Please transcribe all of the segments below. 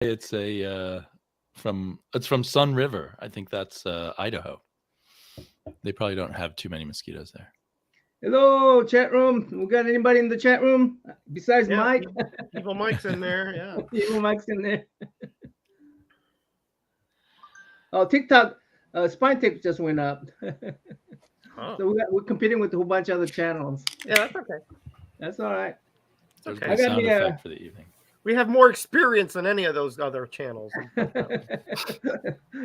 it's it's from Sun River. I think that's Idaho. They probably don't have too many mosquitoes there. Hello, chat room. We got anybody in the chat room besides Yeah, Mike? Evil Mike's in there. Yeah. Evil Mike's in there. Oh, TikTok, Spine Tip just went up. Oh. So we're competing with a whole bunch of other channels. Yeah, that's okay. That's all right. There's Okay. my I got sound me effect for the evening. We have more experience than any of those other channels.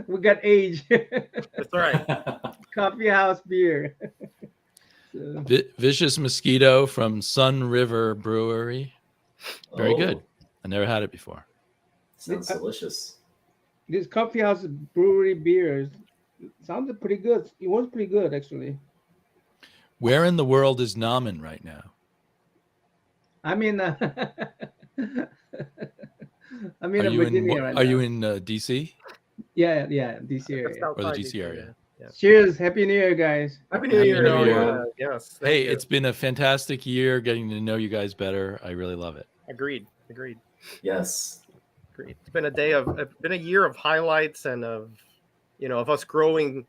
We got age. That's right. Coffee house beer. So, Vicious Mosquito from Sun River Brewery. Very good. I never had it before. Sounds delicious. this coffee house brewery beer sounded pretty good. It was pretty good, actually. Where in the world is Namen right now? I mean, I'm in Are you Virginia right now. Are you in DC? Yeah, DC Just area. Or the outside DC area? Yeah. Cheers. Happy New Year, guys. Happy New Year. New Year. Yeah. Yes. thank Hey, you. it's been a fantastic year getting to know you guys better. I really love it. Agreed. Yes. Agreed. It's been a year of highlights and of us growing,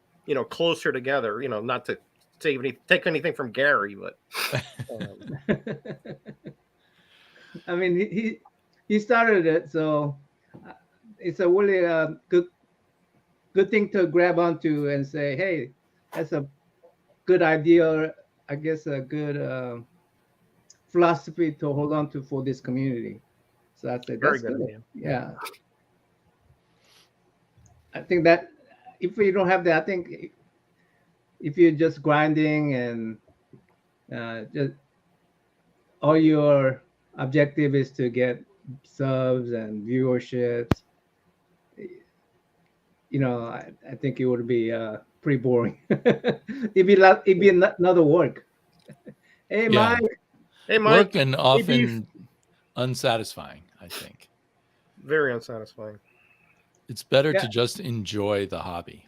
closer together. Not to take anything from Gary, but I mean, he started it, so it's a really good thing to grab onto and say, hey, that's a good idea. I guess a good philosophy to hold on to for this community. So I said, very that's good. good. Idea. Yeah. I think that if you don't have that, I think if you're just grinding and just all your objective is to get subs and viewerships, I think it would be pretty boring. It'd be another work. Hey, Yeah. Mike. Hey, Mike. Work and often unsatisfying, I think. Very unsatisfying. It's better Yeah. to just enjoy the hobby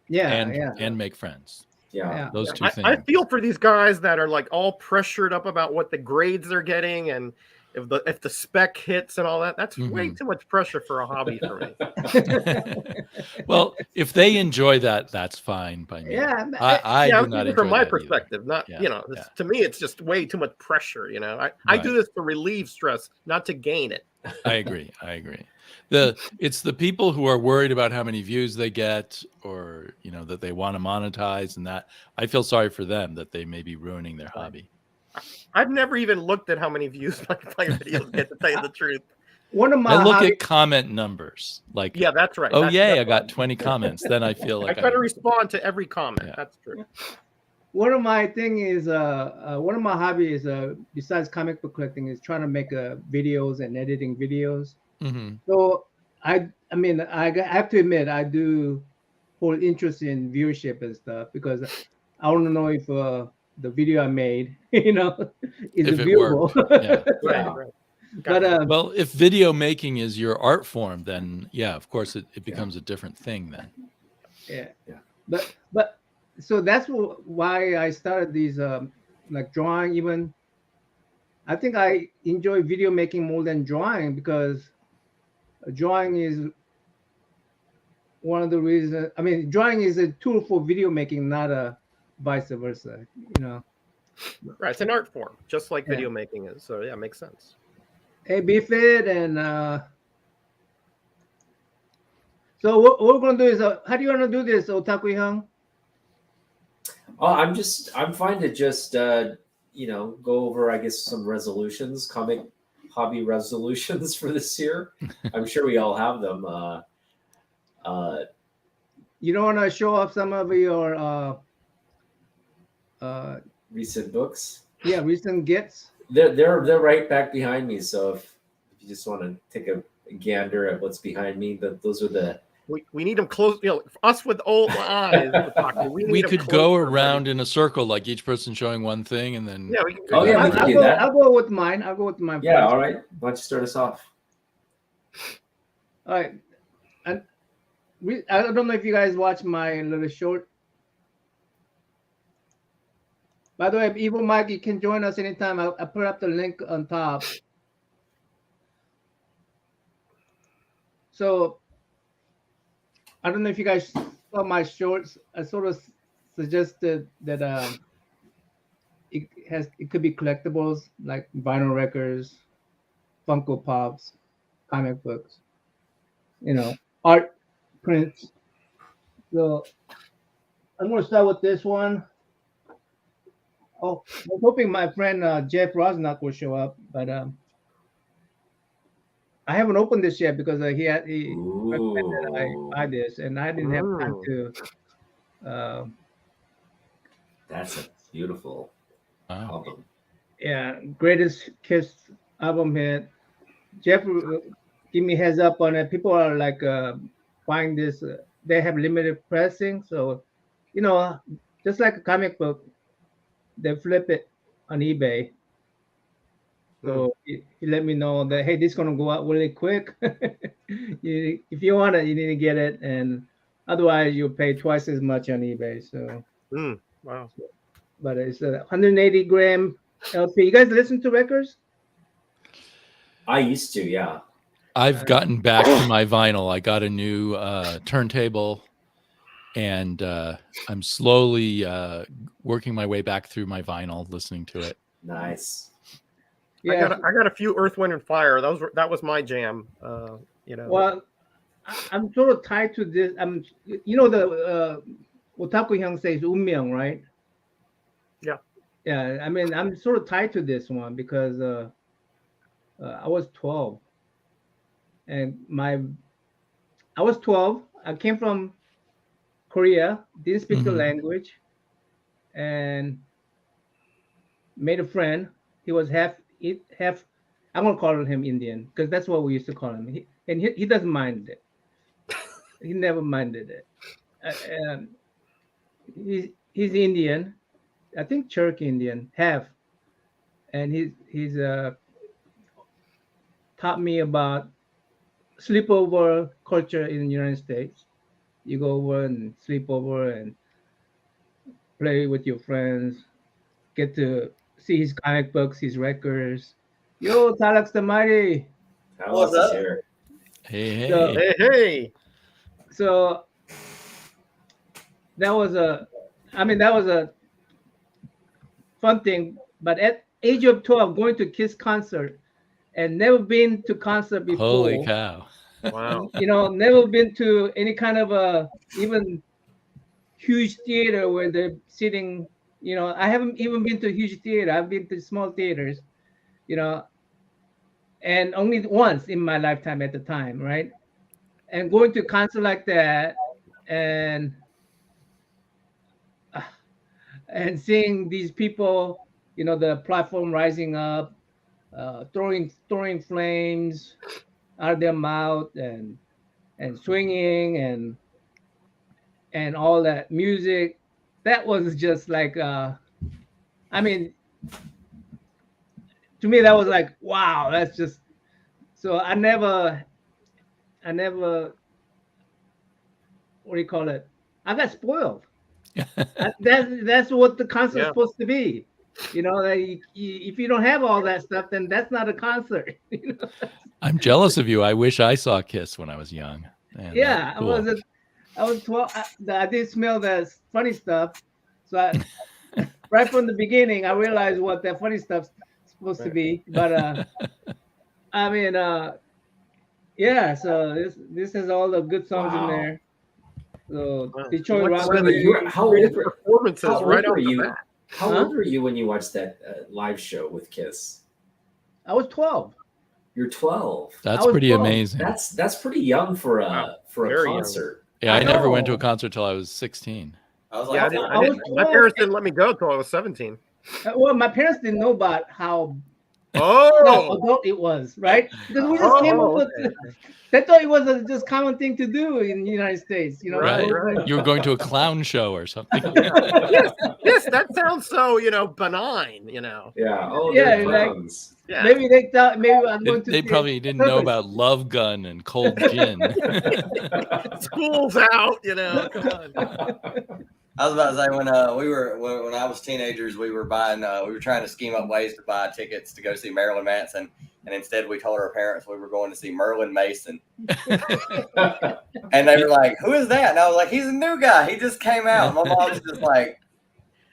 Yeah, and make friends. Yeah. Those two things. I feel for these guys that are like all pressured up about what the grades they're getting and if the spec hits and all that. That's way too much pressure for a hobby for me. Well, if they enjoy that, that's fine by me. Yeah, I do not enjoy from my that either. perspective, not Yeah, to me it's just way too much pressure. I do this to relieve stress, not to gain it. I agree. It's the people who are worried about how many views they get or that they want to monetize, and that I feel sorry for them that they may be ruining their hobby. I've never even looked at how many views my videos get, to tell you the truth. One of my I look at comment numbers. Like, yeah, that's right. Oh, that's I got 20 comments. Then I feel like I try to respond to every comment. Yeah. That's true. One of my thing is one of my hobbies besides comic book collecting is trying to make videos and editing videos. So I mean I have to admit I do hold interest in viewership and stuff because I want to know if the video I made is if viewable. Yeah. Right. But well, if video making is your art form, then of course it becomes a different thing then. Yeah. But so that's why I started these like drawing. Even I think I enjoy video making more than drawing because drawing is one of the reasons. I mean, drawing is a tool for video making, not a vice versa. Right, it's an art form, just like video making is. So it makes sense. Hey, BFIT, and so what we're gonna do is, how do you want to do this, Otaku Young? Oh, I'm fine to just go over, I guess, some resolutions, comic hobby resolutions for this year. I'm sure we all have them. You don't want to show off some of your recent books? Yeah, recent gets. They're right back behind me. So if you just want to take a gander at what's behind me, those are the. We need them close. Us with old eyes. We could go around in a circle, like each person showing one thing, and then. Yeah, we can. Oh yeah, we can do that. I'll go with mine. Yeah, first. all right. Why don't you start us off? All right, and I don't know if you guys watched my little short. By the way, Evil Mike, you can join us anytime. I put up the link on top. So I don't know if you guys saw my shorts. I sort of suggested that it could be collectibles like vinyl records, Funko Pops, comic books, art prints. So I'm gonna start with this one. Oh, I was hoping my friend Jeff Rosnock will show up, but I haven't opened this yet because he recommended I buy this, and I didn't have time to. That's a beautiful Wow. album. Yeah, greatest Kiss album hit. Jeff, give me heads up on it. People are like buying this. They have limited pressing, so just like a comic book, they flip it on eBay. So he let me know that hey, this is gonna go out really quick. If you want it, you need to get it, and otherwise you'll pay twice as much on eBay. So, Wow. but it's a 180 gram LP. You guys listen to records? I used to, yeah. I've gotten back to my vinyl. I got a new turntable, and I'm slowly working my way back through my vinyl, listening to it. Nice. Yeah. I got a few Earth, Wind, and Fire. That was my jam. Well, I'm sort of tied to this. The Otaku Hyung says 운명, right? Yeah. Yeah. I mean, I'm sort of tied to this one because I was 12, and I was 12. I came from Korea, didn't speak the language, and made a friend. He was half. I'm gonna call him Indian because that's what we used to call him. He doesn't mind it. He never minded it. He's Indian, I think Cherokee Indian, half, and he's taught me about sleepover culture in the United States. You go over and sleep over and play with your friends, get to see his comic books, his records. Yo, Talax Tamari. What's up? Here. Hey, So- Hey. So that was a fun thing. But at age of 12, going to Kiss concert and never been to concert before. holy cow! Wow. Never been to any kind of a even huge theater where they're sitting. I haven't even been to a huge theater. I've been to small theaters, and only once in my lifetime at the time, right? And going to a concert like that and seeing these people, the platform rising up, throwing flames out of their mouth and swinging and all that music, that was just like to me that was like, wow, that's just so I never what do you call it? I got spoiled. That's what the concert's supposed to be. If you don't have all that stuff, then that's not a concert. I'm jealous of you. I wish I saw Kiss when I was young. Man, Yeah, that's cool. I was 12. I did smell that funny stuff. So right from the beginning, I realized what that funny stuff's supposed to be. But yeah. So this has all the good songs in Wow. there. So Wow. Detroit Rock. Wait a minute, how old were- Performances how right old were off the you? bat. How Huh? old were you when you watched that live show with Kiss? I was 12. You're 12. That's I was pretty 12. amazing. That's pretty young for a Wow. for a Very young. concert. Yeah, I I never went to a know. concert till I was 16. I was like, Yeah, I thought- I was my 12. parents didn't let me go until I was 17. Well, my parents didn't know about how Oh, adult it was, right? Because we just came up with. They thought it was a just common thing to do in the United States, Right. right. You were going to a clown show or something. yes, that sounds so benign. Yeah. Oh, Yeah, they're like- clowns. Yeah. Maybe they thought I'm going to. They see probably a didn't know circus. about Love Gun and Cold Gin. School's out. Come on. I was about to say when I was teenagers, we were trying to scheme up ways to buy tickets to go see Marilyn Manson, and instead we told our parents we were going to see Merlin Mason. And they were like, "Who is that?" And I was like, "He's a new guy. He just came out." My mom's just like,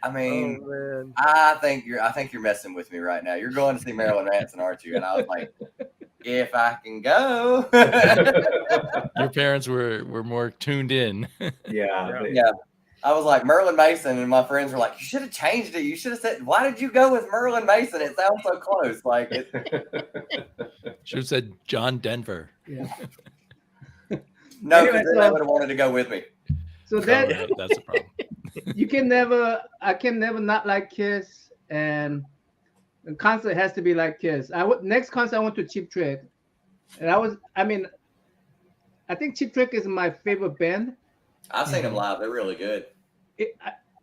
I mean, Oh man. I think you're messing with me right now. You're going to see Marilyn Manson, aren't you? And I was like, if I can go. Your parents were more tuned in. Yeah. Yeah. I was like, Merlin Mason, and my friends were like, "You should have changed it. You should have said, why did you go with Merlin Mason? It sounds so close." Like, Should have said John Denver. Yeah. no, Anyway, because then they would have wanted to go with me. So Oh, that right, that's a problem. I can never not like Kiss, and the concert has to be like Kiss. Next concert I went to Cheap Trick, and I think Cheap Trick is my favorite band. I've seen them live. They're really good.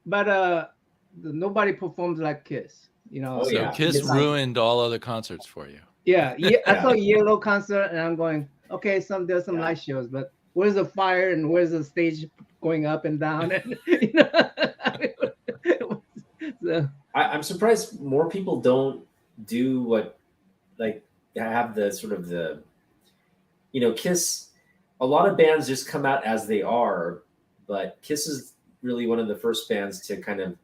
But nobody performs like Kiss. You know. Oh, So yeah. Kiss It's like- ruined all other concerts for you. Yeah. I saw Yellow concert, and I'm going, okay, there's some light shows, but where's the fire and where's the stage going up and down? And you know, so, I'm surprised more people don't do what, like, have the sort of the, Kiss. A lot of bands just come out as they are, but Kiss is really one of the first bands to kind of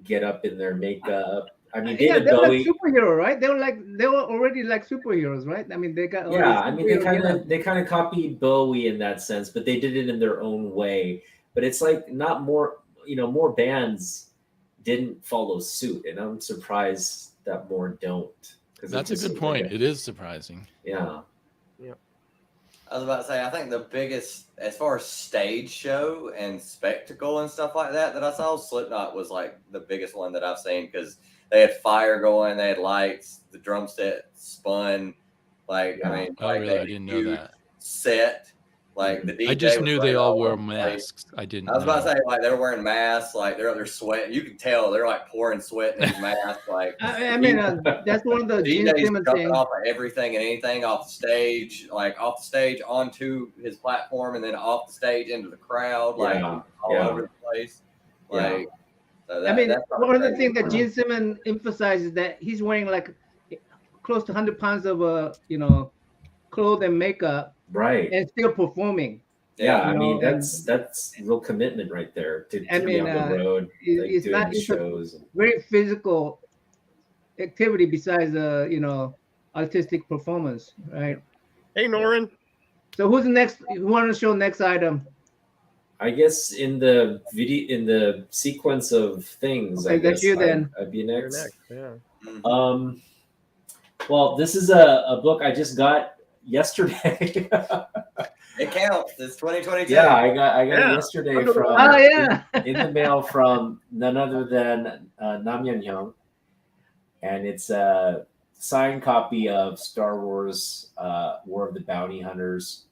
get up in their makeup. I mean, yeah, David they were Bowie. like superhero, right? They were already like superheroes, right? I mean, they got all Yeah, these I mean, they superhero kind of copied Bowie in that sense, but they did it in their own way. But it's like not more, more bands didn't follow suit, and I'm surprised that more don't. That's a good point. It is surprising. Yeah. I was about to say, I think the biggest, as far as stage show and spectacle and stuff like that I saw, Slipknot was like the biggest one that I've seen, because they had fire going, they had lights, the drum set spun. Like, I mean, Oh, like really? they I had a didn't know huge that. set. Like the DJ I just was knew running they all over wore the place. masks. I didn't. I was about to know. say, like, they were wearing masks, like they're sweating. You can tell they're like pouring sweat in these masks. Like, I mean, that's one of the Gene DJ's Simmons jumping things. off of everything and anything off the stage, like off the stage onto his platform, and then off the stage into the crowd, like Yeah, all yeah. over the place. Yeah. Like, so that, I mean, that's one of the crazy. things that Gene Simmons emphasizes that he's wearing like close to 100 pounds of clothes and makeup Right. and still performing. Yeah, I You mean know, that's real commitment right there to I be mean, on the road, like it's doing not- it's a- shows. Very physical activity besides artistic performance, right? Hey, Norin. So who's next? Who want to show next item? I guess in the sequence of things, Okay, I that's guess you then. I'd be You're next. next. Yeah. Mhm. Well, this is a book I just got yesterday. It counts. It's 2022. Yeah, I got it Yeah. yesterday Under the from Oh yeah. in the mail from none other than Nam Yeon Hyung, and it's a signed copy of Star Wars: War of the Bounty Hunters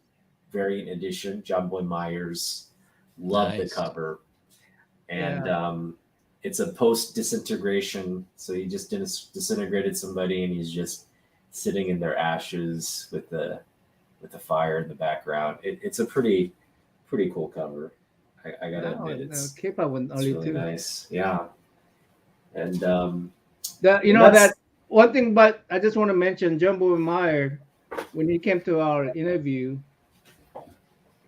variant edition. John Boy Myers, love Nice. the cover, and it's a post disintegration. So he just disintegrated somebody, and he's just sitting in their ashes with the fire in the background. It's a pretty cool cover. I gotta admit, it's K-pop one only really two. nice. Yeah, and That one thing, but I just want to mention John Boy Meyer, when he came to our interview,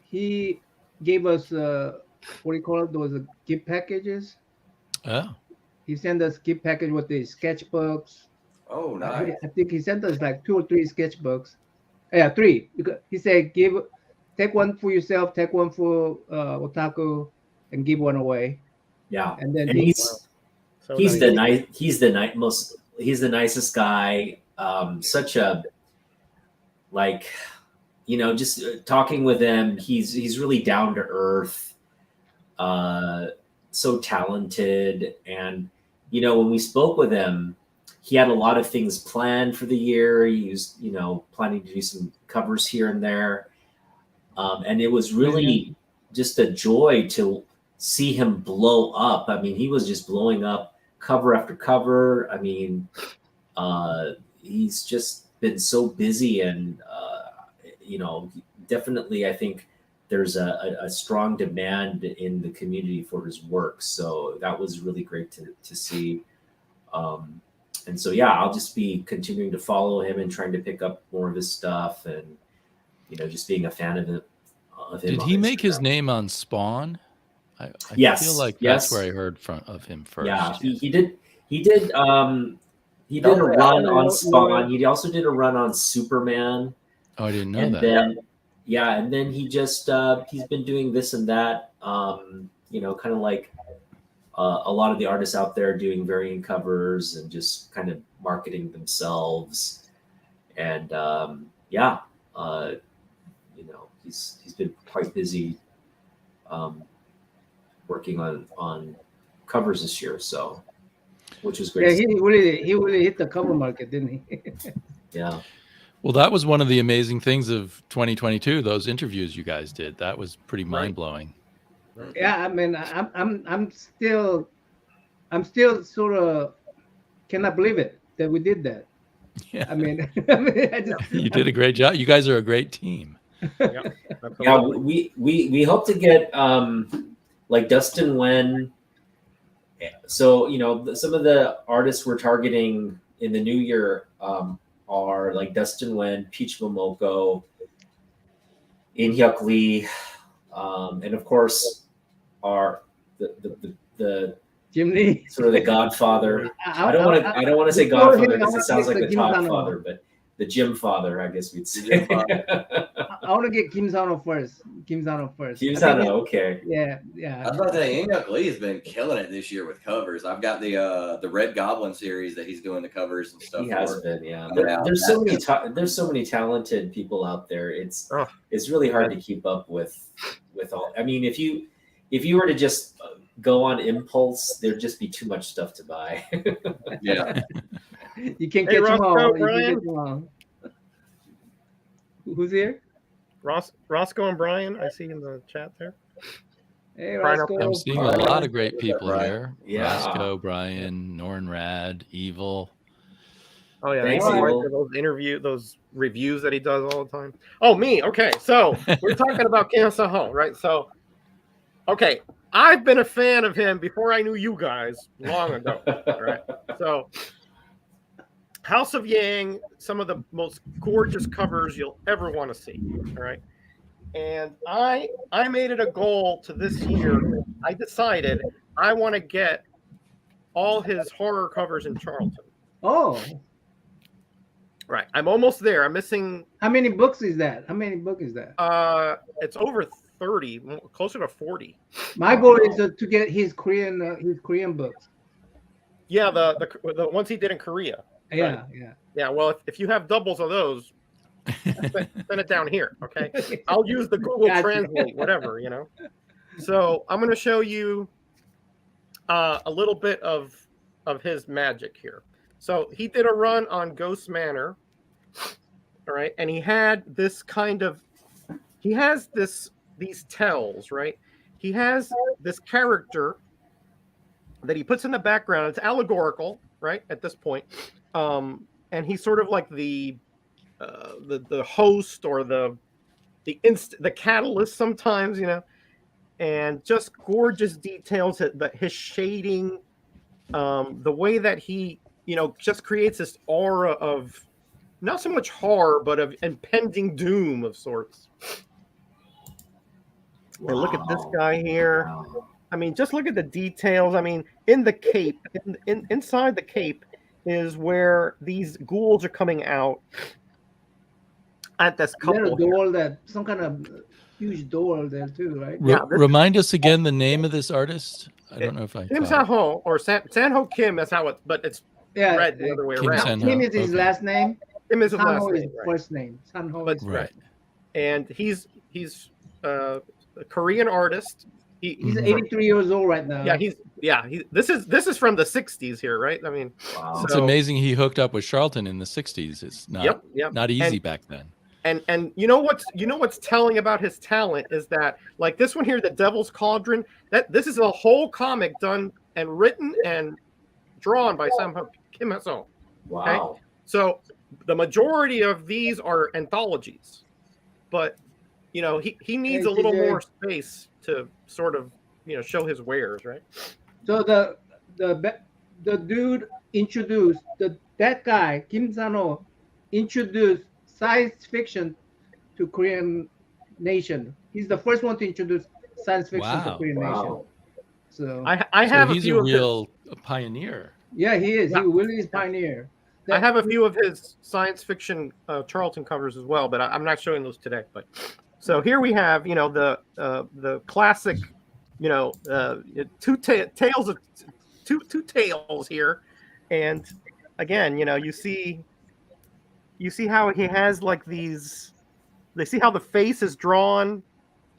he gave us what do you call it? Those gift packages. Oh, He sent us gift package with the sketchbooks. Oh, nice. I think he sent us like 2 or 3 sketchbooks. Yeah, 3. Because he said, take one for yourself, take one for Otaku, and give one away. yeah, And then and he's So he's nice. he's the nicest guy. Such a just talking with him. He's really down to earth. So talented, and when we spoke with him, he had a lot of things planned for the year. He was planning to do some covers here and there, and it was really just a joy to see him blow up. I mean, he was just blowing up cover after cover. I mean, he's just been so busy, and definitely I think there's a strong demand in the community for his work. So that was really great to see. and so yeah, I'll just be continuing to follow him and trying to pick up more of his stuff, and just being a fan of him. Did on he make his Instagram. name on Spawn? I Yes, feel like yes. that's where I heard of him first. Yeah, he did a run on Spawn. He also did a run on Superman. Oh, I didn't know And that. then and then he just he's been doing this and that, kind of like a lot of the artists out there doing variant covers and just kind of marketing themselves. And he's been quite busy working on covers this year, so which is great. Yeah, he really hit the cover market, didn't he? Yeah. Well, that was one of the amazing things of 2022. Those interviews you guys did, that was pretty Right. mind blowing. Yeah, I mean, I'm still sort of cannot believe it that we did that. Yeah, I mean, I just, you did a great job. You guys are a great team. Yeah, Yeah, absolutely. we hope to get like Dustin Wen. So some of the artists we're targeting in the new year are like Dustin Wen, Peach Momoko, In Hyuk Lee, and of course our the Jim Lee. sort of the Godfather. I don't want to say before Godfather him, because I it sounds like wanna the get Kim Sano. Godfather, but the Gym Father, I guess we'd say. Gym Father. I want to get Kim Sano first. Kim Sano first. Gym I think Sano, okay. Yeah. I was about to say, Enoch Lee has been killing it this year with covers. I've got the Red Goblin series that he's doing the covers and stuff. He has for. been, yeah. Yeah. There's so many talented people out there. It's Oh. it's really hard to keep up with all. I mean, if you were to just go on impulse, there'd just be too much stuff to buy. Yeah. You can Hey, catch them all. Roscoe, You can Brian. catch 'em all. Who's here? Roscoe and Brian, I see in the chat there. Hey, Brian, Roscoe. I'm seeing a Brian. lot of great people Brian. here. Yeah. Roscoe, Brian, Norn Rad, Evil. Oh yeah, Thanks, those Evil. those reviews that he does all the time. Oh, me. Okay, so we're talking about Kim Saho, right? So, okay, I've been a fan of him before I knew you guys long ago. Right. So, House of Yang, some of the most gorgeous covers you'll ever want to see. All right. And I made it a goal to this year. I decided I want to get all his horror covers in Charlton. Oh, Right. I'm almost there. I'm missing how many books is that? How many books is that? it's over 30, closer to 40. My goal is to get his Korean books. Yeah, the ones he did in Korea. Yeah, Yeah, well, if you have doubles of those, send it down here, okay? I'll use the Google Gotcha. Translate, whatever, So I'm going to show you a little bit of his magic here. So he did a run on Ghost Manor, all right? And he had this he has these tells, right? He has this character that he puts in the background. It's allegorical, right? At this point, and he's sort of like the host or the catalyst sometimes, and just gorgeous details that his shading, the way that he just creates this aura of not so much horror but of impending doom of sorts. And look at this guy here. Wow. I mean, just look at the details. I mean, in the cape, inside the cape is where these ghouls are coming out at this Is there a couple here. door that some kind of huge door there too, right? Yeah, this- Remind us again the name of this artist. I don't know if I Kim caught it. Saho or Sanho Kim. That's how it, but it's Yeah. read the other way Kim around. San- Kim is his Okay. last name. Kim is his last Sanho is name, right? first name. Sanho But- is Right. And he's a Korean artist. He's 83 years old right now. This is from the 60s here, right? I mean, Wow. It's So- amazing he hooked up with Charlton in the 60s. It's not yep. not easy And- back then. And you know what's telling about his talent is that, like this one here, The Devil's Cauldron, that this is a whole comic done and written and drawn by Kim Saho. Wow. So the majority of these are anthologies, but he needs Hey, a little TJ. more space to sort of show his wares, right? So the dude introduced that guy Kim Sano introduced science fiction to Korean nation. He's the first one to introduce science fiction to Wow. Korean nation. Wow. So I So have a he's few a of his. real pioneer. yeah, he is. Yeah. He really is pioneer. I have a few of his science fiction Charlton covers as well, but I'm not showing those today. But so here we have, the classic, tales of two tales here, and again, you see how he has like these. They see how the face is drawn,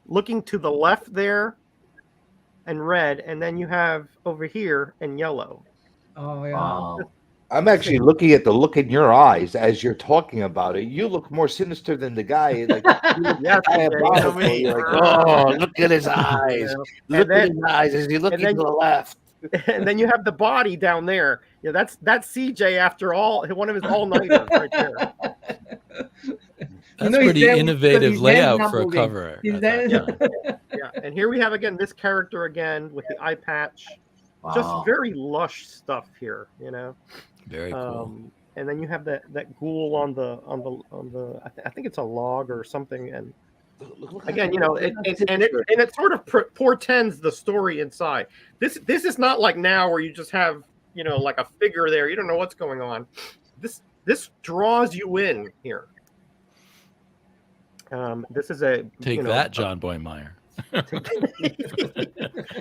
looking to the left there, and red, and then you have over here in yellow. Oh yeah. Wow. I'm actually looking at the look in your eyes as you're talking about it. You look more sinister than the guy. Like, you look Yes, diabolical. yeah, You're like, oh, look at his eyes. Look then- at his eyes as he's looking then- to the left. And then you have the body down there. Yeah, that's CJ after all, one of his all-nighters right there. That's know, he's pretty there because innovative his layout hand's for a not moving. cover. He's at that there- time. Yeah, and here we have again this character again with the eye patch. Wow. Just very lush stuff here, Very cool. And then you have that ghoul on the I think it's a log or something, and Look again, at it sort of portends the story inside. This is not like now where you just have like a figure there. You don't know what's going on. This draws you in here. This is a Take that, John Boymeyer.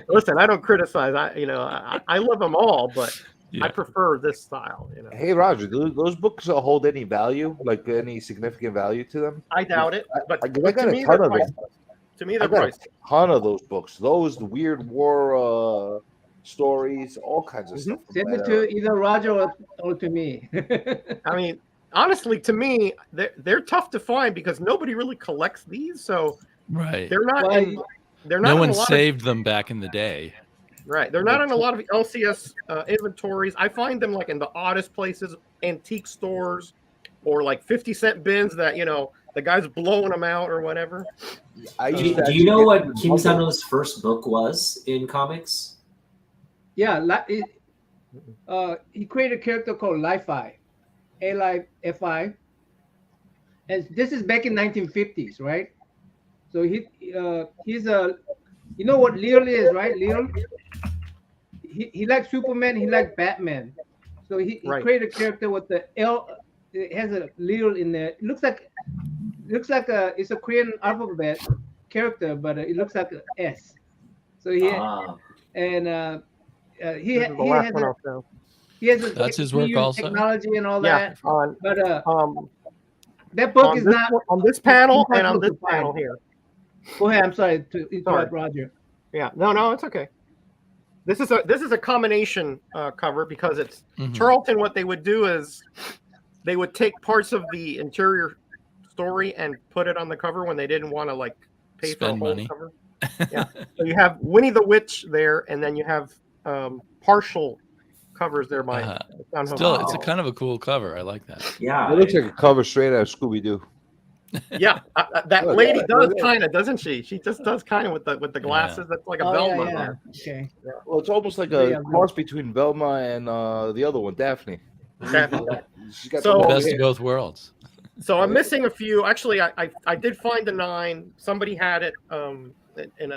Listen, I don't criticize. I love them all, but I Yeah. prefer this style. Hey, Roger, do those books hold any value, like any significant value to them? I doubt it, but I to got a me, ton they're of them. priceless. To me, I they're got a priceless. ton of those books. Those weird war stories, all kinds of stuff. from Send that it era. to either Roger or to me. I mean, honestly, to me, they're tough to find because nobody really collects these, so Right. they're not. Well, They're not. No in one a lot saved them back in the day. Right, they're not in a lot of LCS inventories. I find them like in the oddest places, antique stores, or like 50-cent bins that the guy's blowing them out or whatever. I Do used you, to do actually you know get what them Kim bundled. Sano's first book was in comics? Yeah, he created a character called Li-Fi, A-Li-F-I, and this is back in 1950s, right? So he's a, you know what Leo is, right? Leo, he likes Superman, he likes Batman, so he Right. created a character with the L. It has a Leo in there. It looks like it's a Korean alphabet character, but it looks like an S. So he Ah, and he This is the he last has one a, I'll show. he has a That's his he work uses also? technology and all Yeah, that. on But um, that book on is this, not. on this panel and on impossible this to find. panel here. Go ahead. I'm sorry to interrupt, Roger. Yeah, no, it's okay. This is a combination cover because it's Mhm. Charlton. What they would do is they would take parts of the interior story and put it on the cover when they didn't want to like pay for a Spend whole money. cover. Yeah. So you have Winnie the Witch there, and then you have partial covers there by Uh-huh. John Still, Hope. it's a kind of a cool cover. I like that. yeah. It looks like a cover straight out of Scooby Doo. Yeah, that Oh, lady yeah, does yeah. kind of, doesn't she? She just does kind of with the glasses. That's like a Velma. yeah. there. Okay. Well, it's almost like Yeah, a yeah. cross between Velma and the other one, Daphne. Definitely. She's got So- the long Best of hair. both worlds. So I'm missing a few. Actually, I did find the 9. Somebody had it in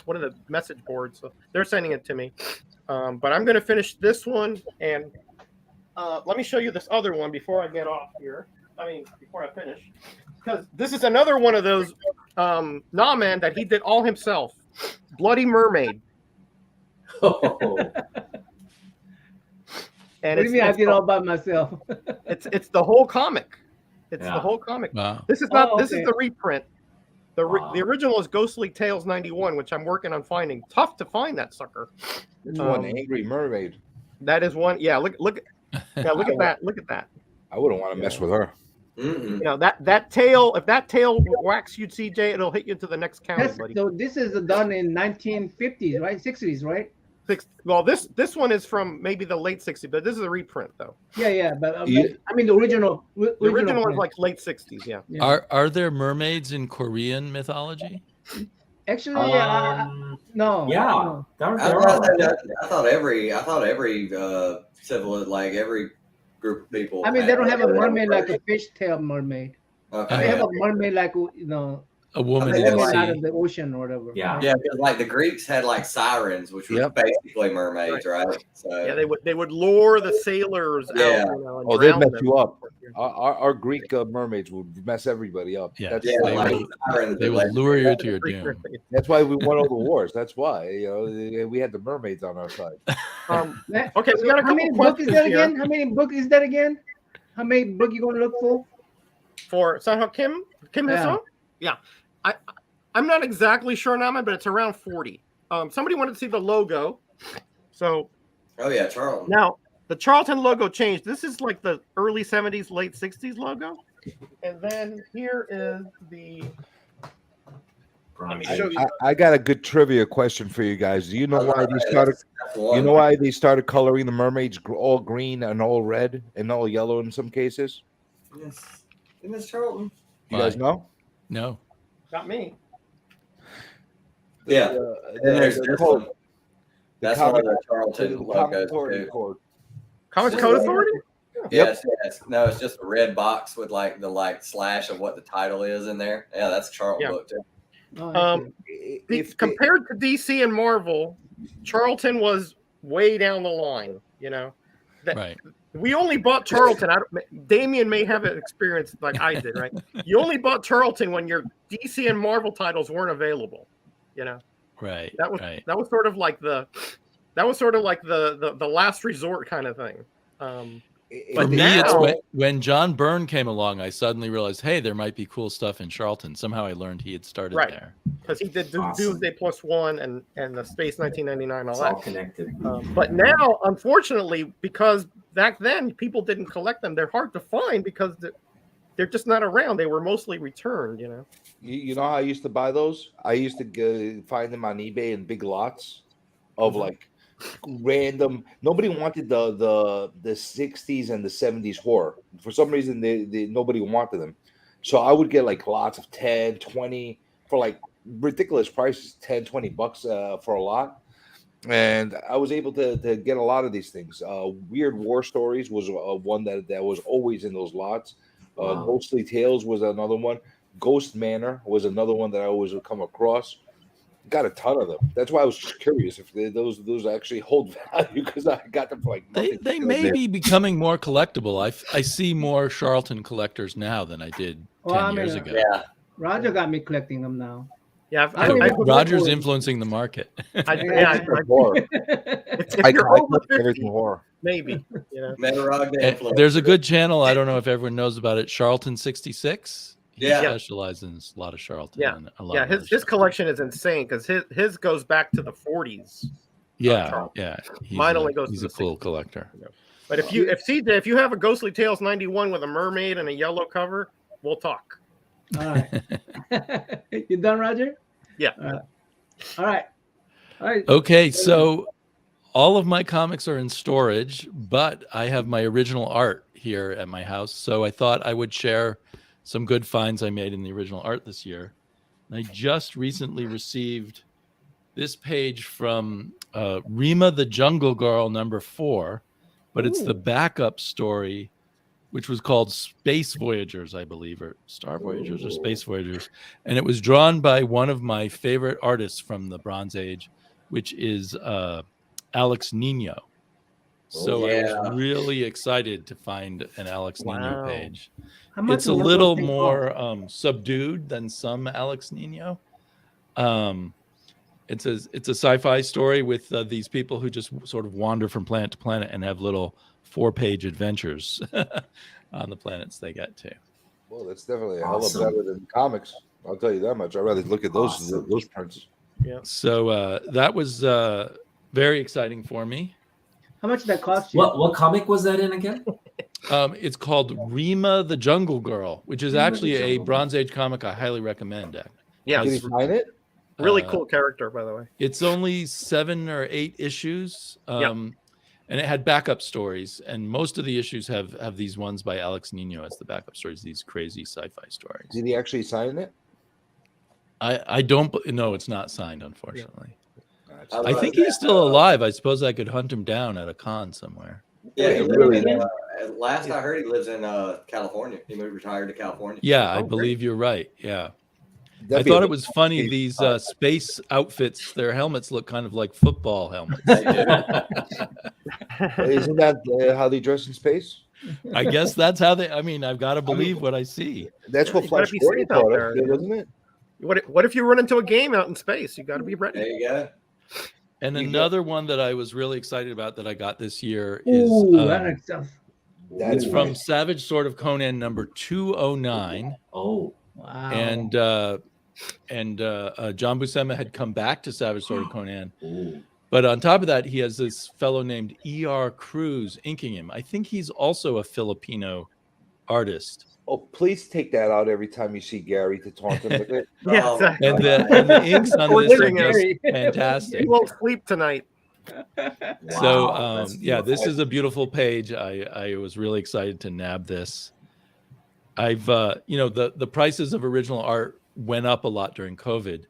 one of the message boards, so they're sending it to me. But I'm going to finish this one, and let me show you this other one before I get off here. Before I finish, because this is another one of those Man that he did all himself. Bloody Mermaid, Oh, and What do you mean I did all by myself? it's the whole comic. It's the Yeah. whole comic. Wow. This is not. Oh, This okay. is the reprint. Wow. The original is Ghostly Tales 91, which I'm working on finding. Tough to find that sucker. Which one? Um, Angry Mermaid. That is one. Yeah, look at that. Look at that. I wouldn't want to mess with her. mm-mm. You know that tail. If that tail whacks you, CJ, it'll hit you into the next county, buddy. So this is done in 1950s, right? 60s, right? Well, this one is from maybe the late 60s, but this is a reprint though. Yeah. But Yeah. I mean the original. The original print. is like late 60s. Yeah. Yeah. Are there mermaids in Korean mythology? Actually, Yeah, no. there I, are. thought- I thought every civil, like every group of people. I mean, they don't have a their own mermaid like a version. fishtail mermaid. Okay, They yeah. have a mermaid like A woman I in think the mermaid out sea. of the ocean or whatever. Yeah. right? Yeah, because like the Greeks had like sirens, which was Yep. basically mermaids, right? So Yeah, they would lure the sailors out. Yeah. You know, and Oh, they drown mess them. you up. Our Greek mermaids would mess everybody up. Yeah. That's, yeah, They like will- sirens. They are will like- lure you to your doom. that's why we won all the wars. That's why, we had the mermaids on our side. That- Okay, we got a How many couple book is questions that here again? How many book is that again? How many book you gonna look for? for Sanho Kim Yeah. Hyesung? Yeah, I'm not exactly sure, Nama, but it's around 40. Somebody wanted to see the logo, so Oh yeah, Charlton. now the Charlton logo changed. This is like the early 70s, late 60s logo, and then here is the. Let me show you. I got a good trivia question for you guys. Do you know why they started? That's one. You know why they started coloring the mermaids all green and all red and all yellow in some cases? Yes. Isn't this Charlton? You guys know? No. Not me. Yeah. And there's the this code- one. That's comic- one of the the Charlton comic logos authority too. code. Comics Code Authority. Yes, yes. No, it's just a red box with like the slash of what the title is in there. Yeah, that's a Charlton Yeah. book too. Oh, I see. Compared to DC and Marvel, Charlton was way down the line. You know, Right. we only bought Charlton. Damien may have an experience like I did, right? You only bought Charlton when your DC and Marvel titles weren't available. You know, Right. that was right. that was sort of like the last resort kind of thing. For But me, it's now- when John Byrne came along, I suddenly realized, hey, there might be cool stuff in Charlton. Somehow I learned he had started Right. there. Because he did Awesome. Doomsday Plus One and the Space 1999 all It's that. all connected. But now, unfortunately, because back then people didn't collect them, they're hard to find because they're just not around. They were mostly returned, you know. You know how I used to buy those? I used to find them on eBay in big lots of like random. Nobody wanted the 60s and the 70s horror. For some reason, they nobody wanted them. So I would get like lots of 10, 20 for like ridiculous prices, 10, 20 bucks for a lot. And I was able to get a lot of these things. Weird War Stories was one that was always in those lots. Wow. Ghostly Tales was another one. Ghost Manor was another one that I always would come across. Got a ton of them. That's why I was just curious if those actually hold value because I got them for like They nothing. may be becoming more collectible. I see more Charlton collectors now than I did 10 years ago. Yeah. Roger got me collecting them now. Yeah, I don't even- Roger's influencing the market. horror. if I you're over collect 50, everything horror. maybe, you know. Metarog the And influence. there's a good channel. I don't know if everyone knows about it. Charlton 66. He Yeah. specializes in a lot of Charlton. Yeah. And a lot Yeah, of his other stuff. collection is insane because his goes back to the 40s. Yeah, Charlton. yeah. He's Mine a, only goes to he's the a cool 60s. collector. But if CJ, if you have a Ghostly Tales 91 with a mermaid and a yellow cover, we'll talk. All right. You done, Roger? Yeah. All right. All right. Okay, so all of my comics are in storage, but I have my original art here at my house. So I thought I would share some good finds I made in the original art this year. And I just recently received this page from Rima the Jungle Girl #4, but it's the backup story, which was called Space Voyagers, I believe, or Star Voyagers or Space Voyagers. And it was drawn by one of my favorite artists from the Bronze Age, which is Alex Nino. So I was really excited to find an Alex Nino Wow. page. How much It's a was little those things more subdued than some Alex Nino. It's a sci-fi story with these people who just sort of wander from planet to planet and have little 4-page adventures on the planets they get to. Well, that's definitely a hell of Awesome. better than comics. I'll tell you that much. I'd rather look at those Awesome. those prints. So that was very exciting for me. How much did that cost you? What comic was that in again? It's called Rima the Jungle Girl, which is Rima the actually a Jungle Girl. Bronze Age comic I highly recommend. Yeah, Did he find it? really Uh, cool character, by the way. It's only 7 or 8 issues, and it had backup stories. And most of the issues have these ones by Alex Nino as the backup stories. These crazy sci-fi stories. Did he actually sign it? I don't. No, it's not signed, unfortunately. was I about think to say, he's still alive. I suppose I could hunt him down at a con somewhere. Yeah, he Yeah, lives really. in, last I heard, he lives in California. He retired to California. Yeah, I Oh, great. believe you're right. Yeah. That'd I be thought a- it was funny. These space outfits, their helmets look kind of like football helmets. They do. Isn't that how they dress in space? I guess that's how they. I mean, I've got to believe what I see. That's Yeah, what you gotta Flash be Gordon safe out taught us, there, you know? wasn't it? What if you run into a game out in space? You got to be There ready. you go. And You another one that I was really excited about that I got this year is Ooh, that stuff. it's Ooh. from Savage Sword of Conan number 209, Oh, Wow. and John Buscema had come back to Savage Sword of Conan. ooh. But on top of that, he has this fellow named E.R. Cruz inking him. I think he's also a Filipino artist. Oh, please take that out every time you see Gary to taunt him with it. Yeah, Oh, exactly. And the inks on We're this are living just it. fantastic. You won't sleep tonight. So Wow, that's yeah, this beautiful. is a beautiful page. I was really excited to nab this. I've the prices of original art went up a lot during COVID,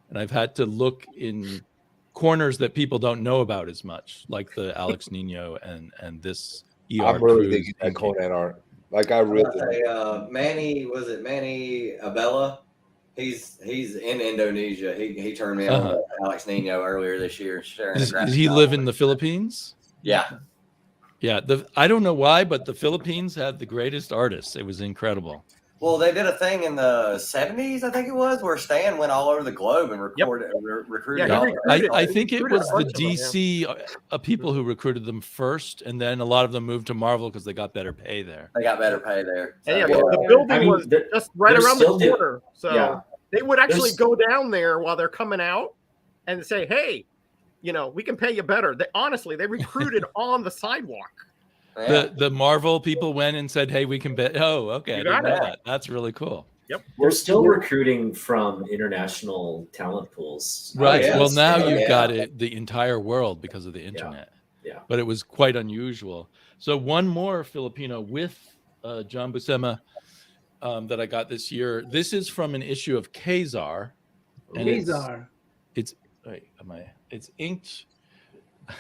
and I've had to look in corners that people don't know about as much, like the Alex Nino and this ER I'm really Cruz digging that inking. Conan art. Like I I was really. about to say, Manny Abella? He's in Indonesia. He turned me on to Alex Nino earlier this year. Sharing a Does graphic he novel. live in the Philippines? Yeah. Yeah, I don't know why, but the Philippines had the greatest artists. It was incredible. Well, they did a thing in the 70s, I think it was, where Stan went all over the globe and recruited Yeah, he all recruited- I think it recruited was a the bunch of them, yeah. DC people who recruited them first, and then a lot of them moved to Marvel because they got better pay there. They got better pay there. And yeah, So, the building I mean, was they're- just right they're around the still do- corner. So Yeah. they would actually There's- go down there while they're coming out and say, hey, we can pay you better. Honestly, they recruited on the sidewalk. yeah. The Marvel people went and said, "Hey, we can bet." Oh, okay, I You didn't got know it. that. That's really cool. We're still recruiting from international talent pools. Right. yeah. Well, now Oh, you've yeah. got it the entire world because of the internet. Yeah. But it was quite unusual. So one more Filipino with John Buscema that I got this year. This is from an issue of Kazar. And Kazar. It's inked.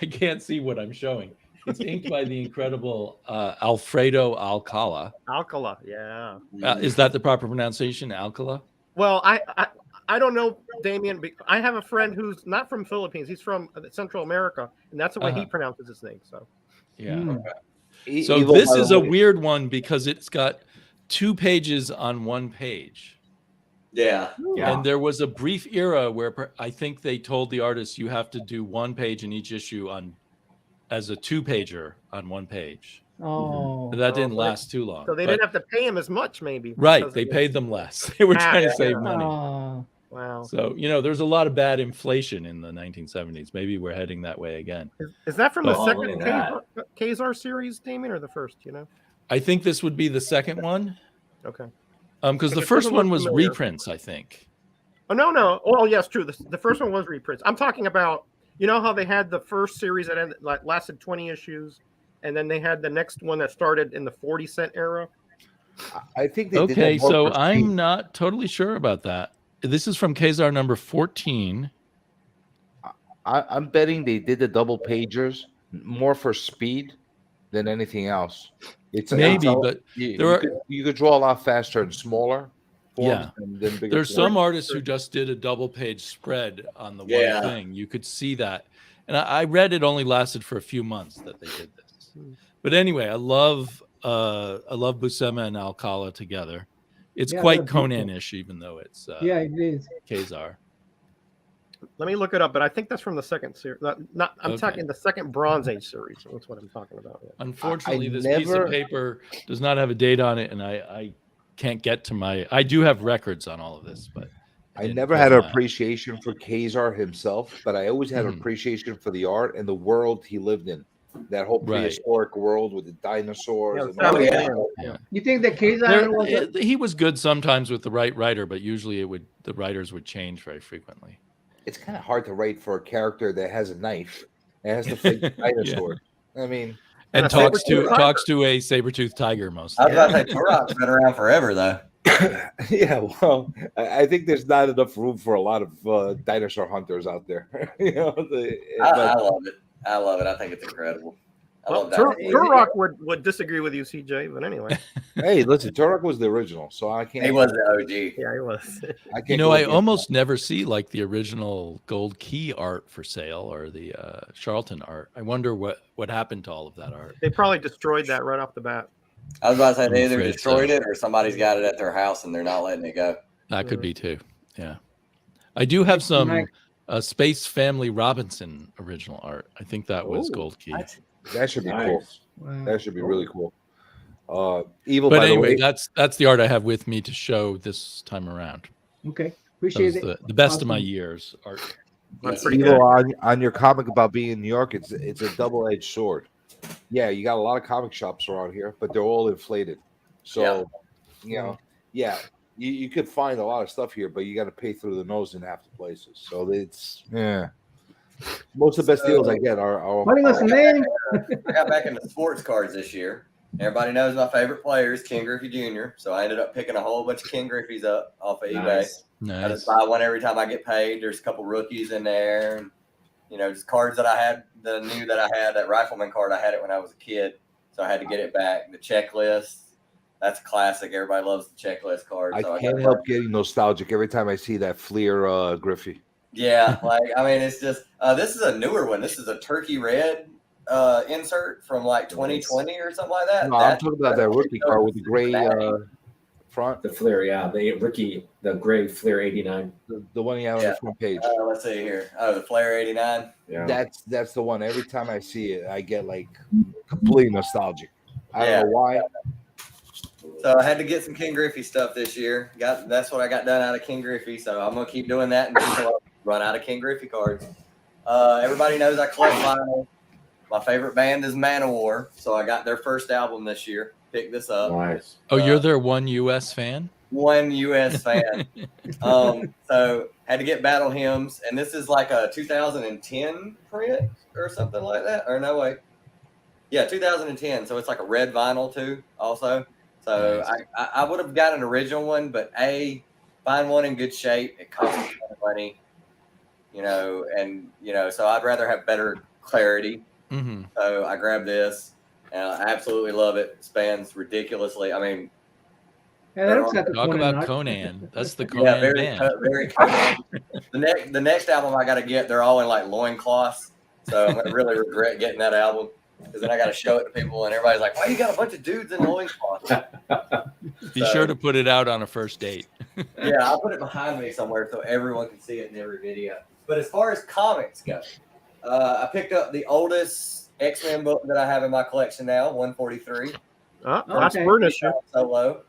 I can't see what I'm showing. It's inked by the incredible Alfredo Alcala. Alcala, yeah. Is that the proper pronunciation, Alcala? Well, I don't know, Damien. I have a friend who's not from Philippines. He's from Central America, and that's the way he Uh-huh. pronounces his name. So Yeah. Mm. So Evil this by is the a way. weird one because it's got 2 pages on 1 page. Yeah. Yeah. And there was a brief era where I think they told the artists you have to do 1 page in each issue as a 2-pager on 1 page. Oh. But that didn't so last too long. they But- didn't have to pay him as much, maybe. right. because They of- paid them less. They were trying to save money. Oh. Wow. So, there's a lot of bad inflation in the 1970s. Maybe we're heading that way again. Is that from the Oh, second look at Kazar series, Damien, or the first? I think this would be the second one. Okay. Because the It first doesn't one look was familiar. reprints, I think. Oh no. Oh yes, true. The first one was reprints. I'm talking about how they had the first series that lasted 20 issues, and then they had the next one that started in the 40-cent era. I think they did Okay, that more so for I'm speed. not totally sure about that. This is from Kazar number 14. I'm betting they did the double pagers more for speed than anything else. It's Maybe, it's- but you, there you are- could, you could draw a lot faster and smaller forms Yeah. than bigger. There's forms. some artists who just did a double page spread on the Yeah. one thing. You could see that. And I read it only lasted for a few months that they did this. But anyway, I love Buscema and Alcala together. It's Yeah, quite they're beautiful. Conan-ish, even though it's Yeah, it is. Kazar. Let me look it up, but I think that's from the second series. I'm Okay. talking the second Bronze Age series. That's what I'm talking about. Yeah. Unfortunately, I this piece never- of paper does not have a date on it, and I can't get to I do have records on all of this, but I didn't never pull had an them out. appreciation for Kazar himself, but I always had Mhm. appreciation for the art and the world he lived in. That whole Right. prehistoric world with the dinosaurs. Yeah, and that all was- that. yeah. You think that Kazar was He was good sometimes with the right writer, but usually the writers would change very frequently. It's kind of hard to write for a character that has a knife and has to fight the dinosaur. I mean, And a talks saber-toothed to a saber-toothed tiger mostly. I was about to say, Turok's been around forever, though. Yeah, well, I think there's not enough room for a lot of dinosaur hunters out there. I love it. I love it. I think it's incredible. I Well, love that. Turok would disagree with you, CJ, but anyway. Hey, listen, Turok was the original, so I can't. He was the OG. Yeah, he was. I can't You know, go I against almost never see like the original Gold Key art for sale or the Charlton art. I wonder what happened to all of that art. They probably destroyed that right off the bat. I was about to say I'm they either afraid destroyed so. it or somebody's got it at their house and they're not letting it go. That could be too. Yeah, I do have some Space Family Robinson original art. I think that was Ooh, Gold Key. What? That should be cool. Nice. Wow. That should be really cool. Evil, But by anyway, the way, that's the art I have with me to show this time around. Okay, That appreciate was it. the best of my Awesome. years art. That's pretty Evil good. on your comic about being in New York, it's a double-edged sword. Yeah, you got a lot of comic shops around here, but they're all inflated. So, you know, yeah, you could find a lot of stuff here, but you got to pay through the nose in half the places. So it's most of the best deals I get are What was the name? I got back into sports cards this year. Everybody knows my favorite player is Ken Griffey Jr. So I ended up picking a whole bunch of Ken Griffey's up off of eBay. Nice. I Nice. just buy one every time I get paid. There's a couple rookies in there, and just cards that I had, that Rifleman card. I had it when I was a kid, so I had to get it back. The checklist, that's a classic. Everybody loves the checklist card. I So can't help getting nostalgic every time I see that Fleer Griffey. Yeah, it's just this is a newer one. This is a turkey red insert from like 2020 or something like that. No, I'm talking about that rookie card with the gray front, The Flair, yeah, the gray Flair 89. the one he had on the front page. Let's see here. Oh, the Flair 89. Yeah. That's the one. Every time I see it, I get like completely nostalgic. I don't know why. So I had to get some Ken Griffey stuff this year. That's what I got done out of Ken Griffey. So I'm gonna keep doing that until I run out of Ken Griffey cards. Everybody knows I collect vinyl. My favorite band is Manowar, so I got their first album this year. Picked this up. Nice. Oh, you're their one U.S. fan? One U.S. fan. So had to get Battle Hymns, and this is like a 2010 print or something like that. Or no, wait. Yeah, 2010. So it's like a red vinyl too, also. So Nice. I would have got an original one, but find one in good shape. It costs a ton of money, so I'd rather have better clarity. Mm-hmm. So I grabbed this, and I absolutely love it. It spans ridiculously. I mean, Yeah, that looks like a Talk Conan about art. Conan. That's the Conan yeah, very, band. very cool. The next album I got to get, they're all in like loincloths. So I'm gonna really regret getting that album because then I got to show it to people, and everybody's like, "Why you got a bunch of dudes in loincloths?" Be sure to put it out on a first date. Yeah, I'll put it behind me somewhere so everyone can see it in every video. But as far as comics go, I picked up the oldest X-Men book that I have in my collection now, 143. Last Okay. Burn issue. Solo.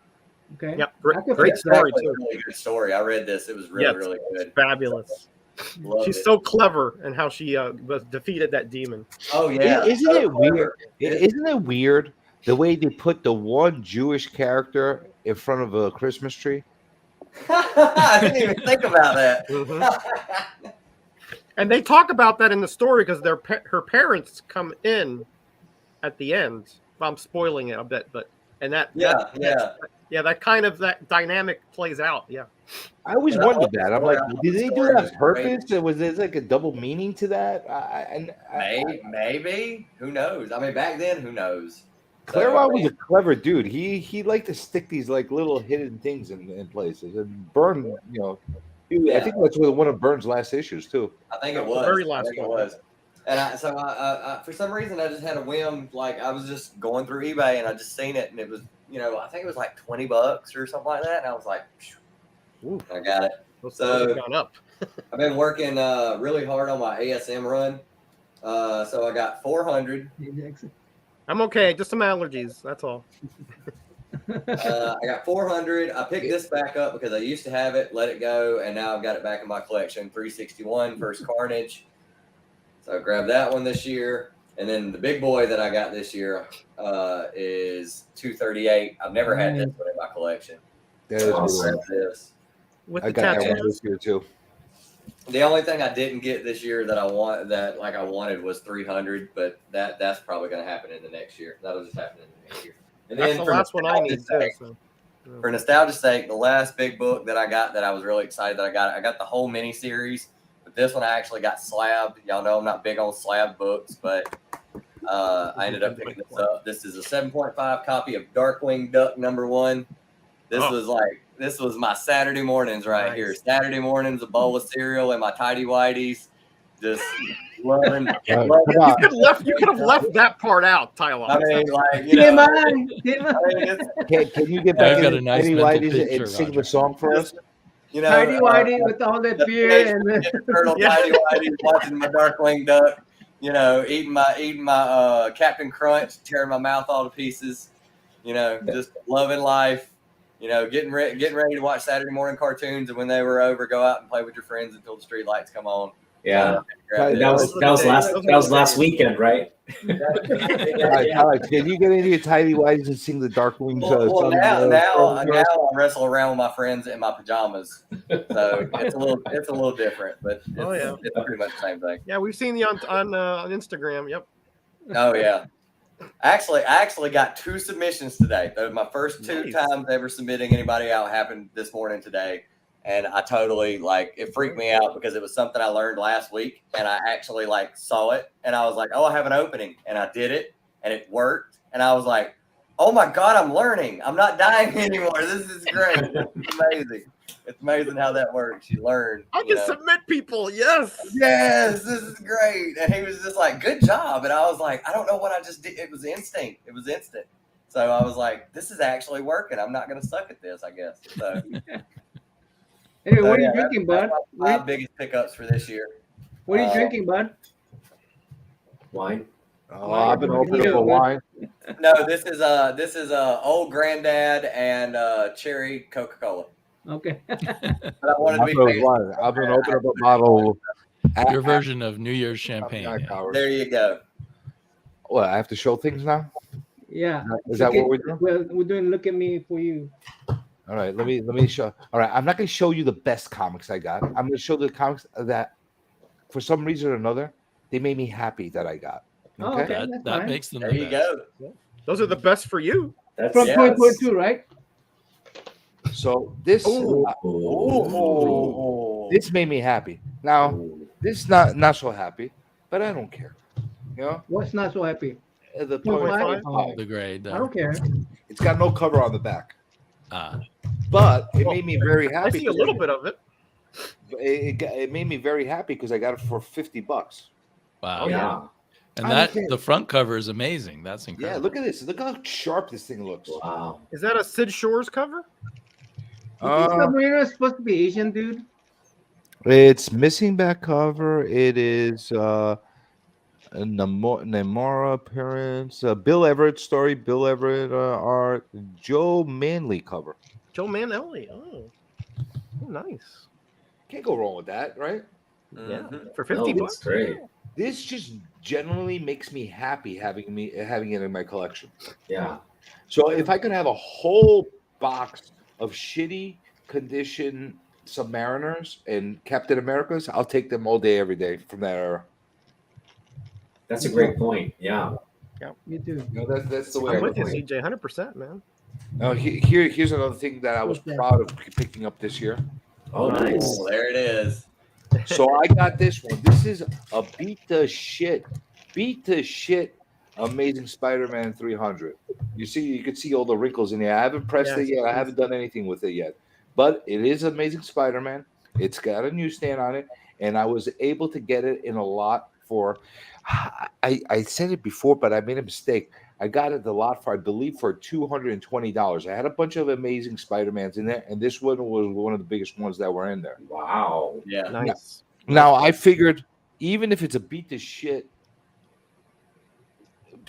Okay. Yep. I could Great fix story, that. too. Really good story. I read this. It was really, Yes. really good. Fabulous. Loved She's it. so clever in how she was defeated that demon. Oh yeah. Isn't So it weird? clever. Isn't it weird the way they put the one Jewish character in front of a Christmas tree? I didn't even think about that. Mhm. And they talk about that in the story because her parents come in at the end. If I'm spoiling it a bit, but that kind of that dynamic plays out. Yeah. I always And I wondered love the that. I'm story. like, I love did the they do story. that It was on great. purpose? Was there like a double meaning to that? Maybe. Who knows? I mean, back then, who knows? Claremont was a clever dude. He liked to stick these like little hidden things in places. And Byrne, I think that's one of Byrne's last issues too. I think it The was. very I last think it one. was. And I for some reason, I just had a whim. Like I was just going through eBay and I just seen it, and it was, I think it was like $20 or something like that. And I was like, Ooh. I got it. Those So- have gone up. I've been working really hard on my ASM run. So I got 400. I'm okay. Just some allergies. That's all. I got 400. I picked this back up because I used to have it, let it go, and now I've got it back in my collection. 361 First Carnage. So I grabbed that one this year. And then the big boy that I got this year is 238. I've never had this one in my collection. That is I'll cool. grab this. With I the got that one tattoos. this year too. The only thing I didn't get this year that I wanted was 300, but that's probably going to happen in the next year. That'll just happen in the next year. And That's then the from last one I need too. Valentine's Day, So. For nostalgia's sake, the last big book that I got that I was really excited that I got the whole mini series, but this one I actually got slabbed. Y'all know I'm not big on slab books, but I ended up picking this up. This is a 7.5 copy of Darkwing Duck #1. This was my Saturday mornings right here. Saturday mornings, a bowl of cereal and my tidy whities. Just loving. Come You on. could have left that part out, Tyler. I mean, like, you Tim know, on, Tim on. I mean, it's, Can you get I've back got in a nice Tiny mental Whities picture, and sing Roger. the song for us? you know, Tidy whitey with all that the beer and turtle Yeah. tidy whities, watching my Darkwing Duck. You know, eating my Captain Crunch, tearing my mouth all to pieces. You know, just loving life. You know, getting ready to watch Saturday morning cartoons, and when they were over, go out and play with your friends until the street lights come on. Yeah. Right, That was last weekend, right? Alex, can you get into your Tiny Whities and sing the Darkwing Well, song? now I wrestle around with my friends in my pajamas, so it's a little different, but it's pretty much the same thing. Yeah, we've seen you on Instagram. Yep. Oh yeah. I actually got 2 submissions today. Those my first 2 Nice. times ever submitting anybody out happened this morning today. And I totally it freaked me out because it was something I learned last week and I actually saw it and I was like, oh, I have an opening, and I did it and it worked. And I was like, oh my God, I'm learning. I'm not dying anymore. This is great. It's amazing. It's amazing how that works. You learn. I can submit people. Yes. Yes, this is great. And he was just like, good job. And I was like, I don't know what I just did. It was instinct. It was instant. So I was like, this is actually working. I'm not going to suck at this, I guess. So, anyway, what are yeah, you drinking, bud? that's my 5 biggest pickups for this year. What are you drinking, bud? Wine. Oh, I've been opening up a wine. No, this is Old Granddad and cherry Coca-Cola. Okay. But I wanted to be fancy. I've been opening up a bottle. Your version of New Year's champagne. High yeah. power. There you go. What, I have to show things now? Yeah. Is that what we're doing? Well, we're doing look at me for you. All right, let me show. All right, I'm not going to show you the best comics I got. I'm going to show the comics that, for some reason or another, they made me happy that I got. Oh, Okay. okay. That, that's that fine. makes them There the you best. go. Those are the best for you. That's From Yes. 2022, right? So this Ooh. this made me happy. Now this not so happy, but I don't care. You know, What's not so happy? the 0.5? 0.5. The grade. I don't care. It's got no cover on the back, but it made me very I happy. see a little bit of it. It made me very happy because I got it for $50. Wow. Oh, yeah. And I that understand. the front cover is amazing. That's Yeah, incredible. look at this. Look how sharp this thing looks. Wow. Is that a Sid Shores cover? Submariner is supposed to be Asian, dude. It's missing back cover. It is Namora appearance. Bill Everett story. Bill Everett art. Joe Manley cover. Joe Manelli. Oh, nice. Can't go wrong with that, right? Yeah, Mhm. for No, 50 that's bucks. great. This just generally makes me happy having it in my collection. Yeah. So if I could have a whole box of shitty condition Submariners and Captain Americas, I'll take them all day, every day from that era. That's a great point. Yeah. Me too. You know, that's the way. I'm I with you, look at it. CJ. 100%, man. Now, here's another thing that I was What's that? proud of picking up this year. Oh, nice. Ooh, there it is. So I got this one. This is a beat the shit Amazing Spider-Man 300. You could see all the wrinkles in there. I haven't pressed it yet. I haven't done anything with it yet. But it is Amazing Spider-Man. It's got a newsstand on it, and I was able to get it in a lot for. I said it before, but I made a mistake. I got it the lot for, I believe, for $220. I had a bunch of Amazing Spider-Mans in there, and this one was one of the biggest ones that were in there. Wow. Yeah. Nice. Now I figured, even if it's a beat the shit,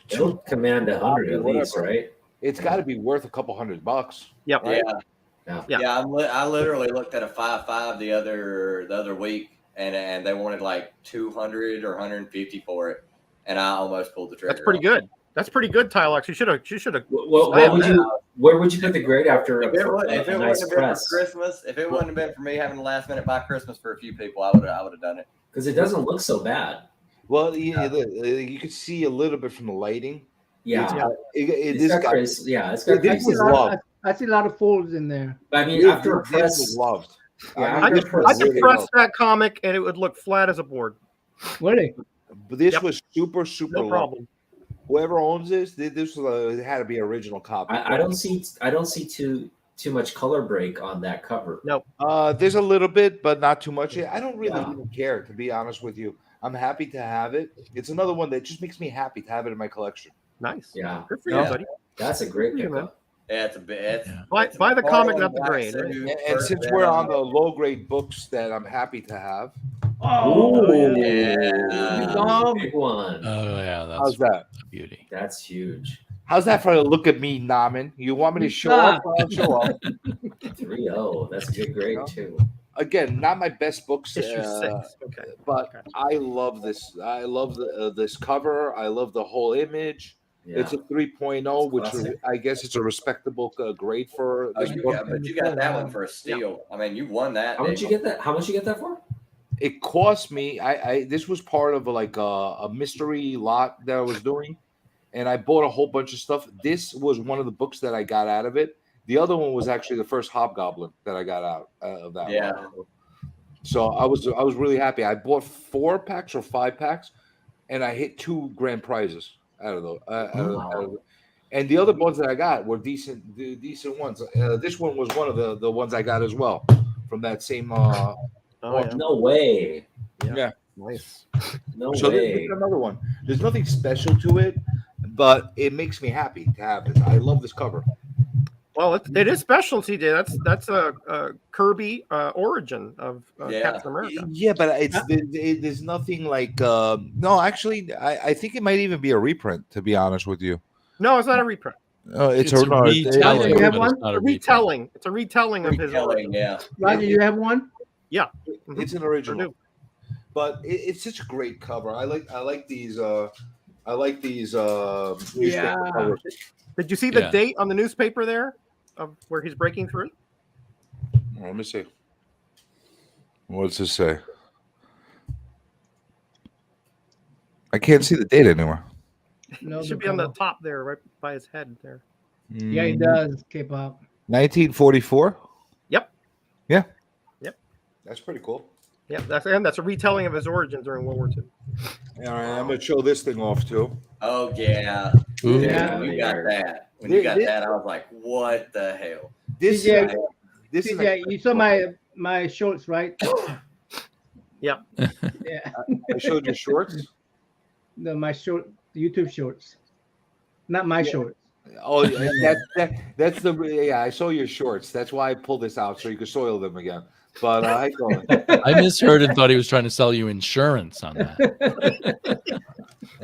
It'll command 100 at least, Whatever. right? it's got to be worth a couple $100. Yep. Yeah. Yeah. Yeah. I literally looked at a 5.5 the other week, and they wanted like 200 or 150 for it, and I almost pulled the trigger. That's pretty good. That's pretty good, Tylex. You should have. Where would you put the grade after If it, would, a if it nice wouldn't have been press? for Christmas, if it wouldn't have been for me having a last minute buy Christmas for a few people, I would have done it. Because it doesn't look so bad. Well, you could see a little bit from the lighting. Yeah. It's got- It's this got guy, Chris. Yeah, it's got this Chris. was love. I see a lot of folds in there. I mean, This after a was press, loved. Yeah, I I'm could, impressed. I could really press loved. that comic and it would look flat as a board. Really? But this Yep. was super super No loved. problem. Whoever owns this was it had to be original copy. I don't see too much color break on that cover. No. There's a little bit, but not too much. I don't really Yeah. even care, to be honest with you. I'm happy to have it. It's another one that just makes me happy to have it in my collection. Nice. Yeah, Good for Yeah. you, buddy. that's a great Yeah, man. pickup. Yeah, it's a bit. It's, Yeah. Buy the comic, Harlan not the Black grade. Right? Suit, And First since we're on Venom. the low grade books that I'm happy to have, Ooh, yeah. Dog. big one. Oh yeah, that's how's that? a beauty. That's huge. How's that for a look at me, Namen? You want me to show up? I'll show up. 3.0. That's a good grade too. Again, not my best books, Issue 6. Okay. but Okay. I love this. I love this cover. I love the whole image. Yeah. It's a 3.0, which is, Classic. I guess it's a respectable grade for Oh, this book. but you got that one for a steal. I mean, you won that. How much you didn't get that? How much you get that for? It cost me. I this was part of like a mystery lot that I was doing, and I bought a whole bunch of stuff. This was one of the books that I got out of it. The other one was actually the first Hobgoblin that I got out of that. Yeah. one. So I was really happy. I bought 4 packs or 5 packs, and I hit 2 grand prizes out of those. And the other ones that I got were decent ones. This one was one of the ones I got as well from that same. Oh, yeah. No way. Nice. No So way. there's another one. There's nothing special to it, but it makes me happy to have it. I love this cover. Well, it is special, TJ. That's a Kirby origin of Yeah. Captain America. Yeah, but there's nothing like. No, actually, I think it might even be a reprint. To be honest with you, No, it's not a reprint. it's a no, retelling, You have but one? it's not A a retelling. retelling. It's a retelling of his Telling, origin. yeah. Roger, you have one? It's an original, Purdue. but it's such a great cover. I like these. I like these. Yeah. Newspaper covers. Did you see the Yeah. date on the newspaper there of where he's breaking through? Let me see. What's this say? I can't see the date anymore. No, It should be on the top there, right by his head there. Yeah, it does. K-pop. 1944. Yep. Yeah. That's pretty cool. Yeah, that's a retelling of his origin during World War II. All right, I'm gonna show this thing off too. Oh yeah. Ooh. Yeah. You got that. When you got that, I was like, "What the hell?" This TJ, this is TJ, you saw my shorts, right? Yeah. Yeah. I showed you shorts. No, my short YouTube shorts. Not my shorts. Oh, that's the yeah. I saw your shorts. That's why I pulled this out so you could soil them again. But I go. I misheard and thought he was trying to sell you insurance on that.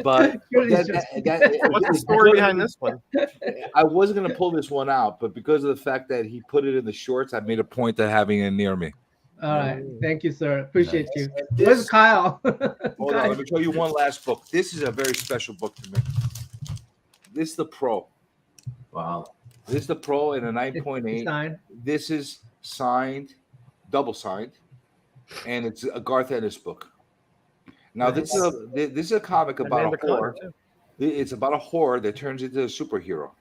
But What's the story behind this one? I was gonna pull this one out, but because of the fact that he put it in the shorts, I made a point of having it near me. All right. Thank you, sir. Appreciate you. This- Where's Kyle? Hold on, let me show you one last book. This is a very special book to me. This is the Pro. Wow. This is the Pro in a 9.8. Sign. This is signed, double signed, and it's a Garth Ennis book. Now this is a comic about Amanda a whore. Connor, too. It's about a whore that turns into a superhero,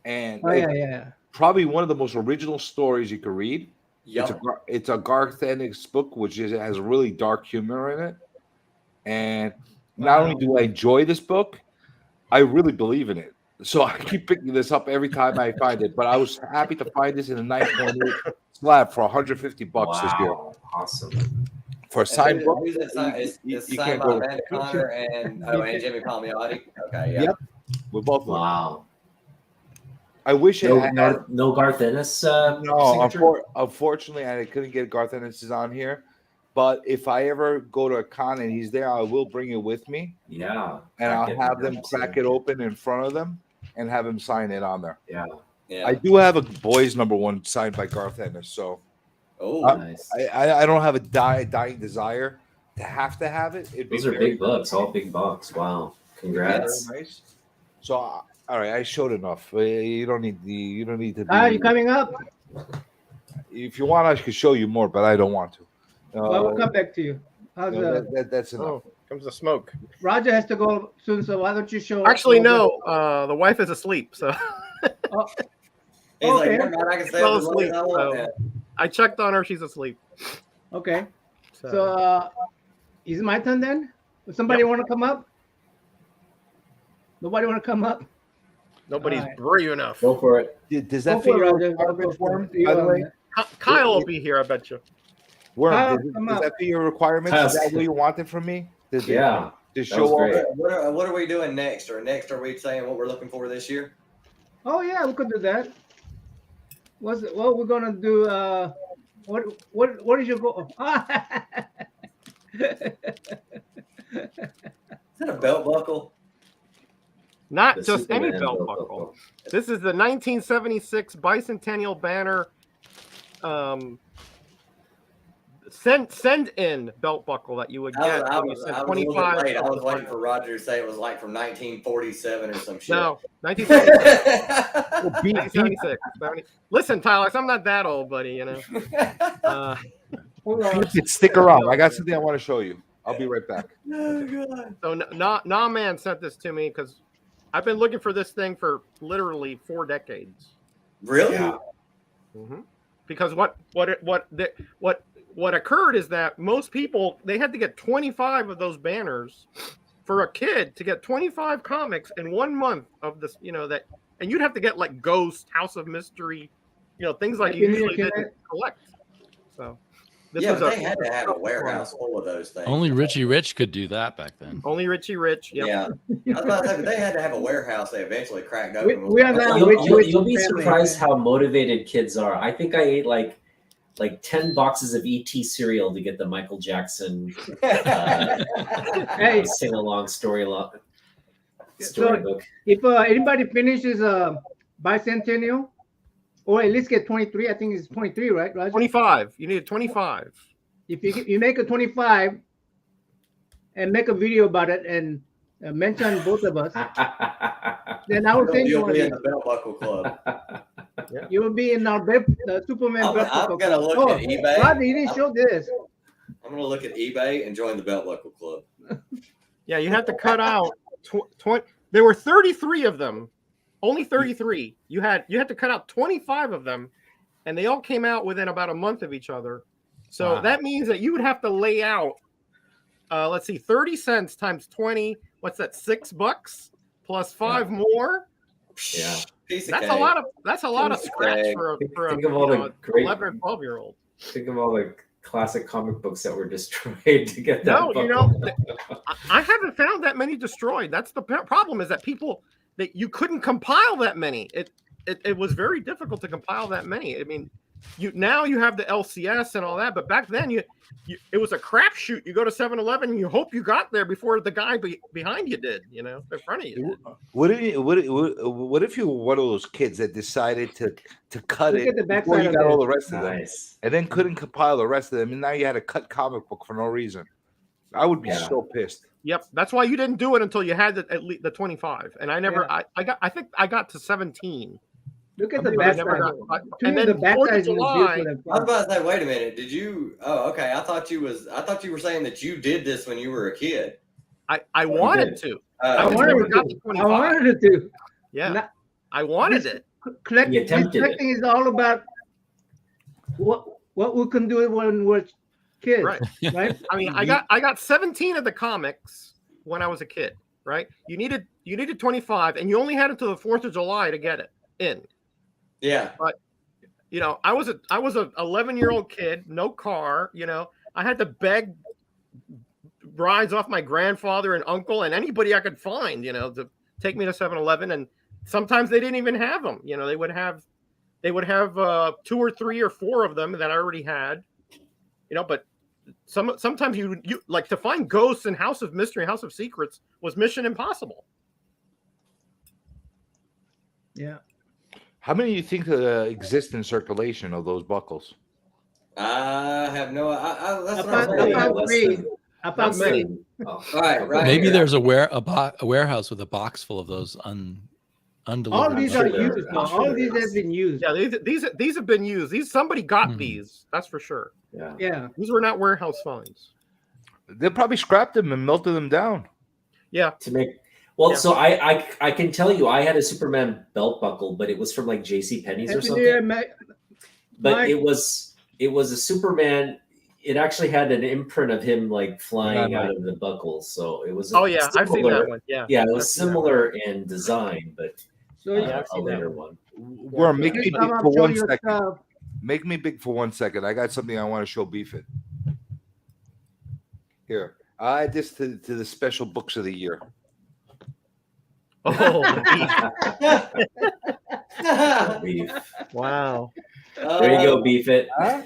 and Oh it's yeah, yeah. probably one of the most original stories you could read. Yep. It's a Garth Ennis book, which has really dark humor in it. And not only do I enjoy this book, I really believe in it. So I keep picking this up every time I find it. But I was happy to find this in a 9.8 slab for $150 this year. Wow. Awesome. For a signed book. Who's it signed? It's you signed can't by go- Amanda Connor and Jamie Palmiotti. Okay, yeah. Yep. With both of them. Wow. I wish it had. No Garth Ennis. No, signature? unfortunately, I couldn't get Garth Ennis on here. But if I ever go to a con and he's there, I will bring it with me, Yeah. and I'll Crack it have them open. crack it open in front of them and have him sign it on there. Yeah. Yeah. I do have a boys #1 signed by Garth Ennis, so Oh, Nice. I don't have a dying desire to have it. It'd be Those are very, big bucks. All big bucks. Wow. very Congrats. nice. So all right, I showed enough. You don't need to. Kyle, you coming up? If you want, I could show you more, but I don't want to. Well, we'll come back to you. How's That's enough. Oh, comes the smoke. Roger has to go soon, so why don't you show? Actually, no. The wife is asleep, so He's like, Okay. never mind, I can stay Fell up as late asleep, as I want. so- now." I checked on her. She's asleep. Okay. So, So is it my turn then? Somebody want to come up? Nobody want to come up? nobody's Alright. brave enough. Go for it. Does Go that fit for it, your Roger. Go requirements, for it. Worm? You, By the way, Kyle will be here, I bet you. Worm, Kyle, does, come does up. that fit your requirements? Is that what you wanted from me? Yeah, To that show was all great. that? What are we doing next? Or next, are we saying what we're looking for this year? Oh yeah, we could do that. What we're gonna do? What is your goal? Is that a belt buckle? Not The just any Superman belt buckle. This is the 1976 bicentennial banner. Send in belt buckle that you would get. I when you was sent a little bit 25. late. I was waiting for Roger to say it was like from 1947 or some shit. No, 1976. Well, beat- 1976. 70. Listen, Tyler, I'm not that old, buddy. You know. Hold on. Stick around. I got something I want to show you. I'll be right back. So Nah Man sent this to me because I've been looking for this thing for literally 4 decades. Really? Yeah. Because what occurred is that most people, they had to get 25 of those banners for a kid to get 25 comics in 1 month of this, that, and you'd have to get like Ghost, House of Mystery, things like you usually didn't collect. So this Yeah, was but they had to have a warehouse full of those things. Only Richie Rich could do that back then. only Richie Rich. Yep. Yeah. I was about to say, but they had to have a warehouse they eventually cracked We, open. we are now You'll, rich, you'll, rich you'll be family. surprised how motivated kids are. I think I ate like 10 boxes of ET cereal to get the Michael Jackson Hey, sing along storybook. if anybody finishes bicentennial, or at least get 23, I think it's 23, right, Roger? 25. You need 25. If you make a 25 and make a video about it and mention both of us, then I will send you You'll one. be in the belt buckle club. You will be in our Superman. I'm belt gonna buckle. look at eBay. Roger, you didn't show this. I'm gonna look at eBay and join the belt buckle club. Yeah, you have to cut out 20. There were 33 of them. Only 33. You had to cut out 25 of them, and they all came out within about a month of each other. So Wow. that means that you would have to lay out, let's see, 30 cents times 20. What's that? $6 plus 5 more. Yeah. Piece of That's cake. a lot of Piece of scratch cake. for a Think of all the great- 11 or 12-year-old. Think of all the classic comic books that were destroyed to get that. No, I haven't found that many destroyed. That's the problem, is that people that you couldn't compile that many. It was very difficult to compile that many. I mean, now you have the LCS and all that, but back then it was a crapshoot. You go to 7-Eleven and you hope you got there before the guy behind you did, in front of you did. What if you were one of those kids that decided to cut Look it at the back before side you of got it. all the rest of them, Nice. and then couldn't compile the rest of them, and now you had to cut comic book for no reason? I would be Yeah. so pissed. Yep, that's why you didn't do it until you had at least the 25. And I never, Yeah. I think I got to 17. Look at the But I back never side. got- To and me, then the back 4th of side is July, beautiful. I was about to say, wait a minute. Did you? Oh, okay. I thought you were saying that you did this when you were a kid. I wanted did. to. I just wanted never it got to. to I 25. wanted it to. Yeah, Not- I wanted This- it. He attempted it. Collecting is all about what we can do when we're kids, Right. right? I mean, I got 17 of the comics when I was a kid. Right? You needed 25, and you only had until the 4th of July to get it in. Yeah. I was a 11-year-old kid, no car. I had to beg rides off my grandfather and uncle and anybody I could find, to take me to 7-Eleven. And sometimes they didn't even have them. They would have 2 or 3 or 4 of them that I already had. But sometimes you like to find Ghosts and House of Mystery, House of Secrets was mission impossible. Yeah. How many do you think exist in circulation of those buckles? I have no. That's what I I'm found saying. less three. than- I found less three. than- oh. All right. Maybe here. there's a warehouse with a box full of those undelivered. All these sure are there used. is. Now. I'm sure All there these is. have been used. Yeah, these have been used. Somebody got Mhm. these. That's for sure. Yeah. Yeah. These were not warehouse finds. They probably scrapped them and melted them down. Yeah. To make Well, Yeah. so I can tell you, I had a Superman belt buckle, but it was from like J.C. Penney's or Happy New Year, something. Mike. But Mike. it was a Superman. It actually had an imprint of him like flying Yeah, out of the buckle, so it was. Oh yeah, I've seen similar- that one. Yeah. Yeah, it I've was seen that one. similar in design, but So Yeah, I've a seen that later one. one. Worm, make Yeah. me you come big up, for show 1 your second. stuff. Make me big for 1 second. I got something I want to show Beefit. Here, I add this to the special books of the year. Oh, Beef. wow. There you go, beef it. Huh?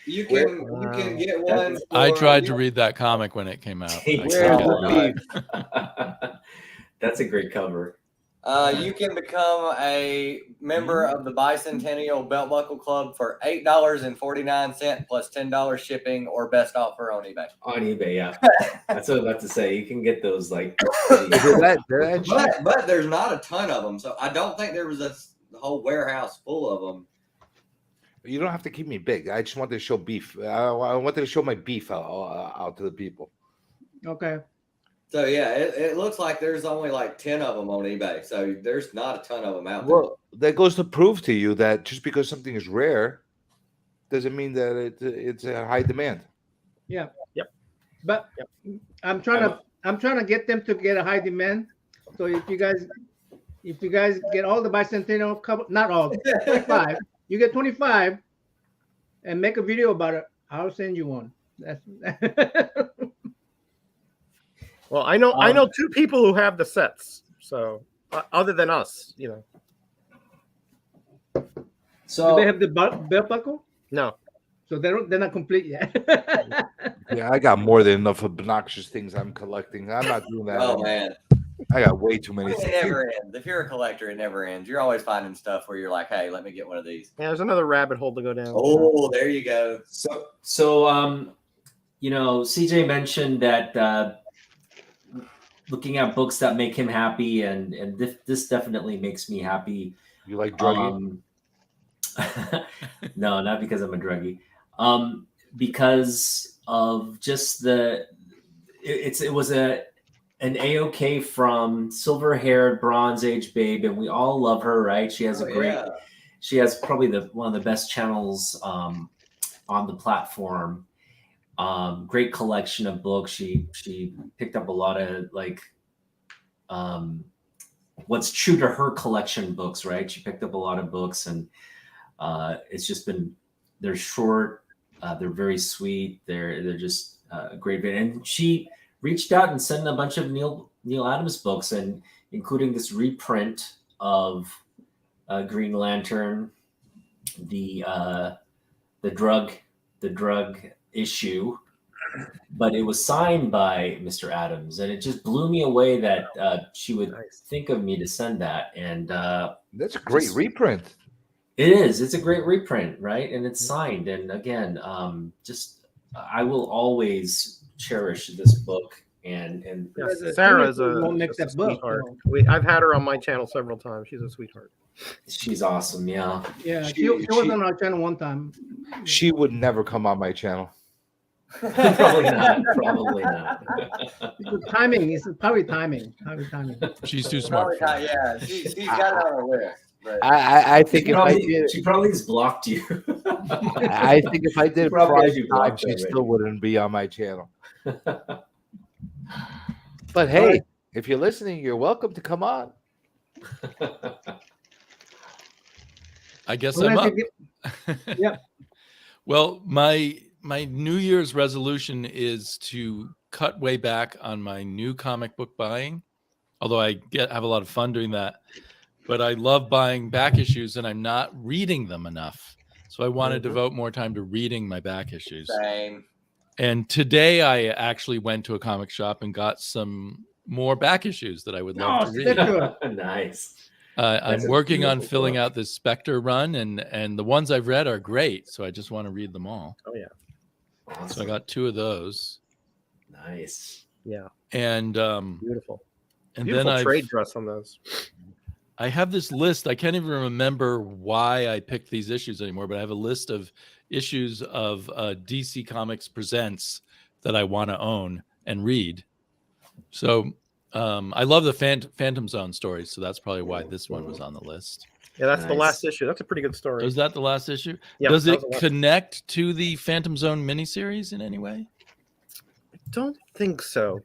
You can Wow. get one. I for- tried to read that comic when it came out. Take I Where's couldn't the do it. beef? That's a great cover. You can become a member of the Bicentennial Belt Buckle Club for $8.49 plus $10 shipping or best offer on eBay. On eBay, yeah. That's what I was about to say. You can get those like But there's not a ton of them, so I don't think there was a whole warehouse full of them. You don't have to keep me big. I just wanted to show beef. I wanted to show my beef out to the people. Okay. So yeah, it looks like there's only like 10 of them on eBay. So there's not a ton of them out there. Well, that goes to prove to you that just because something is rare doesn't mean that it's a high demand. Yeah. Yep. But I'm trying to get them to get a high demand. So if you guys get all the Bicentennial couple, not all, 25, you get 25 and make a video about it, I'll send you one. That's Well, I know two people who have the sets. So other than us, you know. Do so they have the belt buckle? No. So they're not complete yet. Yeah, I got more than enough obnoxious things I'm collecting. I'm not doing that. Oh man, I got way too many it things. never ends. If you're a collector, it never ends. You're always finding stuff where you're like, hey, let me get one of these. Yeah, there's another rabbit hole to go down. Oh, there you go. So you know, CJ mentioned that looking at books that make him happy, and this definitely makes me happy. You like drugging? No, not because I'm a druggie. Because of just it was an AOK from Silver Haired Bronze Age Babe, and we all love her, right? She has she has probably one of the best channels on the platform. Great collection of books. She picked up a lot of like what's true to her collection books, right? She picked up a lot of books, and it's just been, they're short, they're very sweet, they're just great. And she reached out and sent a bunch of Neil Adams books, and including this reprint of Green Lantern, the drug issue, but it was signed by Mr. Adams, and it just blew me away that she would think of me to send that. And That's a great reprint. it's a great reprint, right? And it's signed. And again, I will always cherish this book. And Yes, The Sarah's thing is, we won't make just a that book, sweetheart. so. I've had her on my channel several times. She's a sweetheart. she's awesome. Yeah. Yeah, She- she was she- on our channel one time. She would never come on my channel. Probably not. Probably not. It's timing. It's probably timing. She's too smart. Probably not, yeah, she's got it on her list. But I think if I did, She probably has blocked you. I think if I did Probably Prime has you Time, blocked she already. still wouldn't be on my channel. But hey, if you're listening, you're welcome to come on. I guess Well, I'm I up. think Yep. Well, my New Year's resolution is to cut way back on my new comic book buying. Although I have a lot of fun doing that, but I love buying back issues, and I'm not reading them enough. So I want to devote more time to reading my back issues. same. And today I actually went to a comic shop and got some more back issues that I would love to read. Sure. Nice. I'm That's a working on beautiful filling book. out this Spectre run, and the ones I've read are great. So I just want to read them all. Oh yeah, So I Awesome. got 2 of those, Nice. yeah, and beautiful. and Beautiful then trade dress on those. I have this list. I can't even remember why I picked these issues anymore, but I have a list of issues of DC Comics Presents that I want to own and read. So I love the Phantom Zone stories, so that's probably why this one was on the list. Yeah, that's the Nice. last issue. That's a pretty good story. Was that the last issue? Yeah, Does that it was the last- connect to the Phantom Zone miniseries in any way? I don't think so.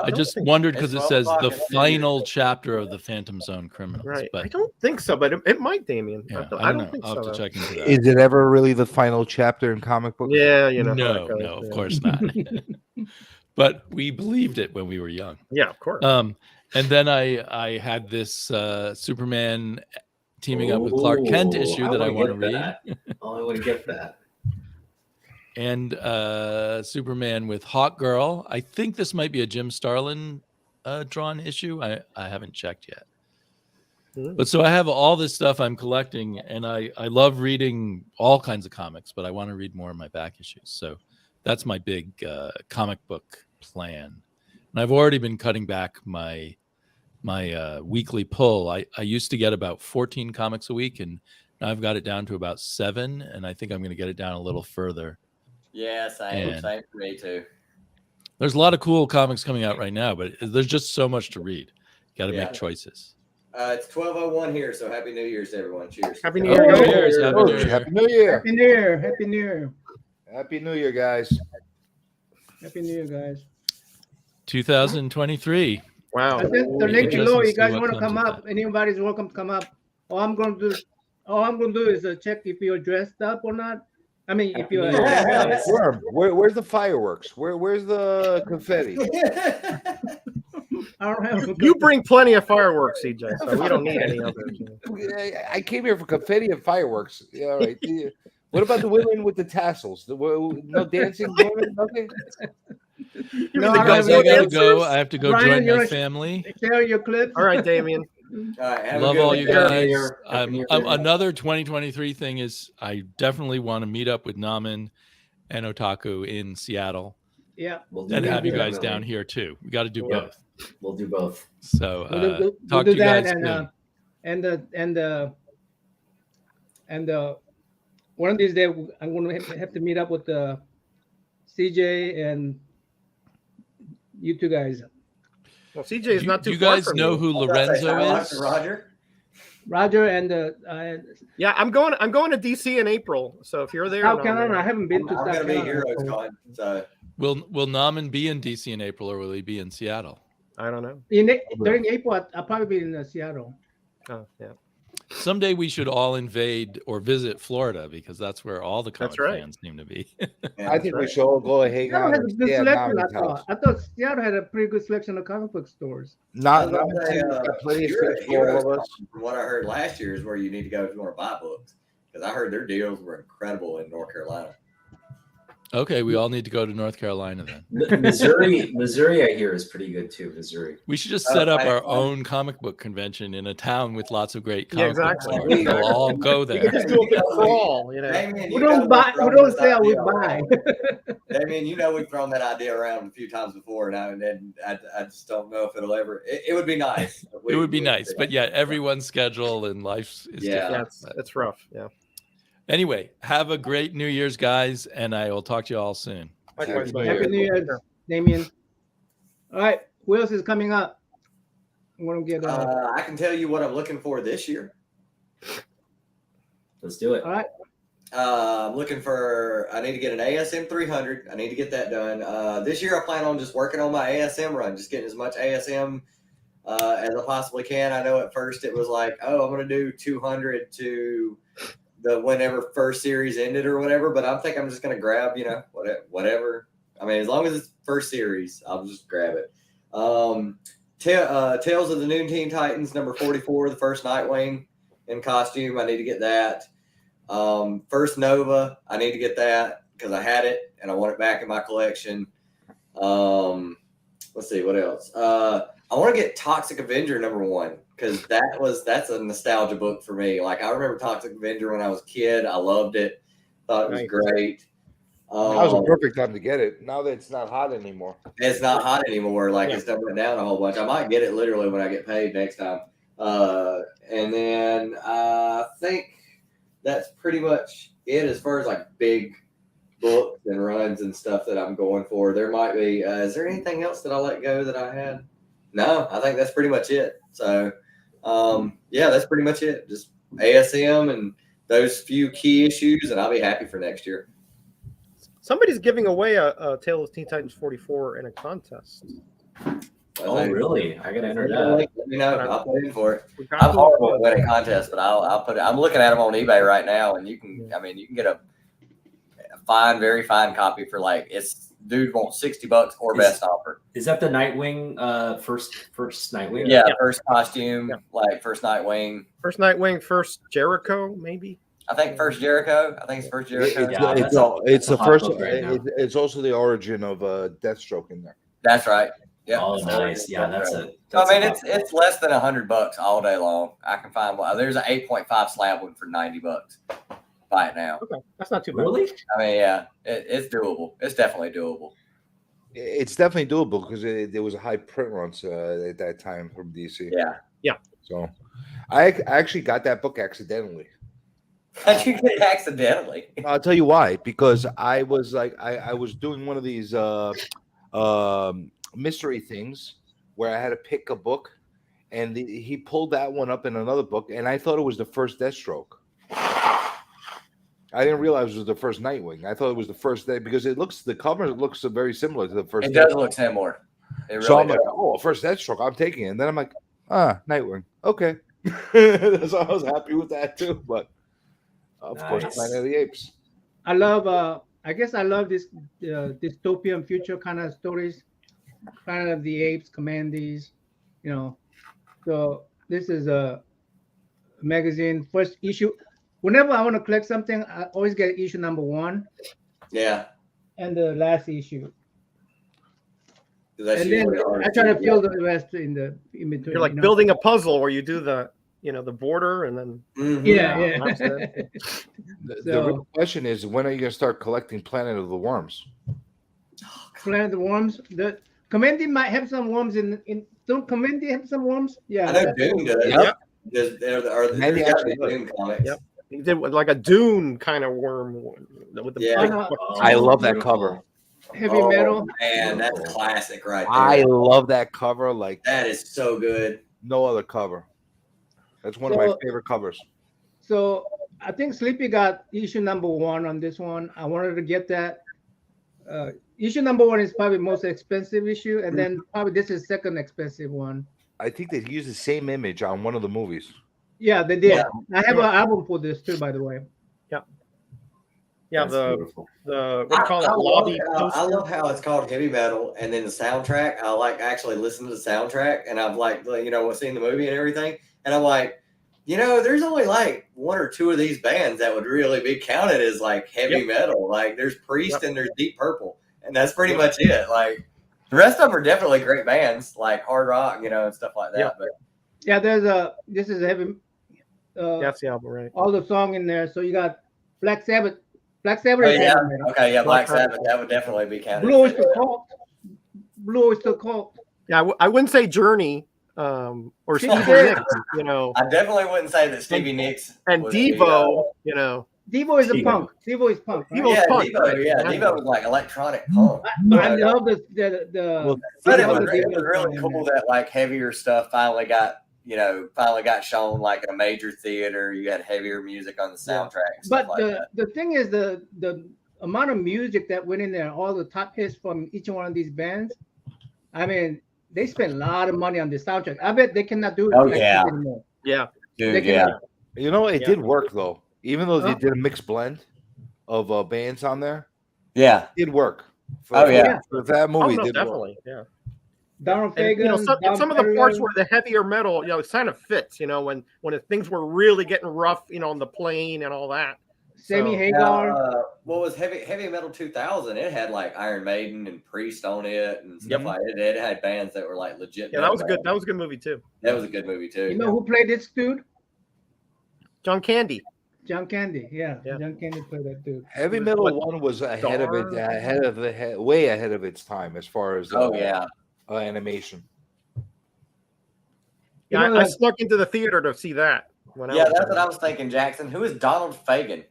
I don't just think- wondered It's because it 12 says o'clock the in the final evening. chapter of the Phantom Zone Criminals. Right. I But don't think so, but it might, Damien. yeah, I don't know. think I'll so. have to though. check into that. Is it ever really the final chapter in comic books? Yeah, you know. how No, that goes, no, of yeah. course not. But we believed it when we were young. Yeah, of course. And then I had this Superman teaming up with Clark Kent Ooh, issue that I want to wanna read, get that. Oh, I want to get that. and Superman with Hawk Girl. I think this might be a Jim Starlin drawn issue. I haven't checked yet. Hmm. But so I have all this stuff I'm collecting, and I love reading all kinds of comics, but I want to read more of my back issues. So that's my big comic book plan. And I've already been cutting back my weekly pull. I used to get about 14 comics a week, and now I've got it down to about 7, and I think I'm going to get it down a little further. Yeah, same. And- Same for me too. There's a lot of cool comics coming out right now, but there's just so much to read. Got to Yeah. make choices. It's 12:01 here, so happy New Year's, everyone. Cheers. Happy New Oh, Year. Happy guys. New Year's, Happy New Year. Happy New Year. Happy New Year. Happy New Year. Happy New Year, guys. Happy New Year, guys. 2023. Wow. I said the Be link interesting below. to You see guys what want to comes come of up? Anybody's welcome to come up. All I'm gonna do is check if you're dressed up or not. I mean, if you're. Worm, where's the fireworks? Where's the confetti? I don't have. You bring plenty of fireworks, CJ, so we don't need any others. I came here for confetti and fireworks. Yeah, all right. Yeah. What about the women with the tassels? No dancing, women, nothing. No, the I Guys, have I gotta no go. I have to go Brian, join you're my a- family. Share your clips. All right, Damien. All right, have a Love good all one. you Happy New guys. Year. Happy New Year. Another 2023 thing is I definitely want to meet up with Naman and Otaku in Seattle Yeah. We'll do and that, have you guys definitely. down here too. We got to do Yeah. both. We'll do both. So We'll talk do to you that, guys and one of these days I'm going to have to meet up with CJ and you two guys. Well, CJ is Do not too you far guys from know you. who I was about to say, Lorenzo shout out is? to Roger. Roger and Yeah, I'm going to DC in April. So if you're there, South no, Carolina. no. I haven't been I'm to going South to be Carolina. Heroes Con. So Will Naman be in DC in April or will he be in Seattle? I don't know. During April, I'll probably be in Seattle. Oh, yeah. Someday we should all invade or visit Florida because that's where all the comic right. fans seem to be. yeah, I think we should all go and hang Seattle out has and a good stay at selection, Nami's house. I thought Seattle had a pretty good selection of comic book stores. Not I was gonna say, got plenty of Hero- space for all Heroes of us. Con, from what I heard last year, is where you need to go if you want to buy books. Because I heard their deals were incredible in North Carolina. Okay, we all need to go to North Carolina then. Missouri, I hear is pretty good too. Missouri. We should just set up Okay. our own comic book convention in a town with lots of great Yeah, comic book exactly. stores. We'll all go You there. can just do a big crawl, you know. Damien, We you know don't we've buy, we thrown don't this sell, we idea buy. around. Damien, you know we've thrown that idea around a few times before, and I just don't know if it'll ever. It would be nice. It would be nice, but yeah, everyone's schedule and life is Yeah. Yeah, different. it's rough. Yeah. Anyway, have a great New Year's, guys, and I will talk to you all soon. Likewise, Happy buddy. Happy New Year, Damien. All right, who else is coming up? I'm gonna get. I can tell you what I'm looking for this year. Let's do it. All right. I'm looking for. I need to get an ASM 300. I need to get that done. This year, I plan on just working on my ASM run, just getting as much ASM as I possibly can. I know at first it was like, oh, I'm going to do 200 to the whenever first series ended or whatever. But I think I'm just going to grab, whatever. I mean, as long as it's first series, I'll just grab it. Tales of the Noon Teen Titans, number 44, the first Nightwing in costume. I need to get that. First Nova, I need to get that because I had it and I want it back in my collection. Let's see what else. I want to get Toxic Avenger number 1 because that's a nostalgia book for me. Like I remember Toxic Avenger when I was a kid. I loved it. Thought it was Nice. great. That was a perfect time to get it. Now that it's not hot anymore. It's not hot anymore. Like it's done went down a whole bunch. I might get it literally when I get paid next time. And then I think that's pretty much it as far as like big books and runs and stuff that I'm going for. There might be. Is there anything else that I let go that I had? No, I think that's pretty much it. So, yeah, that's pretty much it. Just ASM and those few key issues, and I'll be happy for next year. Somebody's giving away a Tales of Teen Titans 44 in a contest. Oh, really? I gotta enter Let that. me know. I'll put in for it. We got I'm to- horrible at winning contests, but I'll put it. I'm looking at them on eBay right now, and you can get a fine, very fine copy for like dude wants $60 or best offer. Is that the Nightwing? First Nightwing. Yeah, first costume, like first Nightwing. First Nightwing, first Jericho, maybe. I think first Jericho. I think it's first Jericho. Yeah, It's that's the a hot first. book right now. It's also the origin of Deathstroke in there. That's right. Yeah. Oh, nice. Yeah, that's right. a. I That's mean, a hot book. it's less than $100 all day long. I can find one. There's an 8.5 slab one for $90. Buy it now. Okay, that's not too bad. Really? I mean, yeah, it's doable. It's definitely doable. It's definitely doable because there was a high print runs at that time from DC. Yeah. So, I actually got that book accidentally. How'd you get it accidentally? I'll tell you why. Because I was like, I was doing one of these mystery things where I had to pick a book, and he pulled that one up in another book, and I thought it was the first Deathstroke. I didn't realize it was the first Nightwing. I thought it was the first day because the cover looks very similar to the first. It does Deathstroke. look similar. It really So I'm does. like, oh, first Deathstroke, I'm taking it. And then I'm like, Nightwing. Okay. So I was happy with that too. But of course, Nice. Planet of the Apes. I love. I guess I love this dystopian future kind of stories. Planet of the Apes, Commandees, you know. So this is a magazine first issue. Whenever I want to collect something, I always get issue number 1 Yeah. and the last issue, That's and then usually hard I try to do. fill the rest in between. You're like you know? building a puzzle where you do the border and then Mhm. Yeah, That's yeah. it. The So- real question is, when are you going to start collecting Planet of the Worms? Planet of the Worms. The Commander might have some worms in. Don't Commander have some worms? Yeah. I know Doom does. Yep. There's Mandy gotta actually be does. Doom comics. Yep. He did like a Dune kind of worm with the Yeah. big- Oh, I love that beautiful. cover. Heavy Oh, metal. Man, that's classic right there. I love that cover like That is so good. no other cover. That's one of my So- favorite covers. So I think Sleepy got issue number 1 on this one. I wanted to get that. Issue number 1 is probably most expensive issue, and then probably this is second expensive one. I think they used the same image on one of the movies. Yeah, they did. Yeah. I have an album for this too, by the way. yeah, That's the beautiful. what do you call it? I Lobby love poster. how it's called heavy metal, and then the soundtrack. I like actually listen to the soundtrack, and I've like seen the movie and everything, and I'm like, there's only like 1 or 2 of these bands that would really be counted as like heavy metal. Like there's Priest and there's Deep Purple, and that's pretty much it. Like the rest of them are definitely great bands, like hard rock, and stuff like that. Yep. But Yeah, this is a heavy. That's the album, right? All the song in there. So you got Black Sabbath. Black Sabbath. Oh, is yeah. heavy metal. okay, yeah, Black Black Sabbath, that would definitely be counted. Blue as is heavy the metal. cult. Blue is the cult. Yeah, I wouldn't say Journey or She Stevie did. Nicks, I definitely wouldn't say that Stevie Nicks and was the, Devo, Devo is a Devo. punk. Devo is punk. Right? Devo's yeah, punk, Devo, right? yeah, Yeah. Devo was like electronic punk. But I Yeah. love the Well, But it I was, love the it was Devo really song in cool there. that like heavier stuff finally got shown like in a major theater. You had heavier music on the soundtrack. And stuff But like that. the thing is the amount of music that went in there, all the top hits from each one of these bands. I mean, they spent a lot of money on the soundtrack. I bet they cannot do it Oh, like this yeah. anymore. Yeah, They Dude, cannot. yeah, It Yeah. did work though. Even though they Huh? did a mixed blend of bands on there, yeah. it did work. Oh, yeah. For that movie, oh, it no, did work. definitely, yeah. Donald And, Fagan. some Dom of the parts Perignon. where the heavier metal, it kind of fits, when things were really getting rough, on the plane and all that. Sammy So- Hagar. What was heavy metal 2000? It had like Iron Maiden and Priest on it and stuff Yep. like it. It had bands that were like legit. Yeah, that was a metal good. That was a good movie too. That was a good movie too. You know who played this dude? John Candy. John Candy. Yeah, Yeah. John Candy played that dude. Heavy It was Metal what, One was ahead of it, Star? way ahead of its time as far as Oh yeah. animation. Yeah, You know I that- snuck into the theater to see that. When Yeah, was that's there. what I was thinking, Jackson. Who is Donald Fagan?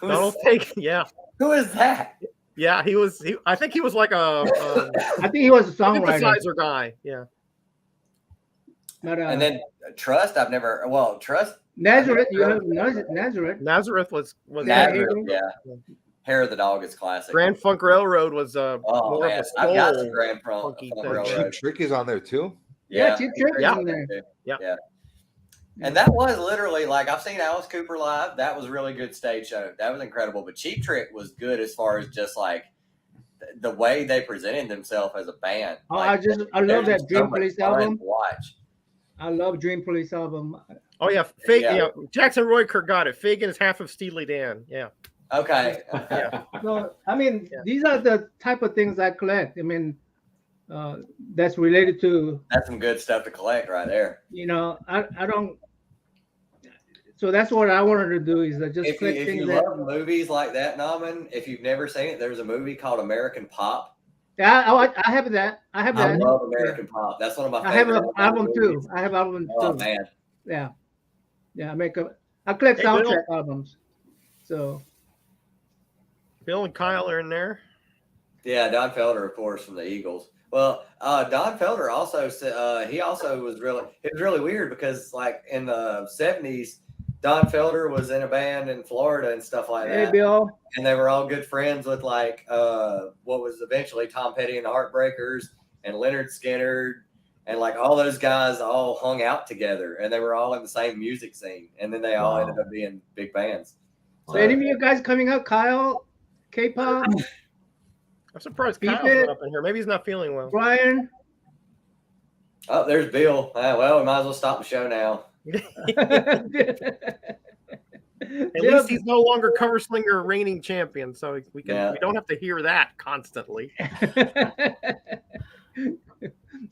Donald Fagan. Yeah, Who is that? yeah. He was. I think he was like a I think he was a songwriter. synthesizer guy. Yeah. But And then Trust, I've never. Well, Trust Nazareth, you have Nazareth. Nazareth was Yeah, Nazareth, Hagen. yeah. Hair of the Dog is classic. Grand Funk Railroad was Oh more man, of a I've got soul. some Grand Funk funky thing. Cheap Railroad. Trick is on there too. Yeah, Cheap Trick is Yeah. in there. Yeah. And that was literally like I've seen Alice Cooper live. That was a really good stage show. That was incredible. But Cheap Trick was good as far as just like the way they presented themselves as a band. Oh, Like, I love they're that just Dream much Police fun album. to watch. I love Dream Police album. Oh yeah, Fake. Yeah. Yeah. Jackson Royker got it. Fagan is half of Steely Dan. Yeah. Okay. So I mean, Yeah. these are the type of things I collect. I mean, that's related to, That's some good stuff to collect right there. you know, I don't. So that's what I wanted to do is just If collect you things that. love movies like that, Naman, if you've never seen it, there's a movie called American Pop. Yeah, I have that. I have I that. love American Pop. That's one of my I have favorite an album too. movies. I have album Oh too. man. Yeah, I collect Hey, Bill. soundtrack albums. So Bill and Kyle are in there. Yeah, Don Felder, of course, from the Eagles. Well, Don Felder also said he also was really. It was really weird because like in the '70s, Don Felder was in a band in Florida and stuff like hey, that, Bill. and they were all good friends with like what was eventually Tom Petty and the Heartbreakers and Leonard Skinner, and like all those guys all hung out together, and they were all in the same music scene, and then they all ended up being big bands. So any of you guys coming up, Kyle, K-pop, I'm surprised Keep Kyle's it. not up in here. Maybe he's not feeling well. Brian? Oh, there's Bill. Well, we might as well stop the show now. At least he's no longer cover slinger reigning champion, so we don't have to hear that constantly.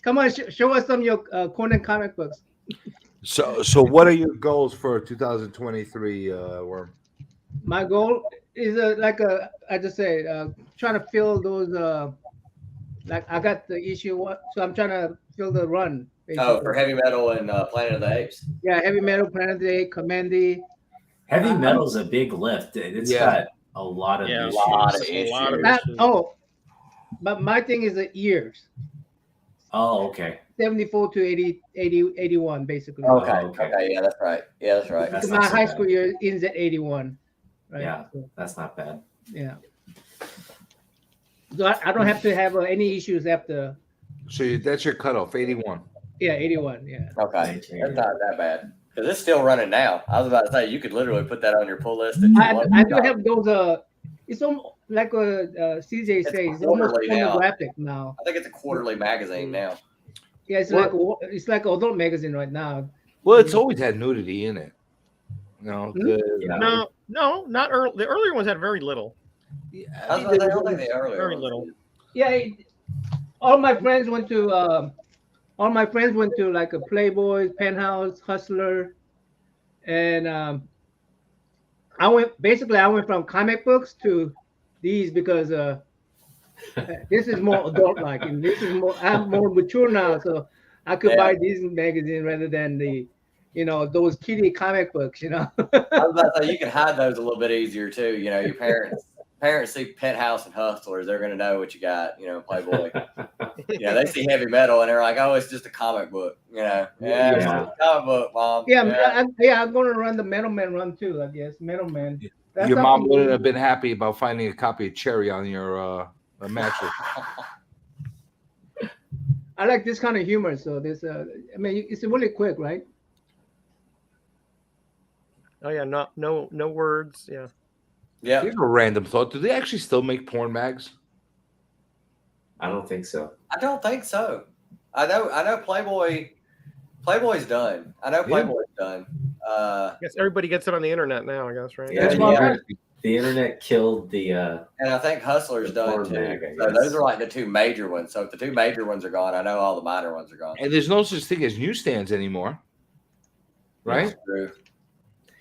Come on, show us some of your Conan comic books. So what are your goals for 2023, Worm? My goal is I just say, trying to fill those. Like I got the issue, so I'm trying to fill the run. Basically. Oh, for heavy metal and Planet of the Apes. Yeah, heavy metal, Planet of the Apes, Commandy. Heavy metal's a big lift. It's got a lot of issues. But my thing is the years. Oh, okay. 74 to 80, 81, basically. Okay. Yeah, that's right. That's My not so high bad. school year ends at 81. Right? Yeah. So, That's not bad. yeah. So I don't have to have any issues after. So that's your cutoff, 81. Yeah, 81. Yeah. Okay, that's not that bad because it's still running now. I was about to say you could literally put that on your pull list. I do have those. It's almost like CJ says. It's almost quarterly now. pornographic now. I think it's a quarterly magazine now. Yeah, it's like adult magazine right now. Well, it's always had nudity in it. No, No, not early. The earlier ones had very little. I don't think they earlier. Very little. Yeah, all my friends went to like a Playboy, Penthouse, Hustler, and I went from comic books to these because this is more adult like, and this is more. I'm more mature now, so I could buy these magazines rather than those kiddie comic books. I was about to say you can hide those a little bit easier too. Your parents see Penthouse and Hustlers, they're gonna know what you got. Playboy. They see heavy metal and they're like, oh, it's just a comic book. It's just a comic book, Mom. I'm gonna run the Metal Man run too. I guess Metal Man. Your mom wouldn't have been happy about finding a copy of Cherry on your mattress. I like this kind of humor, so this. It's really quick, right? Oh yeah, no words. Yeah. Yeah. Here's a random thought. Do they actually still make porn mags? I don't think so. I don't think so. I know Playboy's done. I know Playboy's done. I guess everybody gets it on the internet now, I guess, right? Yeah, the internet killed the and I think Hustler's done too. mag, So those are like the two major ones. So if the two major ones are gone, I know all the minor ones are gone. And there's no such thing as newsstands anymore, right? That's true.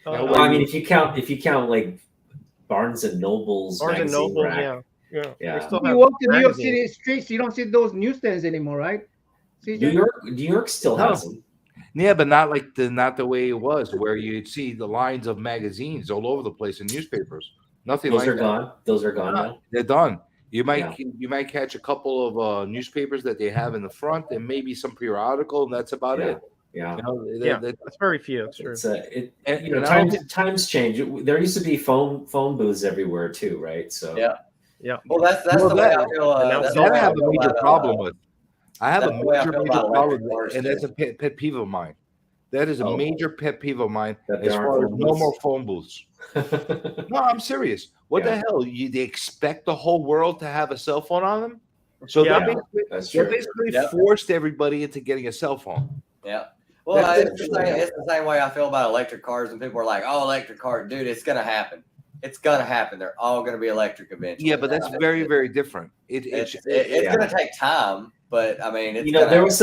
well, I mean, if you count like Barnes and Noble's Barnes and magazine Noble, rack, yeah. Yeah. They still You have walk to New York magazines. City streets, you don't see those newsstands anymore, right? New York still has them. Yeah, but not the way it was, where you'd see the lines of magazines all over the place in newspapers. Nothing Those like are that. gone. Those are gone now. They're done. You might catch a couple of newspapers that they have in the front, and maybe some periodical, and that's about it. Yeah. You know, Yeah, that's very few. It's true. It's And- you know, and I don't times change. There used to be phone booths everywhere too, right? So Yeah. Well, that's Well, the way that- I feel. and now That's cell the that way I have a feel major about, problem with. I have a that's the way I major feel about problem, electric cars, and that's too. a pet peeve of mine. That is a Oh. major pet peeve of mine That as there far as aren't phone no booths. more phone booths. No, I'm serious. What Yeah. the hell? They expect the whole world to have a cell phone on them? So Yeah. That's they true. basically Yep. forced everybody into getting a cell phone. Yeah. Well, That's it's the same way I feel about electric cars, and people are like, "Oh, electric car, dude, it's gonna happen. It's gonna happen. They're all gonna be electric eventually." Yeah, but that's very, very different. It's yeah. gonna take time, but I mean, it's You know, gonna there was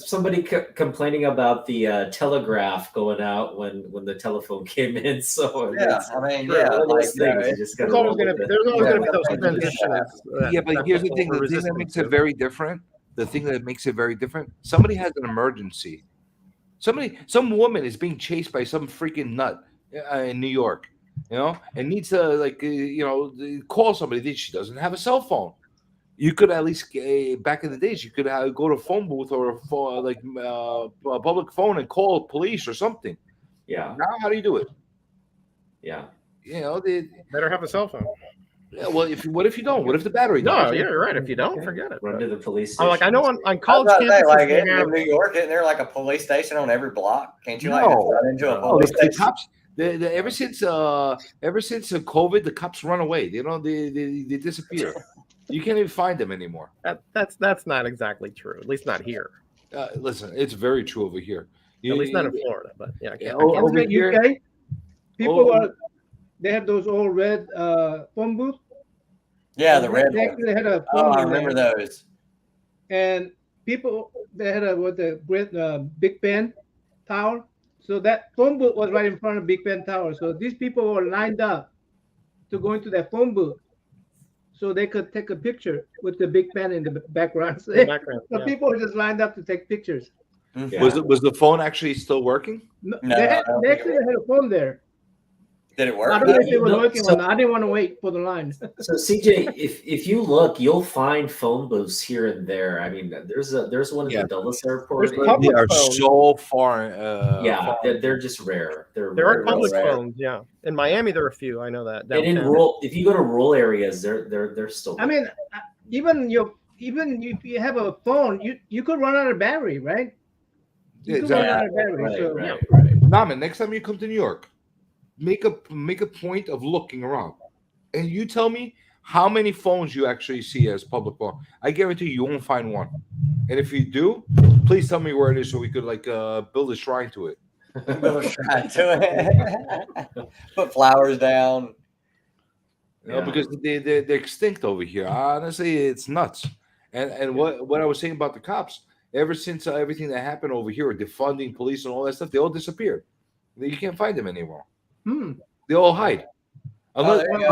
somebody complaining about the telegraph going out when the telephone came in. So Yeah, it's I mean, one yeah, of like, those things. You just gotta There's always roll gonna with it. there's always Yeah, gonna be those something to transitions. Yeah, but here's the thing. The thing that makes it very different. The thing that makes it very different. Somebody has an emergency. Some woman is being chased by some freaking nut in New York, you know, and needs to call somebody. She doesn't have a cell phone. You could at least back in the days, you could go to a phone booth or a public phone and call police or something. Yeah, Now, how do you do it? yeah. You know, Better have a cell phone. yeah, well, what if you don't? What if the battery No, dies? yeah, you're right. If you don't, forget it. Run to the police I'm station. like, I know on I was college about to say, campuses like they in have. New York, isn't there like a police station on every block? Can't you like No. just run into a No. police The station? cops, ever since COVID, the cops run away. They disappear. You can't even find them anymore. That's not exactly true. At least not here. Listen, it's very true over here. At least not in Florida. But yeah, I Yeah, can't. over In the here- UK, people Oh. they have those old red phone booths. Yeah, the red They one. actually had a Oh, phone I in remember there. those. And people they had the great Big Ben Tower. So that phone booth was right in front of Big Ben Tower. So these people were lined up to go into that phone booth, so they could take a picture with the Big Ben in the background. So, In the background. so Yeah. people were just lined up to take pictures. Yeah. Was the phone actually still working? No, No, they, I don't they think actually had a phone there. Did it I work? don't know if it was No, working so- or not. I didn't want to wait for the line. So CJ, if you look, you'll find phone booths here and there. I mean, there's one at Yeah. the Dulles Airport. There's public They are phones. so far. Yeah, far- they're just rare. There rare. are public rare. phones. Yeah, in Miami there are a few. I know that. And in Downtown. rural, if you go to rural areas, they're still. I mean, even if you have a phone, you could run out of battery, right? Yeah, You could run exactly. out of battery. right, so, right. Naman, next time you come to New York, make a point of looking around, and you tell me how many phones you actually see as public phone. I guarantee you won't find one. And if you do, please tell me where it is so we could build a shrine to it. Build a shrine to it. Put flowers down. You know, Yeah. because they're extinct over here. Honestly, it's nuts. And what I was saying about the cops, ever since everything that happened over here, defunding police and all that stuff, they all disappeared. You can't find them anymore. They all hide. Unless, there you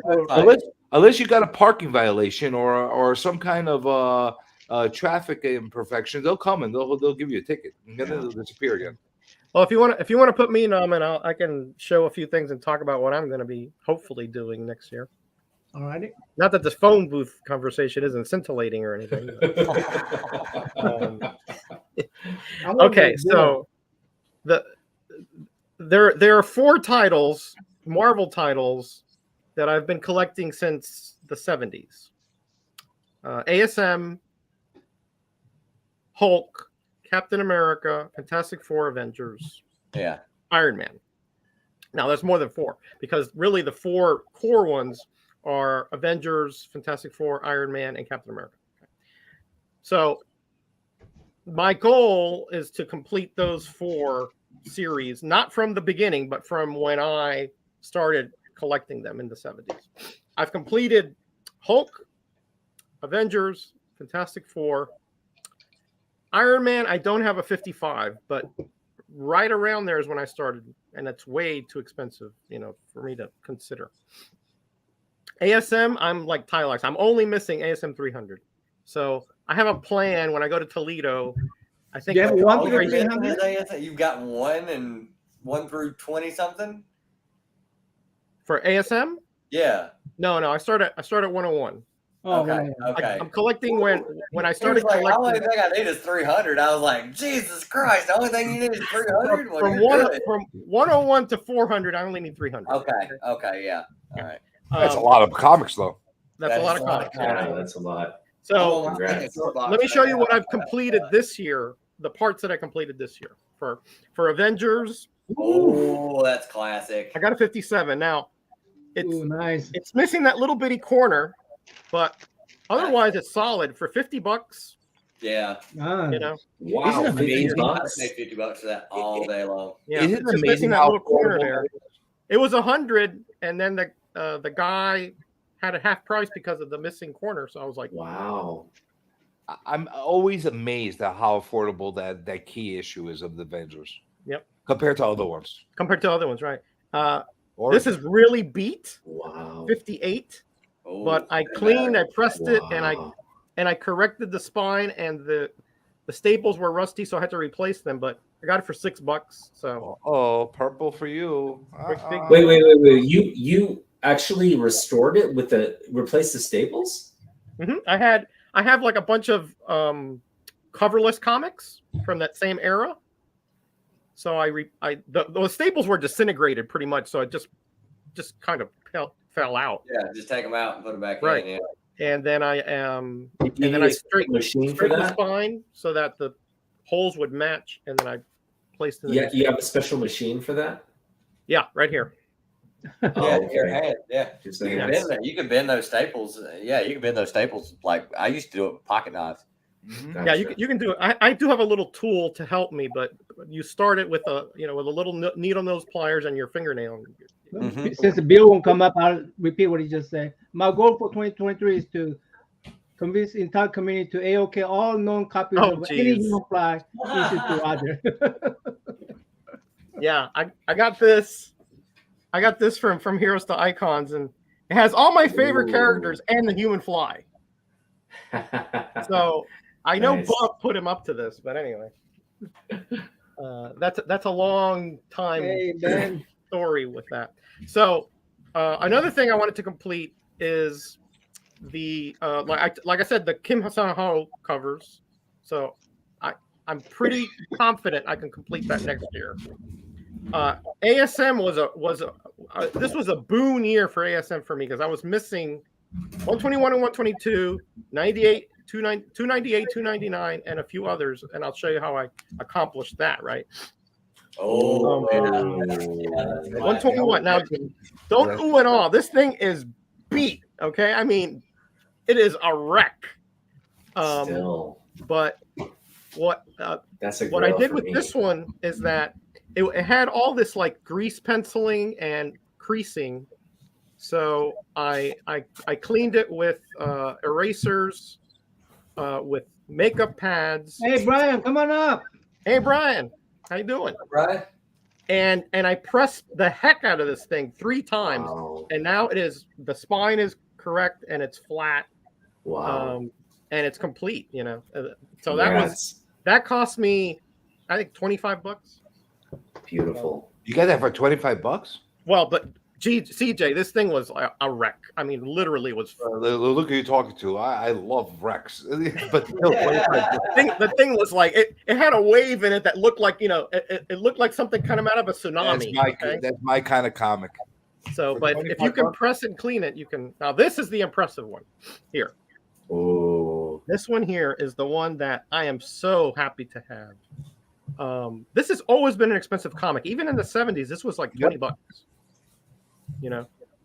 go. unless you got a parking violation or some kind of traffic imperfection, they'll come and they'll give you a ticket and then they'll disappear again. Well, if you want to put me in them, and I can show a few things and talk about what I'm going to be hopefully doing next year. all righty. Not that this phone booth conversation isn't scintillating or anything. but, I want okay, to- so there are 4 titles, Marvel titles, that I've been collecting since the 70s. ASM, Hulk, Captain America, Fantastic Four, Avengers, Yeah. Iron Man. Now there's more than 4 because really the 4 core ones are Avengers, Fantastic Four, Iron Man, and Captain America. So my goal is to complete those 4 series, not from the beginning, but from when I started collecting them in the 70s. I've completed Hulk, Avengers, Fantastic Four, Iron Man. I don't have a 55, but right around there is when I started, and it's way too expensive, for me to consider. ASM, I'm like Tylex. I'm only missing ASM 300. So I have a plan when I go to Toledo. I think You have I'll one go through right- 300? You've got 1 through 20 something? for ASM. Yeah. No, I start at 101. Oh, Okay. yeah. Okay. I'm collecting when I He was started like, the only collecting thing I need is 300. I was like, Jesus Christ, the only thing you need is 300? Well, from you're good. 101 to 400. I only need 300. Okay, yeah. All right. That's a lot of comics, though. That's a lot of comics. Yeah, that's a lot. So Congrats. let me show you what I've completed this year. The parts that I completed this year for Avengers. Oh, that's classic. I got a 57. Now Ooh, nice. it's missing that little bitty corner, but otherwise it's solid for $50. Yeah. Ah, You know, Wow, Isn't it amazing? I'd $50. pay $50 for that all day long. yeah, Isn't it's it just amazing missing that how little corner affordable there. that is? It was 100, and then the guy had a half price because of the missing corner. So I was like, Wow. I'm always amazed at how affordable that key issue is of the Avengers. Yep. Compared to other ones. compared to other ones, right? Or This is really beat Wow. 58, Oh, but I look at cleaned, that. I pressed it, and Wow. I corrected the spine, and the staples were rusty, so I had to replace them. But I got it for $6. So oh, purple for you. big- Wait. You actually restored it with replaced the staples? I have like a bunch of coverless comics from that same era. So the staples were disintegrated pretty much, so it just kind of fell out. Yeah, just take them out and put them back Right. in. Yeah. And then I Did you and then need I a special machine for straightened the that? spine so that the holes would match, and then I placed it. Yeah, you have a special machine for that? Yeah, right here. Yeah, Oh, in your okay. hand. Yeah. Just You saying can, that's- bend that. You can bend those staples. Yeah, you can bend those staples. Like I used to do it with pocket knives. Mhm. Yeah, gotcha. you can do it. I do have a little tool to help me, but you start it with a little needle nose pliers and your fingernail. Mhm. Since the bill won't come up, I'll repeat what he just said. My goal for 2023 is to convince the entire community to AOK all known copies Oh, of any geez. human fly issued to Roger. Yeah, I got this. I got this from Heroes to Icons, and it has all my favorite Ooh. characters and the human fly. So I know Nice. Bob put him up to this, but anyway, that's a long time Hey, man. story with that. So another thing I wanted to complete is the like I said, the Kim Hasan-Ho covers. So I'm pretty confident I can complete that next year. ASM this was a boon year for ASM for me because I was missing 121 and 122, 98, 298, 299, and a few others, and I'll show you how I accomplished that. Right, Oh, yeah. Oh. That's good. 121. Now, don't ooh and all. This thing is beat. Okay, I mean, it is a wreck. Still, But what that's a what I grail did for with me. this one is that it had all this like grease penciling and creasing. So I cleaned it with erasers, with makeup pads. Hey, Brian, come on up. Hey Brian, how you doing? Right? And I pressed the heck out of this thing 3 times, Wow. and now the spine is correct and it's flat, Wow. and it's complete. So Congrats. that cost me, I think, $25. Beautiful. You got that for $25? Well, but CJ, this thing was a wreck. I mean, literally was. Look who you're talking to. I love Rex, but still, Yeah. The thing was like it had a wave in it that looked like it looked like something kind of out of a tsunami. that's my kind of comic. So, for but if you can $25? press and clean it, you can. Now, this is the impressive one. Here, Oh. this one here is the one that I am so happy to have. This has always been an expensive comic. Even in the 70s, this was like $20.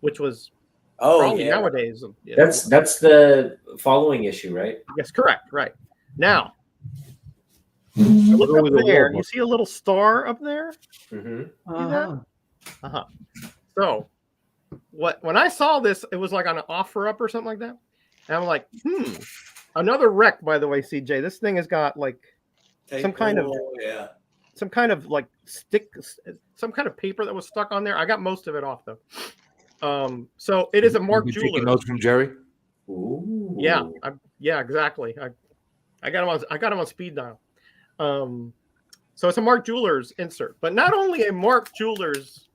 Which was Oh, probably yeah. nowadays. That's the following issue, right? Yes, correct. Right now, look Go up with the there. logo. You see a little star up there? Mm-hmm. Uh-huh. So, when I saw this, it was like on an offer up or something like that, and I'm like, another wreck. By the way, CJ, this thing has got like some kind of yeah. some kind of like some kind of paper that was stuck on there. I got most of it off though. So it is a Mark You taking Jeweler. notes from Jerry? Ooh. Yeah, exactly. I got him on speed dial. So it's a Mark Jewelers insert, but not only a Mark Jewelers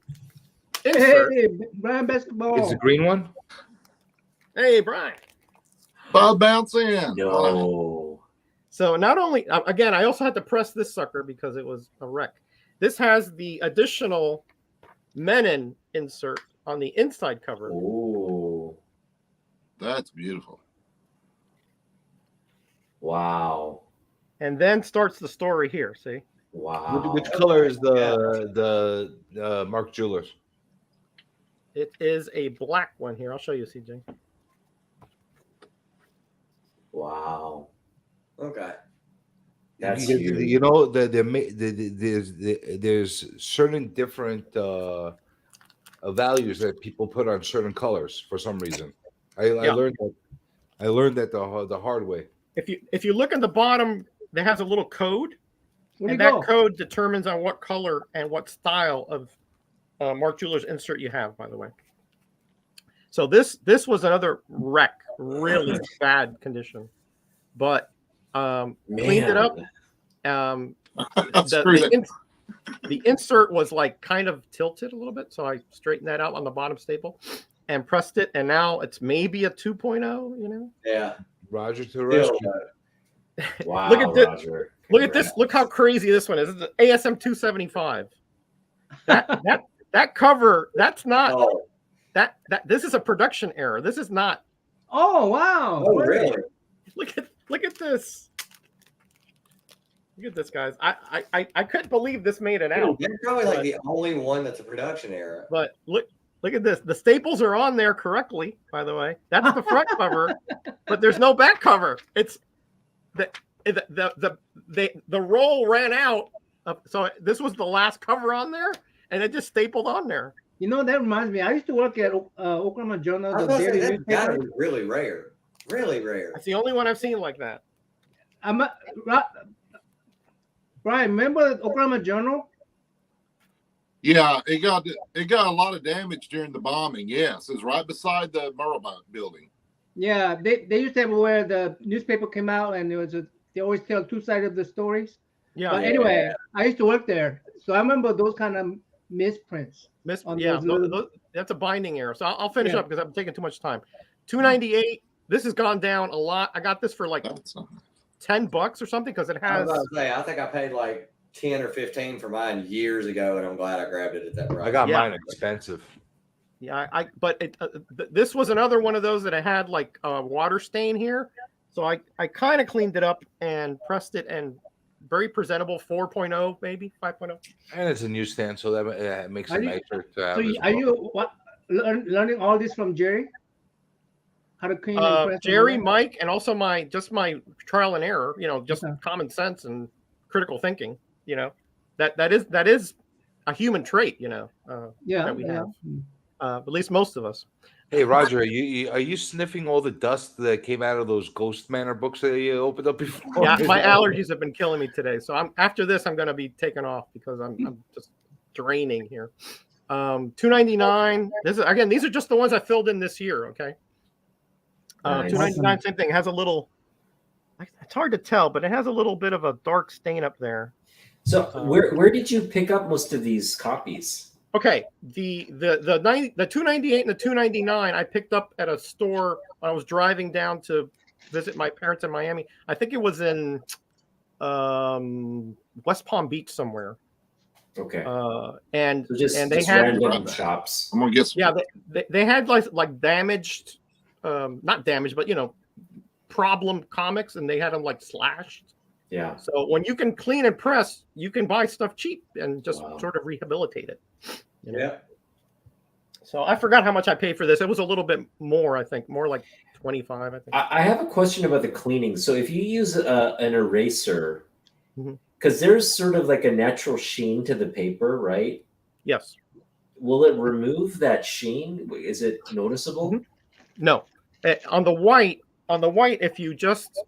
insert. Hey, Brian Basketball. Is the green one? Hey, Brian. Bob bounce in. No. So not only again, I also had to press this sucker because it was a wreck. This has the additional Menon insert on the inside cover. Oh, That's beautiful. wow. And then starts the story here. See? Wow. Which color is the Mark Jewelers? It is a black one here. I'll show you, CJ. Wow. Okay. That's Because, huge. you know, there's certain different values that people put on certain colors for some reason. I learned that the hard way. If you look at the bottom, there has a little code, Where'd and you that go? code determines on what color and what style of Mark Jewelers insert you have. By the way, so this was another wreck, really bad condition, but cleaned it up. Screw that. The insert was like kind of tilted a little bit, so I straightened that out on the bottom staple and pressed it, and now it's maybe a 2.0. You know, Yeah. Roger to the Still, rescue. Wow, Look at this. Roger. Look at this. Look how crazy this one is. This is an ASM 275. That cover. That's not oh, that. This is a production error. This is not. Oh wow! oh, really? Look at this. Look at this, guys. I couldn't believe this made it out. You're probably like the only one that's a production error. But look at this. The staples are on there correctly, by the way. That's the front cover, but there's no back cover. It's the roll ran out. So this was the last cover on there, and it just stapled on there. You know, that reminds me. I used to work at Oklahoma Journal, I was the gonna say, daily that's gotta newspaper. be really rare. Really rare. That's the only one I've seen like that. Brian, remember the Oklahoma Journal? Yeah, it got a lot of damage during the bombing. Yes, it's right beside the Murrah building. Yeah, they used to have where the newspaper came out, and they always tell two sides of the stories. Yeah. But anyway, I used to work there, so I remember those kind of misprints. on Yeah, those little- that's a binding error. So I'll finish Yeah. up because I'm taking too much time. 298. This has gone down a lot. I got this for like That's $10 or something because it I has. was about to say, I think I paid like 10 or 15 for mine years ago, and I'm glad I grabbed it at that price. I got Yeah. mine expensive. Yeah, but this was another one of those that I had like a water stain here. So I kind of cleaned it up and pressed it, and very presentable 4.0, maybe 5.0. And it's a newsstand, so that makes Are it you- nicer to have. So as are well. you learning all this from Jerry? How to clean and press and Jerry, all that? Mike, and also my trial and error, just Okay. common sense and critical thinking, that is a human trait, Yeah, that we yeah. have. At least most of us. Hey Roger, are you sniffing all the dust that came out of those Ghost Manor books that you opened up before? Yeah, my allergies have been killing me today. So after this, I'm going to be taken off because I'm just draining here. 299. These are just the ones I filled in this year. Okay. Nice. 299, same thing. Has a little. It's hard to tell, but it has a little bit of a dark stain up there. So where did you pick up most of these copies? Okay, the 298 and the 299 I picked up at a store when I was driving down to visit my parents in Miami. I think it was in West Palm Beach somewhere. Okay. And So just they had random shops. I'm gonna get some. yeah they had like damaged, not damaged, but problem comics, and they had them like slashed. Yeah. So when you can clean and press, you can buy stuff cheap and just Wow. sort of rehabilitate it. Yeah. So I forgot how much I paid for this. It was a little bit more, I think, more like 25. I think. I have a question about the cleaning. So if you use an eraser, Mhm. because there's sort of like a natural sheen to the paper, right? Yes. Will it remove that sheen? Is it noticeable? Mhm. No. On the white, if you just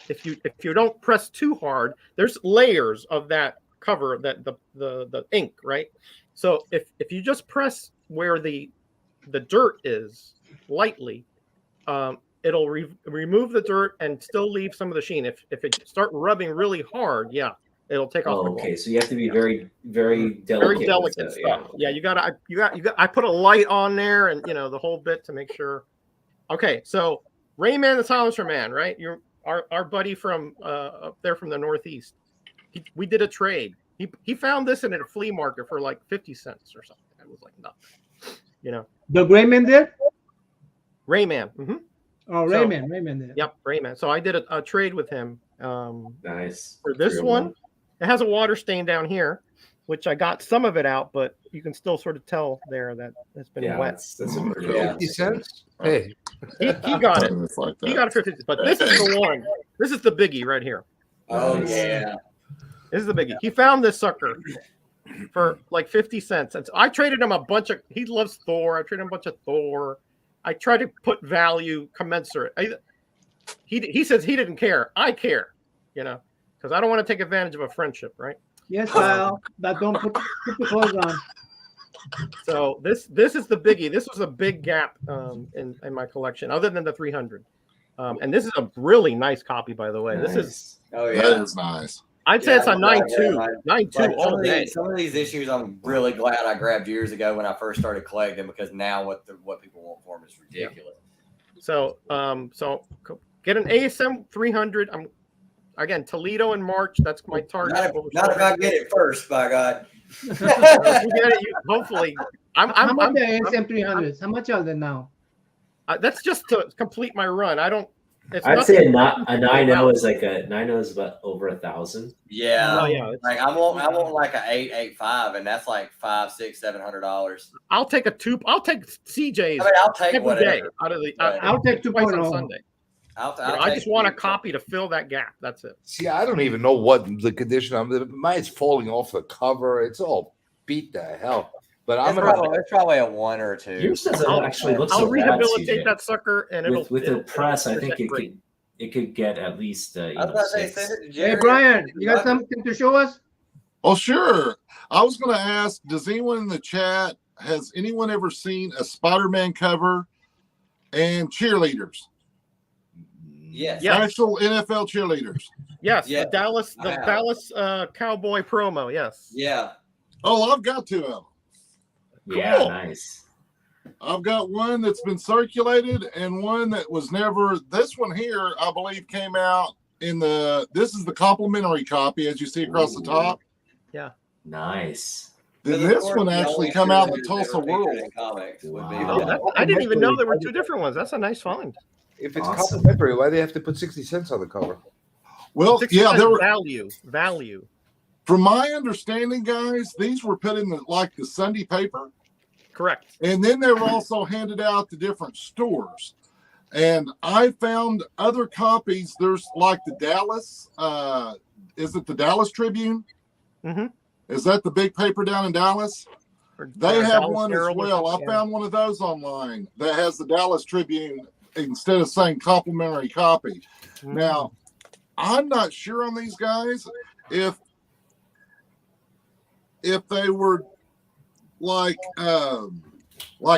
if you don't press too hard, there's layers of that cover, that the ink, right? So if you just press where the dirt is lightly, it'll remove the dirt and still leave some of the sheen. If it start rubbing really hard, yeah, it'll take off. Oh, the okay. So you have to be very, very delicate. Very with delicate that, stuff. yeah. Yeah, you got. I put a light on there, and the whole bit to make sure. Okay, so Rayman the Silencer Man, right? You're our buddy from up there from the Northeast. We did a trade. He found this in a flea market for like 50 cents or something. It was like nothing, you know. The Rayman there? Rayman. Mm-hmm. Oh, So- Rayman there. Yep, Rayman. So I did a trade with him Nice. for this Real one. It has a water stain down here, which I got some of it out, but you can still sort of tell there that it's been Yeah, wet. that's a pretty Yeah. 50 cents? Hey, He got it. It's like He that. got it for 50. But this is the one. This is the biggie right here. Oh Nice. yeah. This is the biggie. He found this sucker for like 50 cents. And so I traded him a bunch of, he loves Thor. I traded him a bunch of Thor. I tried to put value commensurate. He says he didn't care. I care, you know, because I don't want to take advantage of a friendship, right? Yes, Kyle. But don't put the clothes on. So this is the biggie. This was a big gap in my collection, other than the 300. And this is a really nice copy, by the way. This is, Oh That yeah. is nice. I'd say Yeah, it's a right, 9.2, right. 9.2 Like all day. some of these issues, I'm really glad I grabbed years ago when I first started collecting, because now what people want for them is ridiculous. So get an ASM 300. Again, Toledo in March. That's my target. Not if I get it first, by God. You get it, hopefully. How much I'm- the ASM 300s? How much are they now? that's just to complete my run. I don't. It's I'd nothing- say a 9.0 is like a 9.0 is about over 1,000. Yeah. Oh, yeah. Like I want like a 885, and that's like $500, $600, $700. I'll take I CJ's mean, I'll take every day whatever. out of the. Right. I'll take twice on 2.0. Sunday. I'll I take just want a it. copy to fill that gap. That's it. see, I don't even know what the condition of mine's falling off the cover. It's all beat the hell. But I'm It's probably a 1 or 2. Yours doesn't I'll- actually look I'll so bad, rehabilitate CJ. that sucker, and it'll With the it'll- press, I it'll think get it great. could get at least I was about to say, 6. send it to Hey, Jerry. Brian, you got something to show us? Oh, sure. I was going to ask, does anyone in the chat, has anyone ever seen a Spider-Man cover and cheerleaders? Yes. Yeah. Actual NFL cheerleaders. Yes, Yeah, the Dallas I have. Cowboy promo. Yes. Yeah. Oh, I've got two of them. Yeah, Cool. nice. I've got one that's been circulated and one that was never. This one here, I believe, came out in this is the complimentary copy, as you see across the top. Nice. Then Because, of this course, one the actually only come out in the cheerleaders Tulsa that were World. featured in comics would be Wow. Oh, that, I didn't even know there were two different ones. That's a nice find. if it's Awesome. complimentary, why do they have to put 60 cents on the cover? Well, 60 yeah, cents there were. value. From my understanding, guys, these were put in the Sunday paper. Correct. And then they were also handed out to different stores. And I found other copies. There's like the Dallas, is it the Dallas Tribune? Mhm. Is that the big paper down in Dallas? Or, They have Dallas one as Herald or well. I something, yeah. found one of those online that has the Dallas Tribune instead of saying complimentary copy. Mhm. Now, I'm not sure on these guys if they were like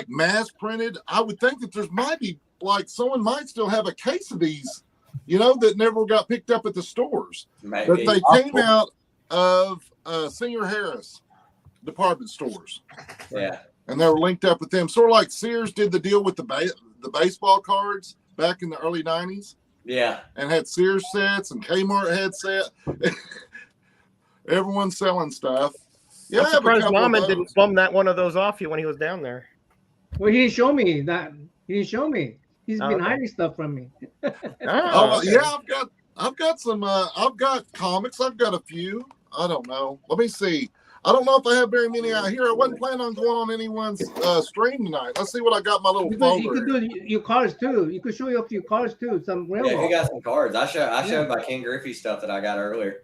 mass printed. I would think that there's might be like someone might still have a case of these, that never got picked up at the stores. But Maybe. they came out of Singer Harris department stores, Yeah. and they were linked up with them. Sort of like Sears did the deal with the baseball cards back in the early '90s, Yeah. and had Sears sets and Kmart had set. Everyone's selling stuff. Yeah, I'm I have a surprised couple of Mama those. didn't bum that one of those off you when he was down there. Well, he didn't show me that. He didn't show me. He's Oh, been okay. hiding stuff from me. Oh, okay. yeah, I've got some. I've got comics. I've got a few. I don't know. Let me see. I don't know if I have very many out here. I wasn't planning on going on anyone's stream tonight. Let's see what I got in my little You folder. could do your cards too. You could show your few cards too. Some Yeah, railroad. he got some cards. I showed my King Griffey stuff that I got earlier.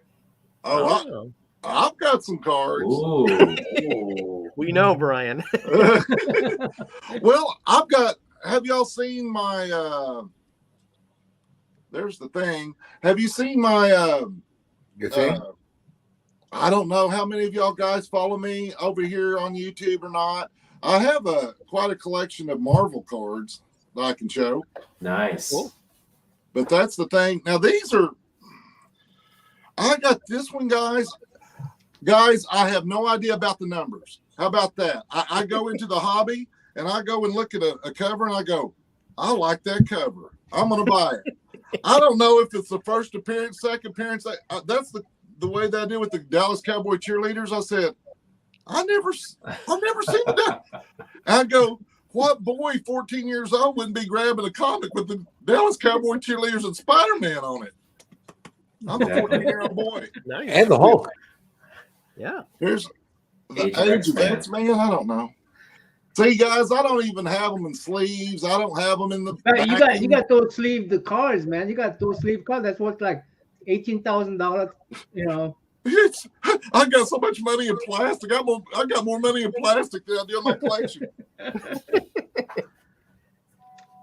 Oh, I've got some cards. Ooh. Ooh. We know, Brian. Well, have y'all seen my there's the thing. Have you seen my You think? I don't know how many of y'all guys follow me over here on YouTube or not. I have quite a collection of Marvel cards that I can show. Nice. Cool. But that's the thing. Now I got this one, guys. Guys, I have no idea about the numbers. How about that? I go into the hobby and I go and look at a cover and I go, I like that cover. I'm gonna buy it. I don't know if it's the first appearance, second appearance. That's the way they do with the Dallas Cowboy cheerleaders. I said, I've never seen that. I go, what boy 14 years old wouldn't be grabbing a comic with the Dallas Cowboy cheerleaders and Spider-Man on it? I'm a 14-year-old boy. Nice. And the Hulk. Yeah. There's the Age of age of X-Men. X-Men. I don't know. See, guys, I don't even have them in sleeves. I don't have them in the. You got those the cards, man. You got those sleeve cards. That's worth like $18,000. You know. I got so much money in plastic. I got more money in plastic than I do in my collection.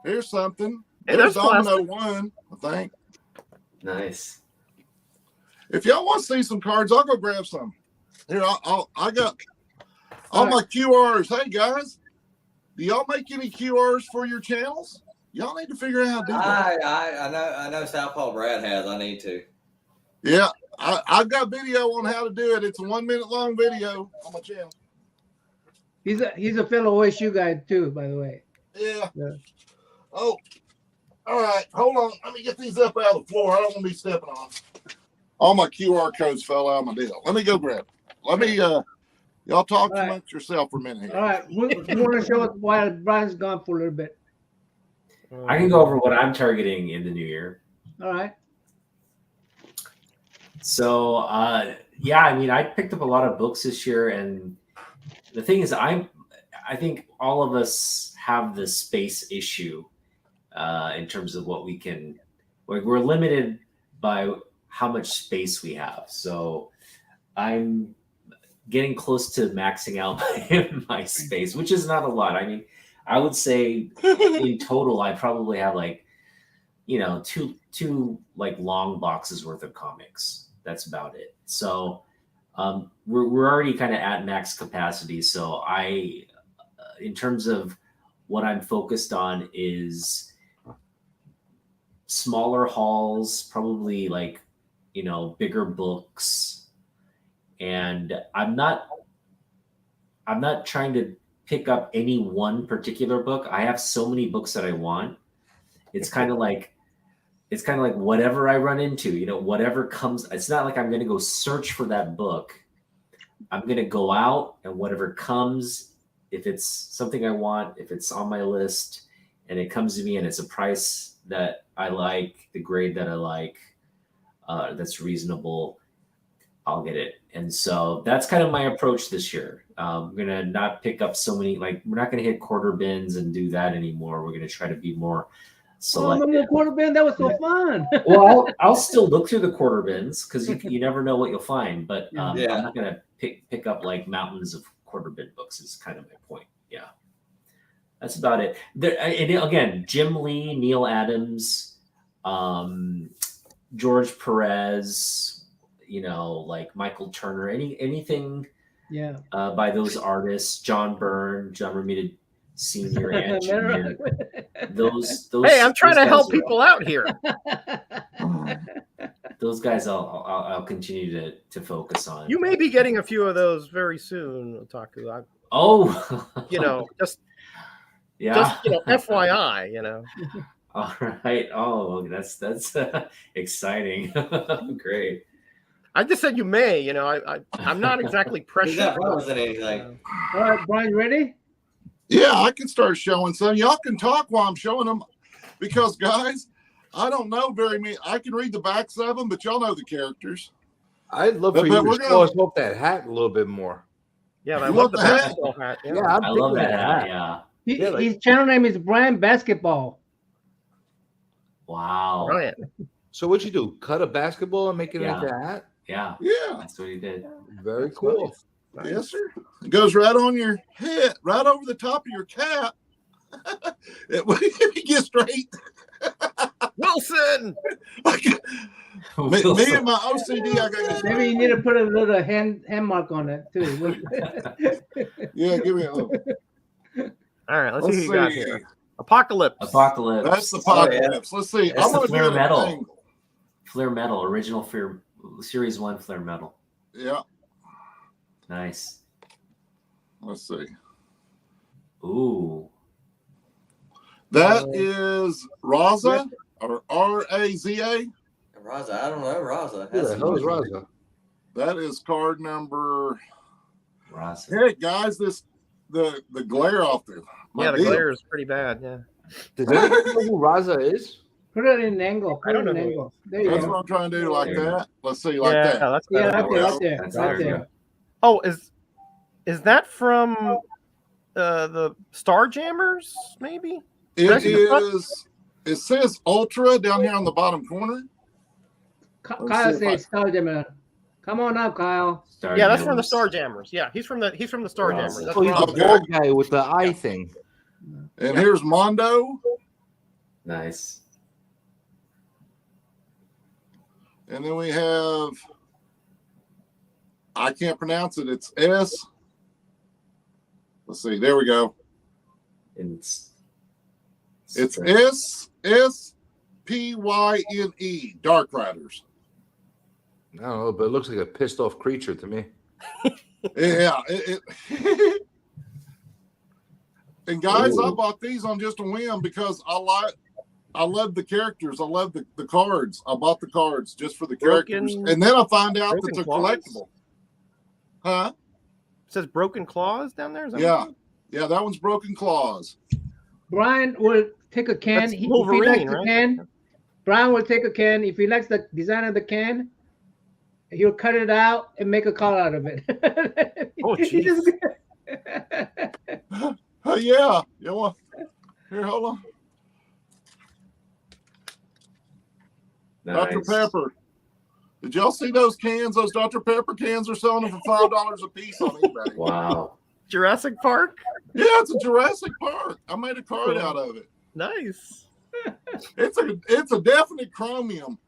Here's something. Hey, There's that's Domino one, I think. Nice. If y'all want to see some cards, I'll go grab some. Here, I got all my QRs. Hey guys, do y'all make any QRs for your channels? Y'all need to figure out how to do that. I know Southpaw Brad has. I need to. Yeah, I've got video on how to do it. It's a 1 minute long video on my channel. He's a fellow OSU guy too, by the way. Yeah. Yeah. Oh, all right. Hold on. Let me get these up out of the floor. I don't want to be stepping on them. All my QR codes fell out of my deal. Let me go grab it. Let me y'all talk All right. amongst yourself for a minute here. All right, you want to show us while Brian's gone for a little bit? I can go over what I'm targeting in the new year. All right. So yeah, I mean, I picked up a lot of books this year, and the thing is, I think all of us have the space issue in terms of what we can. Like, we're limited by how much space we have. So I'm getting close to maxing out my space, which is not a lot. I mean, I would say in total, I probably have like, two like long boxes worth of comics. That's about it. So we're already kind of at max capacity. So in terms of what I'm focused on is smaller hauls, probably like, bigger books. And I'm not trying to pick up any one particular book. I have so many books that I want. It's kind of like whatever I run into, whatever comes. It's not like I'm going to go search for that book. I'm going to go out, and whatever comes, if it's something I want, if it's on my list and it comes to me and it's a price that I like, the grade that I like, that's reasonable, I'll get it. And so that's kind of my approach this year. I'm going to not pick up so many, like, we're not going to hit quarter bins and do that anymore. We're going to try to be more selective. Oh, quarter bin, that was so fun. Well, I'll still look through the quarter bins because you never know what you'll find. But I'm not going to pick up like mountains of quarter bin books is kind of my point. Yeah. That's about it. And again, Jim Lee, Neil Adams, George Perez, like Michael Turner, anything by those artists, John Byrne, John Romita Sr. and Jr. Those Hey, I'm trying to guys help people out here. Those guys I'll continue to focus on. You may be getting a few of those very soon, Otaku. Just FYI, All right. Oh, that's exciting. Great. I just said you may. I'm not exactly He's pressured. not promising anything. All right, Brian, ready? Yeah, I can start showing some. Y'all can talk while I'm showing them, because guys, I don't know very many. I can read the backs of them, but y'all know the characters. I'd love for But you we're to show us off that hat a little bit more. Yeah, I You love want the the hat? basketball hat. Yeah. I'm I love thinking that of hat. Yeah. Yeah, like- His channel name is Brian Basketball. Wow. Brilliant. So what'd you do? Cut a basketball and make it Yeah. into a hat? Yeah. Yeah, That's what he did. Very cool. yes, sir. It goes right on your head, right over the top of your cap. It gets straight. Wilson. Me and my OCD, I got Maybe you need to put a little hand mark on it too. Yeah, give me a. All right, let's Let's see who you got see. here. Apocalypse. Apocalypse. That's the apocalypse. Let's see. That's I'm the gonna Flare do it at an Metal. angle. Flare Metal, original Flare Series 1 Flare Metal. Yeah. Nice. Let's see. Ooh. That is Raza or Raza. Raza, I don't know. Raza. Who the hell is That's- Raza? That is card number. Ross. Hey guys, the glare off there. Yeah, the glare is pretty bad. Yeah. Does anybody know who Raza is? Put it in an angle. I don't Put it in know an who angle. There you That's go. what I'm trying to do, like There you that. Let's see, like yeah, that. that's Yeah, better. right there, right there, That's right there. there. Oh, is that from the Starjammers? Maybe. It That's the front? is. It says Ultra down here on the bottom corner. Let's Kyle see if says Starjammer. Come on up, Kyle. Yeah, that's from the Starjammers. Starjammers. Yeah, he's from the Starjammers. That's Oh, he's Raza. the bald guy with the eye thing. And here's Mondo. Nice. And then we have, I can't pronounce it. It's S. Let's see. There we go. It's It's SSPYNE. Dark Riders. I don't know, but it looks like a pissed off creature to me. Yeah. And guys, I Ooh. bought these on just a whim because I love the characters. I love the cards. I bought the cards just for the characters. Broken- And then I find out that Broken they're Claws? collectible. Huh? It says Broken Claws down there. Is that Yeah. what Yeah, that one's Broken Claws. Brian will take a can. That's If he Wolverine, likes the right? can, Brian will take a can. If he likes the design of the can, he'll cut it out and make a call out of it. Oh, He just- Yeah. Yeah. Well, here, hold on. Dr. nice. Pepper. Did y'all see those cans? Those Dr. Pepper cans are selling them for $5 a piece on eBay. Wow. Jurassic Park. Yeah, it's a Jurassic Park. I made a card out of it. Nice. It's a definite chromium.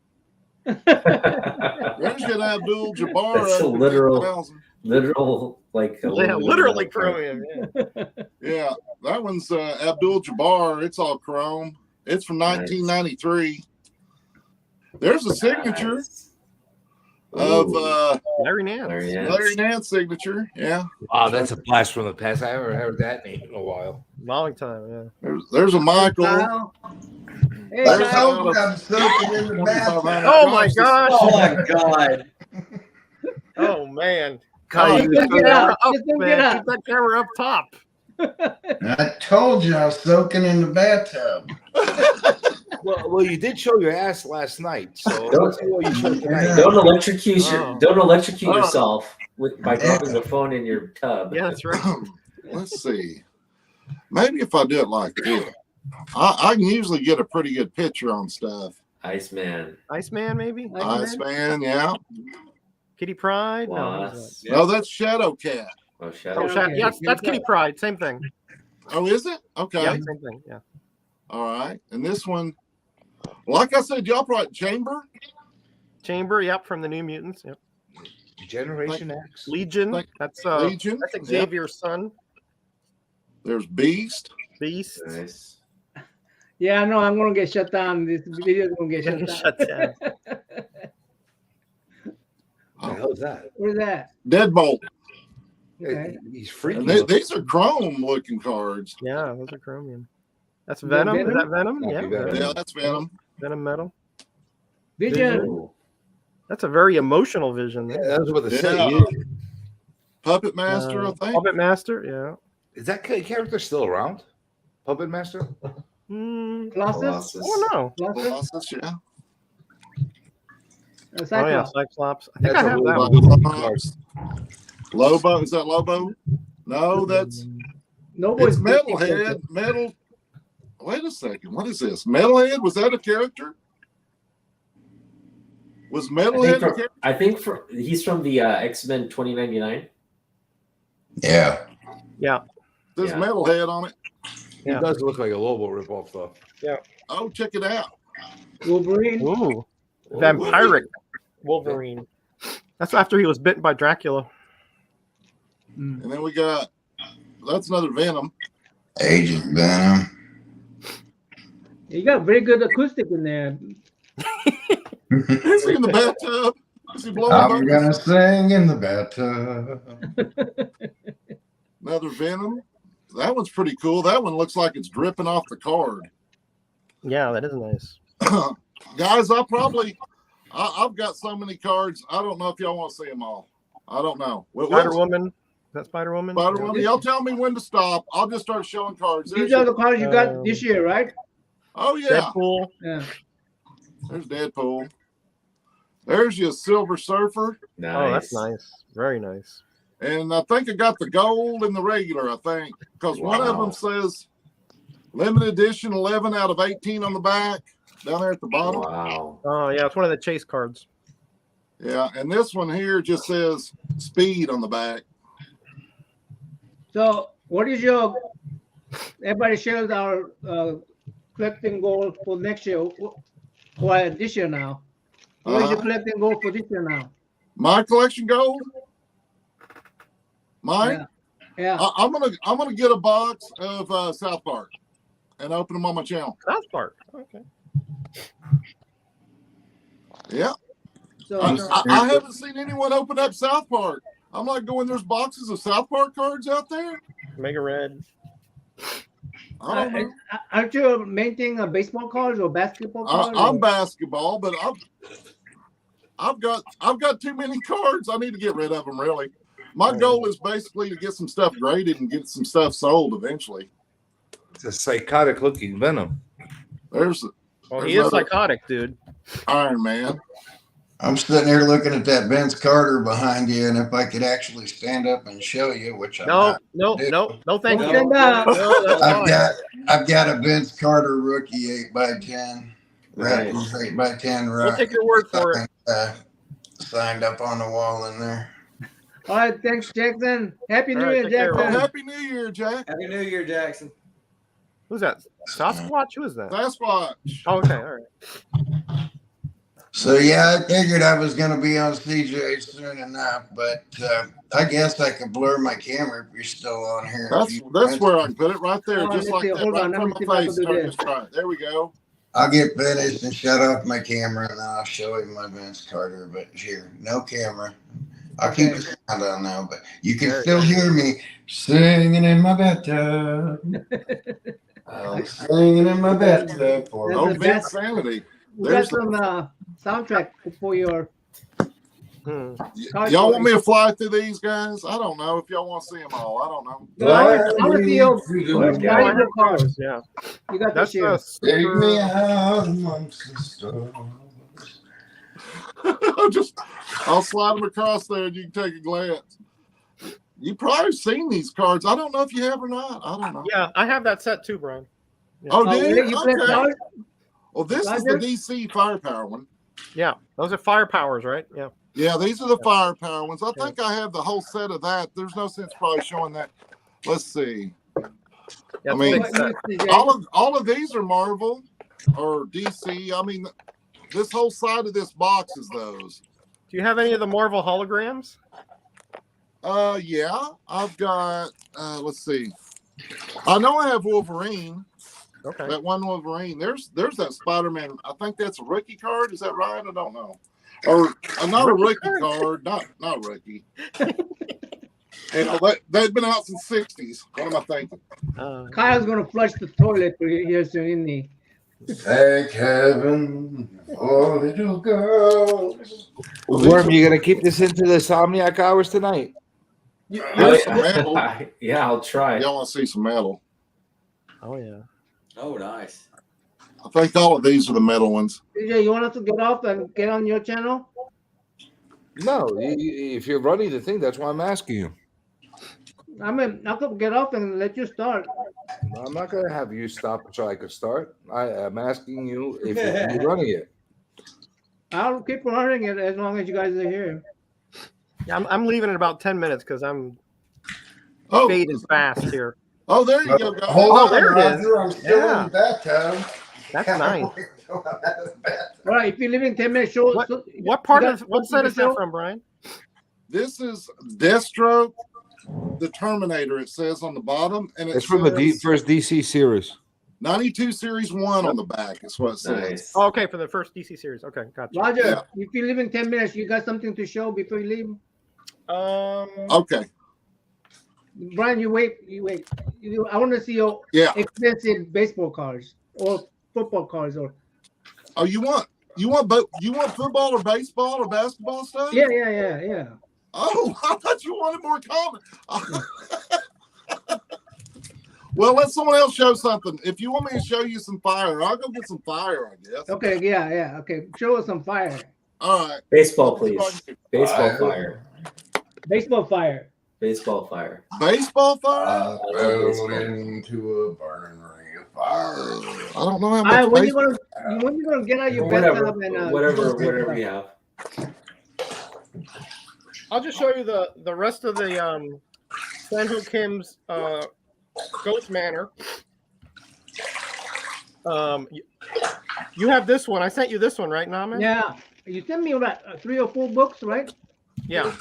There's gonna have Abdul Jabbar. That's a up to literal- 50,000. Literal, like. Yeah, aluminum literally metal part. chromium. Yeah. Yeah, that one's Abdul Jabbar. It's all chrome. It's from 1993. There's a signature Nice. of Ooh, Larry Nance. Larry Nance. Larry Nance signature. Yeah, Wow, that's a blast from the past. I haven't heard that name in a while. Long time. Yeah. there's a Michael. Kyle. Hey, There's Kyle. a- I'm soaking in the bathroom. Oh my gosh. Oh my god. Oh man. Kyle, Keep just that get camera up. up, Just don't man. get up. Keep that camera up top. I told you I was soaking in the bathtub. Well, you did show your ass last night, so Don't- let's see what you showed tonight. Don't electrocute Oh. don't electrocute Oh. yourself by dropping the phone in your tub. Yeah, that's right. Let's see. Maybe if I do it like this, I can usually get a pretty good picture on stuff. Iceman. Iceman, maybe? Iceman, yeah. Kitty Pride? No. Boss. No, that's Shadow Cat. Oh, Oh, Shadow. Okay. yes, that's Kitty Pride. Same thing. Oh, is it? Okay. Yeah, same thing. Yeah. All right. And this one, like I said, y'all brought Chamber. Chamber, yep, from the New Mutants. Yep. Generation X. Legion. Like That's Legion. that's Yep. Xavier's son. There's Beast. Beast. Nice. Yeah, I know. I'm gonna get shut down. This video is gonna get shut down. Shut down. What the hell is that? What is that? Deadbolt. Okay. He's freaky. And these are chrome looking cards. Yeah, those are chromium. That's that Venom. Is Venom? that Venom? Might Yeah. be Venom. Yeah, that's Venom. Venom metal. Vision. Ooh. That's a very emotional vision. Yeah, that was about to say. Yeah. Puppet Master, I think. Puppet Master, yeah. Is that character still around? Puppet Master? Colossus. Colossus. Oh no. Colossus. Colossus, yeah. Oh yeah, Cyclops. Cyclops. I think That's I a have little that bit- one. Lobo, is that Lobo? No, that's Nobody's it's Metalhead. Metal. Wait a second. What is this? Metalhead? Was that a character? Was Metalhead a character? I think he's from the X-Men 2099. Yeah. Yeah. There's Yeah. Metalhead on it. He Yeah. does look like a Lobo ripoff, though. Oh, check it out. Wolverine. Ooh. Vampiric Wolverine. That's after he was bitten by Dracula. Mm. And then we got that's another Venom. Agent Venom. You got very good acoustic in there. Is he in the bathtub? Is he blowing I'm bubbles? gonna sing in the bathtub. Another Venom. That one's pretty cool. That one looks like it's dripping off the card. Yeah, that is nice. Guys, I've got so many cards. I don't know if y'all want to see them all. I don't know. Spider Woman. Is that Spider Woman? Spider Woman. Y'all tell me when to stop. I'll just start showing cards. These are the cards you got this year, right? Oh yeah. Deadpool. Yeah. There's Deadpool. There's your Silver Surfer. Nice. Oh, that's nice. Very nice. And I think I got the gold and the regular, I think. Because one of them says limited edition 11 out of 18 on the back, down there at the bottom. Wow. Oh, yeah, it's one of the chase cards. Yeah, and this one here just says speed on the back. So, what is your? Everybody shares our collecting goal for next year. Or this year now. What is your collecting goal for this year now? My collection gold? Mine? Yeah. I'm gonna get a box of South Park and open them on my channel. South Park. Okay. Yeah. So, I haven't seen anyone open up South Park. I'm like going, there's boxes of South Park cards out there. Mega Red. I don't know. aren't you main thing baseball cards or basketball cards? I'm basketball, but I've got too many cards. I need to get rid of them. Really, my goal is basically to get some stuff graded and get some stuff sold eventually. It's a psychotic looking Venom. There's Oh, There's he is another- psychotic, dude. Iron Man. I'm sitting here looking at that Vince Carter behind you, and if I could actually stand up and show you, which I'm No, not, no, no, no, thank you. Stand up. No, that's I've fine. got a Vince Carter rookie 8x10, Nice. Raptors 8x10 We'll take your word for it. signed up on the wall in there. All right, thanks, Jackson. Happy New All right, Year, take care, Oh, Jackson. Happy New Year, Jack. Happy New Year, Jackson. Who's that? Sasquatch? Who is that? Sasquatch. Oh, okay, all right. So yeah, I figured I was going to be on CJ soon enough, but I guess I could blur my camera if you're still on here. That's where I can put it right there, Oh, just let's like see. that, Hold right on, in let front me of my see if I face. can do Just try it. There we go. I'll get finished and shut off my camera, and then I'll show him my Vince Carter. But here, no camera. I'll keep the sound on now, but you can Very still hear me singing in my bathtub. I'm singing in my bathtub for No the Vince best. Sanity. We got There's some soundtrack for your. Hmm. Y'all want me to fly through these guys? I don't know if y'all want to see them all. I don't know. No, I want to see your Oh, Yeah, I I have have cards. cards, yeah. You got That's this year. Take me super. out amongst the stars. I'll slide them across there and you can take a glance. You probably seen these cards. I don't know if you have or not. I don't know. Yeah, I have that set too, Brian. Oh, Oh, do really? you? You play Okay. cards? Well, this is the DC Firepower one. Yeah, those are fire powers, right? Yeah. Yeah, these are the Firepower ones. I think I have the whole set of that. There's no sense probably showing that. Let's see. Yeah, I mean, it's a big set. All of these are Marvel or DC. I mean, this whole side of this box is those. Do you have any of the Marvel holograms? Yeah, I've got. Let's see. I know I have Wolverine. Okay. That one Wolverine. There's that Spider-Man. I think that's a rookie card. Is that right? I don't know. Or not a rookie card. Not rookie. You know, they've been out since '60s. What am I thinking? Kyle's gonna flush the toilet here soon, isn't he? Thank heaven for little girls. Worm, you gonna keep this into the Somniac hours tonight? There's some metal. Yeah, I'll try. Y'all want to see some metal? Oh yeah. Oh, nice. I think all of these are the metal ones. DJ, you want us to get off and get on your channel? No, if you're running the thing, that's why I'm asking you. I mean, I could get off and let you start. I'm not gonna have you stop so I could start. I am asking you if you're running it. I'll keep running it as long as you guys are here. Yeah, I'm leaving in about 10 minutes because I'm Oh, fading fast here. oh, there you go, guys. Hold Oh, on, there it is. Roger. I'm still Yeah. in the bathtub. That's nice. All right, if you leave in 10 minutes, show. What- so- What part you of got what set is that show? from, Brian? This is Deathstroke, the Terminator. It says on the bottom, and It's from the says first DC series. 92 Series 1 on the back. Is what it says. Nice. Oh, okay, for the first DC series. Okay, gotcha. Roger, Yeah. if you leave in 10 minutes, you got something to show before you leave? Okay. Brian, you wait. I want to see your Yeah. expensive baseball cards or football cards or. Oh, you want football or baseball or basketball stuff? Yeah. Oh, I thought you wanted more common. Well, let someone else show something. If you want me to show you some fire, I'll go get some fire, I guess. Okay, yeah. Okay, show us some fire. All right. Baseball, please. Baseball fire. Baseball fire. Baseball fire. Baseball fire? I fell into a burning ring of fire. I don't know how All much. right, when you baseball- gonna get out your Whatever, bathtub and whatever we have. I'll just show you the rest of the Sanho Kim's Ghost Manor. You have this one. I sent you this one, right, Naman? Yeah, you sent me about 3 or 4 books, right? Yeah.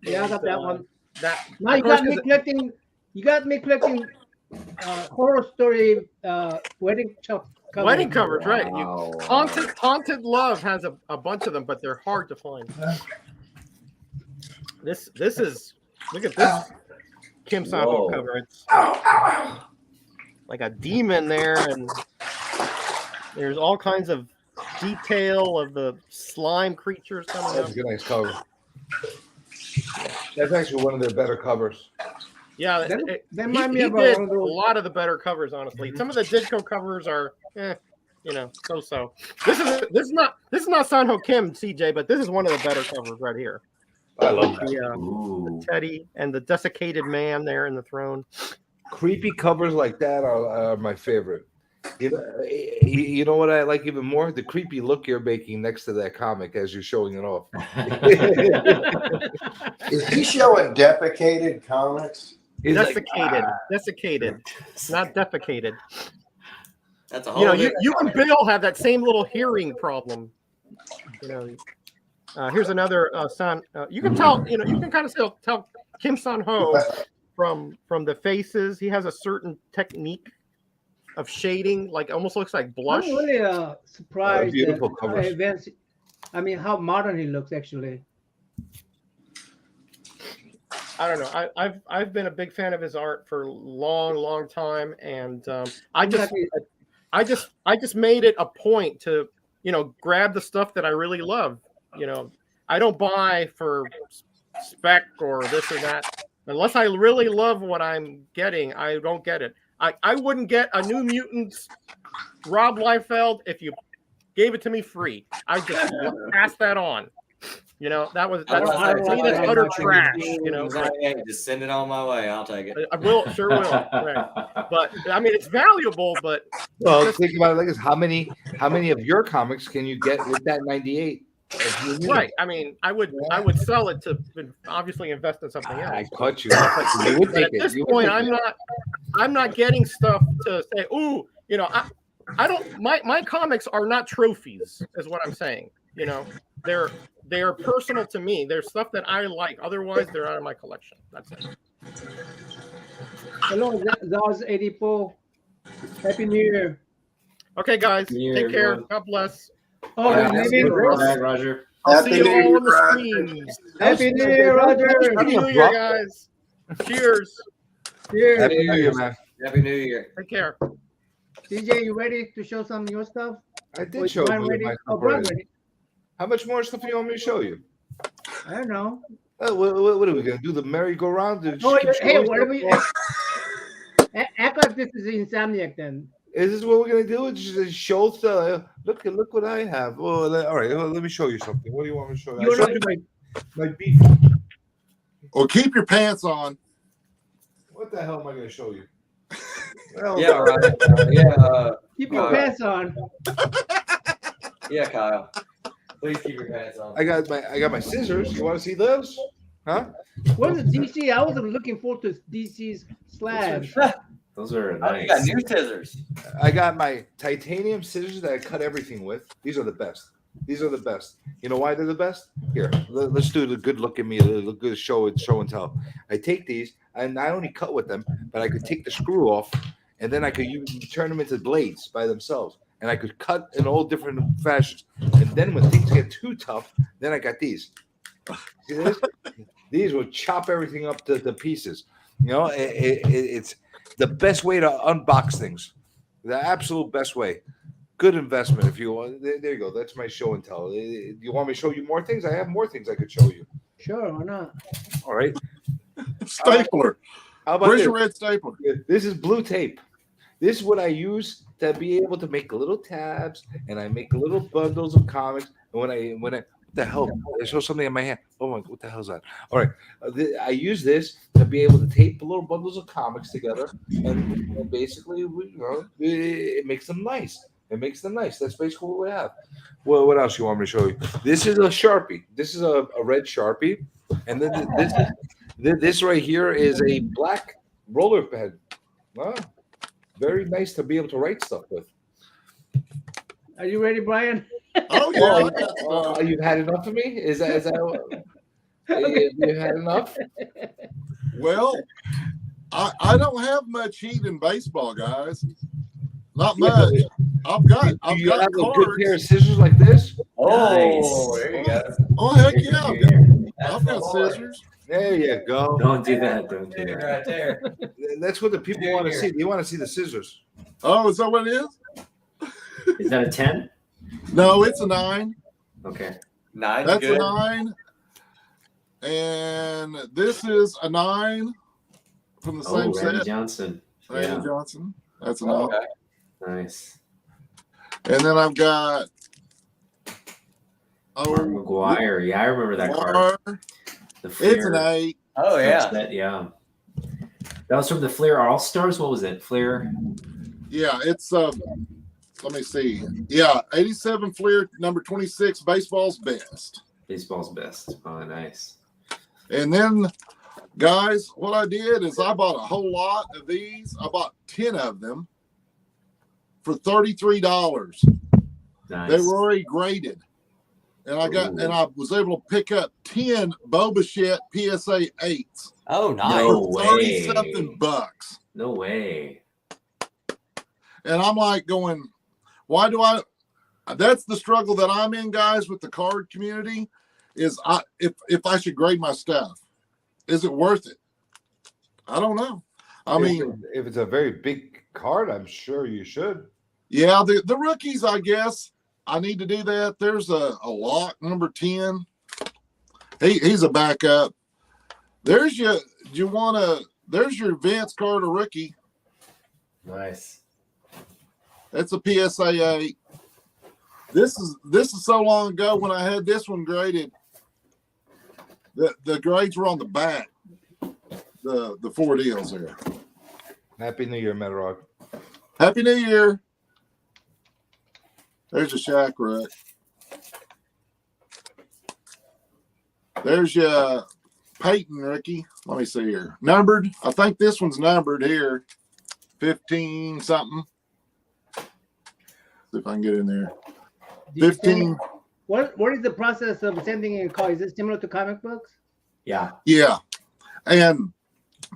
Yeah, I got that one. That Now you got me collecting. You got me collecting horror story wedding covers. wedding covers, right? Wow. Haunted Love has a bunch of them, but they're hard to find. This is, look at this Kim Sanho Whoa. cover. It's like a demon there, and there's all kinds of detail of the slime creatures coming That's up. a nice cover. That's actually one of their better covers. Yeah, That he remind me did of one of a those. lot of the better covers, honestly. Some of the Ditko covers are, so. This is not Sanho Kim, CJ, but this is one of the better covers right here. I love that. The Ooh. Teddy and the desiccated man there in the throne. Creepy covers like that are my favorite. You know what I like even more? The creepy look you're making next to that comic as you're showing it off. Is he showing deprecated comics? He's like, Desiccated, not defecated. That's a whole. You and Bill have that same little hearing problem. Here's another San. You can tell. You can kind of still tell Kim Sanho from the faces. He has a certain technique of shading, like almost looks like blush. I'm really surprised beautiful at covers. events. I mean, how modern he looks actually. I don't know. I've been a big fan of his art for a long time, and I just made it a point to grab the stuff that I really love. I don't buy for spec or this or that unless I really love what I'm getting. I don't get it. I wouldn't get a New Mutants Rob Liefeld if you gave it to me free. I just pass that on. That's utter trash. Just send it on my way. I'll take it. I will, sure will. Right. But I mean, it's valuable. But well, think about it like this: how many of your comics can you get with that 98? Right. I mean, I would sell it to obviously invest in something else. I caught you. You would take it. At this point, I'm not getting stuff to say, ooh, I don't. My comics are not trophies, is what I'm saying. They are personal to me. They're stuff that I like. Otherwise, they're out of my collection. That's it. Hello, Zaz 84. Happy New Year. Okay, guys. New Year, Take care. everyone. God bless. Oh, maybe. Bye, Roger. I'll see Happy you New all Year, on the Roger. streams. Happy New Year, Roger. Happy New Year, guys. Cheers. Cheers. Happy New Year, man. Happy New Year. Take care. DJ, you ready to show some of your stuff? I Or did is show Brian you ready? my Oh, stuff Brian already. ready. How much more stuff do you want me to show you? I don't know. What are we gonna do? The merry-go-round? Oh, hey, whatever you act like this is Insomniac then. Is this what we're gonna do? It's just show the look what I have. Oh, all right. Well, let me show you something. What do you want me to show you? You I'll show know, you my beef. Or keep your pants on. What the hell am I gonna show you? Yeah, right. Yeah, keep your pants on. yeah, Kyle. Please keep your pants on. I got my scissors. You want to see those? Huh? What is DC? I was looking forward to DC's slabs. Those are Oh, you got nice. new scissors. I got my titanium scissors that I cut everything with. These are the best. These are the best. You know why they're the best? Here, let's do the good look at me, the good show and tell. I take these, and I only cut with them, but I could take the screw off, and then I could turn them into blades by themselves, and I could cut in all different fashions. And then when things get too tough, then I got these. See this? These will chop everything up to the pieces. You know, it's the best way to unbox things. The absolute best way. Good investment if you want. There you go. That's my show and tell. You want me to show you more things? I have more things I could show you. Sure, why not? All right. Stapler. How about Where's this? your red stapler? This is blue tape. This is what I use to be able to make little tabs, and I make little bundles of comics. And when I what the hell? I show something in my hand. Oh my! What the hell is that? All right, I use this to be able to tape little bundles of comics together, and basically, it makes them nice. It makes them nice. That's basically what we have. Well, what else you want me to show you? This is a Sharpie. This is a red Sharpie, and then this right here is a black roller pen. Wow. Very nice to be able to write stuff with. Are you ready, Brian? Oh yeah. You've had enough of me? Is that you had enough? Well, I don't have much heat in baseball, guys. Not much. I've got Do you have a good cards. pair of scissors like this? Oh, there you go. Oh heck yeah! I've got scissors. There you go. Don't do that. Don't do that. Right there. That's what the people want to see. They want to see the scissors. Oh, is that what it is? Is that a 10? No, it's a 9. Okay. Nine's That's good. a 9. And this is a 9 from the same Randy set. Johnson. Randy Yeah. Johnson. That's a 9. Okay. Nice. And then I've got Mark McGuire. Yeah, I remember that card. Lamar. The It's an Flair 8. Oh yeah. set, yeah. That was from the Flair All Stars. What was it? Flair. Yeah, it's let me see. Yeah, 87 Fleer, number 26, baseball's best. Baseball's best. Oh, nice. And then, guys, what I did is I bought a whole lot of these. I bought 10 of them for $33. Nice. They were already graded. And I was able to pick up 10 Boba Fett PSA 8s Oh nice. No for 30 way. something bucks. No way. And I'm like going, why do I? That's the struggle that I'm in, guys, with the card community. Is if I should grade my stuff, is it worth it? I don't know. I mean, if it's a very big card, I'm sure you should. yeah, the rookies, I guess I need to do that. There's a lock number 10. He's a backup. There's your Vince Carter rookie. Nice. That's a PSA 8. This is so long ago when I had this one graded. The grades were on the back. The 4 deals there. Happy New Year, Metarog. Happy New Year. There's a Shaq Rook. There's your Peyton rookie. Let me see here. Numbered. I think this one's numbered here. 15 something. See if I can get in there. Do you 15. send- What is the process of sending in a card? Is it similar to comic books? Yeah. Yeah. And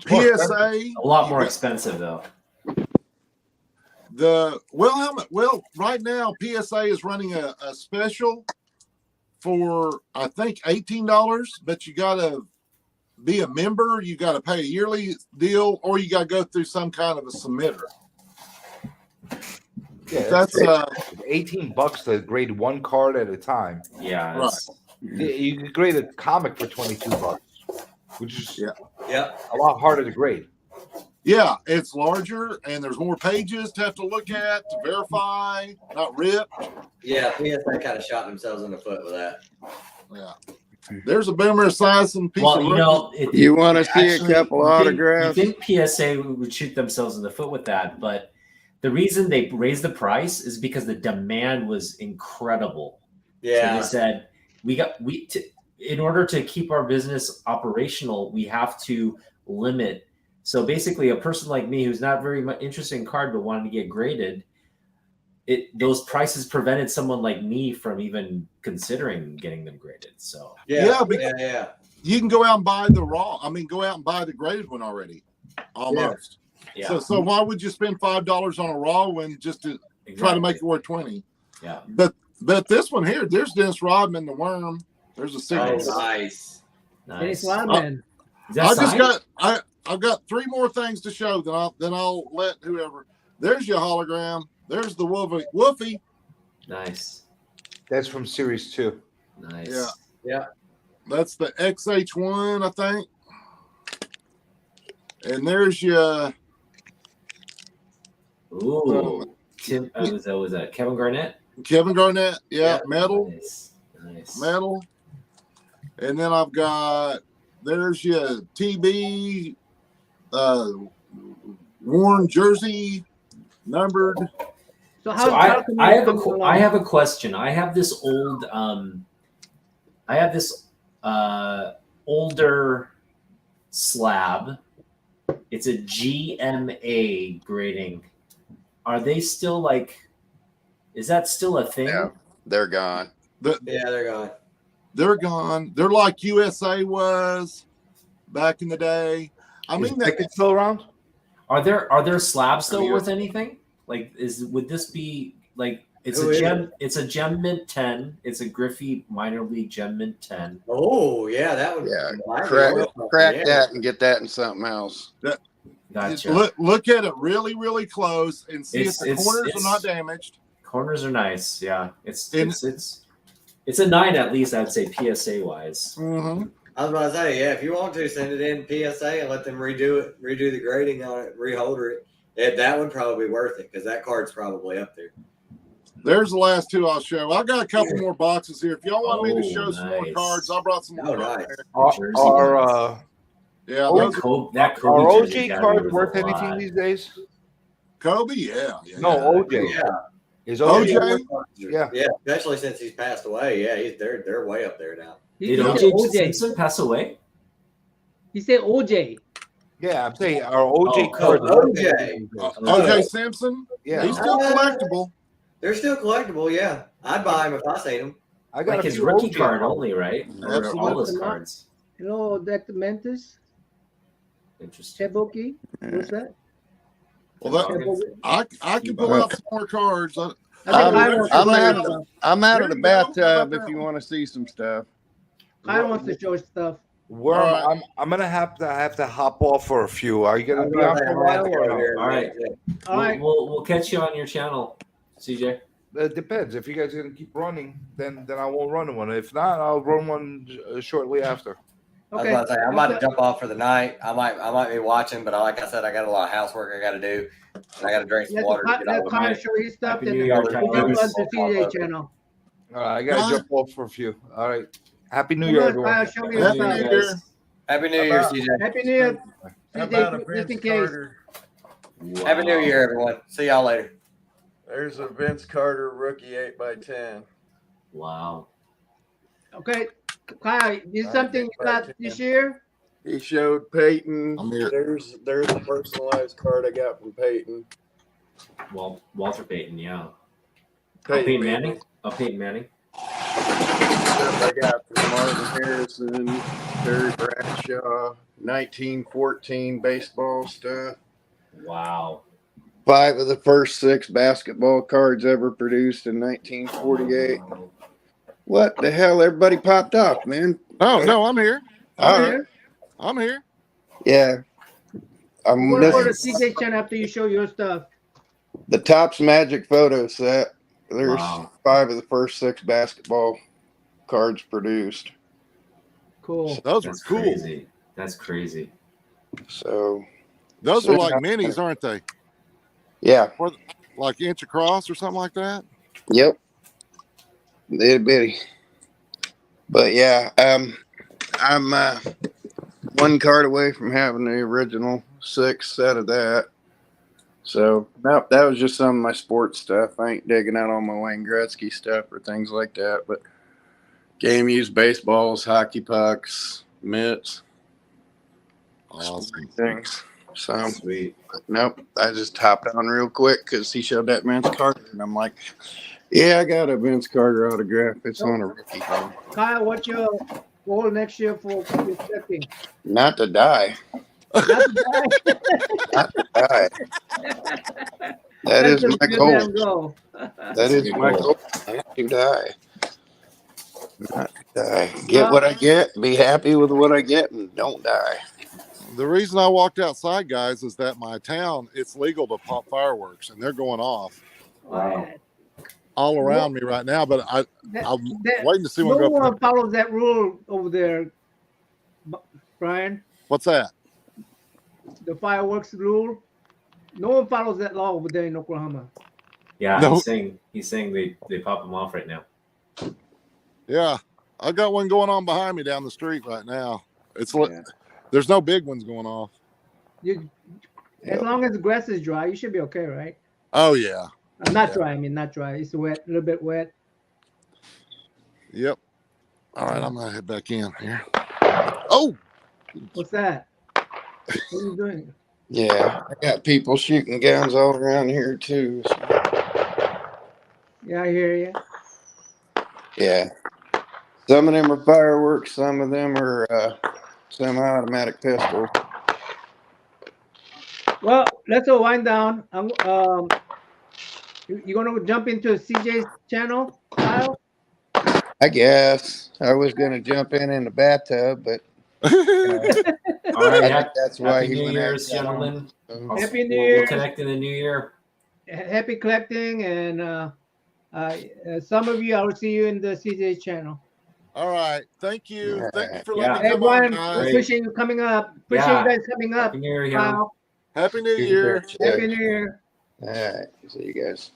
more PSA. A lot more expensive though. How much? Well, right now PSA is running a special for I think $18, but you gotta be a member, you gotta pay a yearly deal, or you gotta go through some kind of a submitter. Yeah, That's $18 to grade one card at a time. Yeah. Right. it's- You can grade a comic for $22, which is Yep. a lot harder to grade. yeah, it's larger and there's more pages to have to look at to verify, not rip. Yeah. PSA kind of shot themselves in the foot with that. Yeah. There's a Boomer Esiason piece Well, of you rookie. know, You want to see actually, a couple you autographs? think PSA would shoot themselves in the foot with that, but the reason they raised the price is because the demand was incredible. Yeah. So they said in order to keep our business operational, we have to limit. So basically, a person like me who's not very much interested in card but wanted to get graded, those prices prevented someone like me from even considering getting them graded. So Yeah, because- yeah. You can go out and buy the raw. I mean, go out and buy the graded one already. Almost. yeah, So why would you spend $5 on a raw one just to try to make it worth 20? Yeah. But this one here, there's Dennis Rodman, the Worm. There's a Oh, series. nice. Dennis Nice. Rodman. Is that I just signed? I've got 3 more things to show. Then I'll let whoever. There's your hologram. There's the Woofy. Nice. That's from Series 2. Nice. Yeah. That's the XH1, I think. And there's your Ooh. Tim, was that Kevin Garnett? Kevin Garnett. Yeah, Yeah. metal. Nice. Metal. And then I've got there's your TB worn jersey numbered. So So how come I you have a come qu- along? I have a question. I have this old older slab. It's a GMA grading. Are they still is that still a thing? Yeah. They're gone. Yeah, they're gone. They're gone. They're like USA was back in the day. I Is mean, that, Beckett still around? Are there slabs still Yeah. worth anything? Would this be it's Who a is gem it's a gem mint 10. It's a Griffey minor league gem mint 10. Oh, yeah, that would. Yeah. might be Crack, worth something, crack yeah. that and get that in something else. Gotcha. look at it really, really close and see if the corners it's- are not damaged. Corners are nice. Yeah. It's And- it's a 9 at least, I'd say PSA wise. Mm-hmm. I was about to say, yeah, if you want to send it in PSA and let them redo the grading on it, reholder it, that would probably be worth it because that card's probably up there. There's the last 2 I'll show. I've got a couple more boxes here. If y'all want me to show some more nice. cards, I brought some more. Oh, nice. Jersey Are Yeah, Oh, those that are Kobe OJ jersey got cards me worth a lot. anything these days? Kobe. Yeah. No, OJ. Yeah, Is OJ? OJ? Yeah. yeah, especially since he's passed away. Yeah, they're way up there now. He Did said OJ OJ. Simpson pass away? He said OJ. Yeah, I'm saying are OJ Oh, cards oh, worth OJ. anything these days? OJ Simpson. Yeah. He's still collectible. They're still collectible. Yeah, I'd buy them if I seen them. I got Like a his few rookie OJ card cards. only, right? Or Absolutely. all his cards. Hello, Dr. Mentis. Interesting. Cheboki. What's that? Well, that, Cheboki. I can pull out some more cards. I think Kyle wants to I'm show out his of stuff. I'm out of the There you go. bathtub if you want to see some stuff. Kyle wants to show his stuff. Where All right. I'm gonna have to hop off for a few. Are you gonna be on for a while or no? All right. All right. We'll catch you on your channel, CJ. It depends. If you guys are gonna keep running, then I won't run one. If not, I'll run one shortly after. I was Okay. about to say I'm about to jump off for the night. I might be watching, but like I said, I got a lot of housework I got to do. And I got to drink some Let water to get Kyle out of the night. show his stuff. Happy Then New Year, we'll Kyle. jump on Guys. the CJ channel. All right, I gotta Huh? jump off for a few. All right. Happy New Come Year, on, everyone. Kyle, show me your Happy stuff. New Year. Happy New Year, About- CJ. Happy New Year. How about a CJ, just Vince in case. Carter? Happy New Year, everyone. See y'all later. There's a Vince Carter rookie 8x10. Wow. Okay. Kyle, is something you got this year? He showed Peyton. I'm here. There's a personalized card I got from Peyton. Walter Payton, yeah. Peyton Peyton Manning? Peyton Manning. Stuff I got from Marvin Harrison, Terry Bradshaw, 1914 baseball stuff. Wow. 5 of the first 6 basketball cards ever produced in 1948. What the hell? Everybody popped off, man. Oh no, I'm here. All Okay. right. I'm here. Yeah. I'm We'll go to this, CJ channel after you show your stuff. the Topps Magic photo set. There's Wow. 5 of the first 6 basketball cards produced. Cool. Those That's were cool. crazy. That's crazy. So Those are like minis, aren't they? yeah. Like inch across or something like that. Yep. Itty bitty. But yeah, I'm 1 card away from having the original 6 set of that. So that was just some of my sports stuff. I ain't digging out all my Wayne Gretzky stuff or things like that. But game used baseballs, hockey pucks, mitts, Awesome. things. So Sweet. nope, I just hopped on real quick because he showed that Vince Carter, and I'm like, yeah, I got a Vince Carter autograph. It's on a rookie card. Kyle, what's your goal next year for your collecting? Not to die. Not to Not to die. die. That is That's a my good goal. damn goal. That is my goal. Not to die. Not to Get what I get, be happy with what I get, and don't die. The reason I walked outside, guys, is that my town, it's legal to pop fireworks, and they're going off Wow. all around me right now. But I'm that- waiting to see no one go. one follows that rule over there, Brian. What's that? The fireworks rule. No one follows that law over there in Oklahoma. Yeah, No. he's saying they pop them off right now. Yeah, I got one going on behind me down the street right now. It's Yeah. There's no big ones going off. You, as Yep. long as the grass is dry, you should be okay, right? Oh yeah, Not Yeah. dry. I mean, not dry. It's wet, a little bit wet. yep. All right, I'm gonna head back in here. Oh, What's that? What are you doing? Yeah, I got people shooting guns all around here too. So, Yeah, I hear you. yeah, some of them are fireworks, some of them are semi-automatic pistols. Well, let's all wind down. You gonna jump into CJ's channel, Kyle? I guess I was gonna jump in the bathtub, but All I right, think that's why happy he New went Year's, out. gentlemen. So, Happy New We'll Year's. connect in the new year. Happy collecting, and some of you, I will see you in the CJ's channel. all right. Thank you. Thank you for Yeah. letting me Hey, come on, Brian, guys. appreciate you coming up. Appreciate Yeah. you guys coming up. Happy New Year, Helen. Kyle. Happy New you Year. betcha. Happy New Year. All right, see you guys.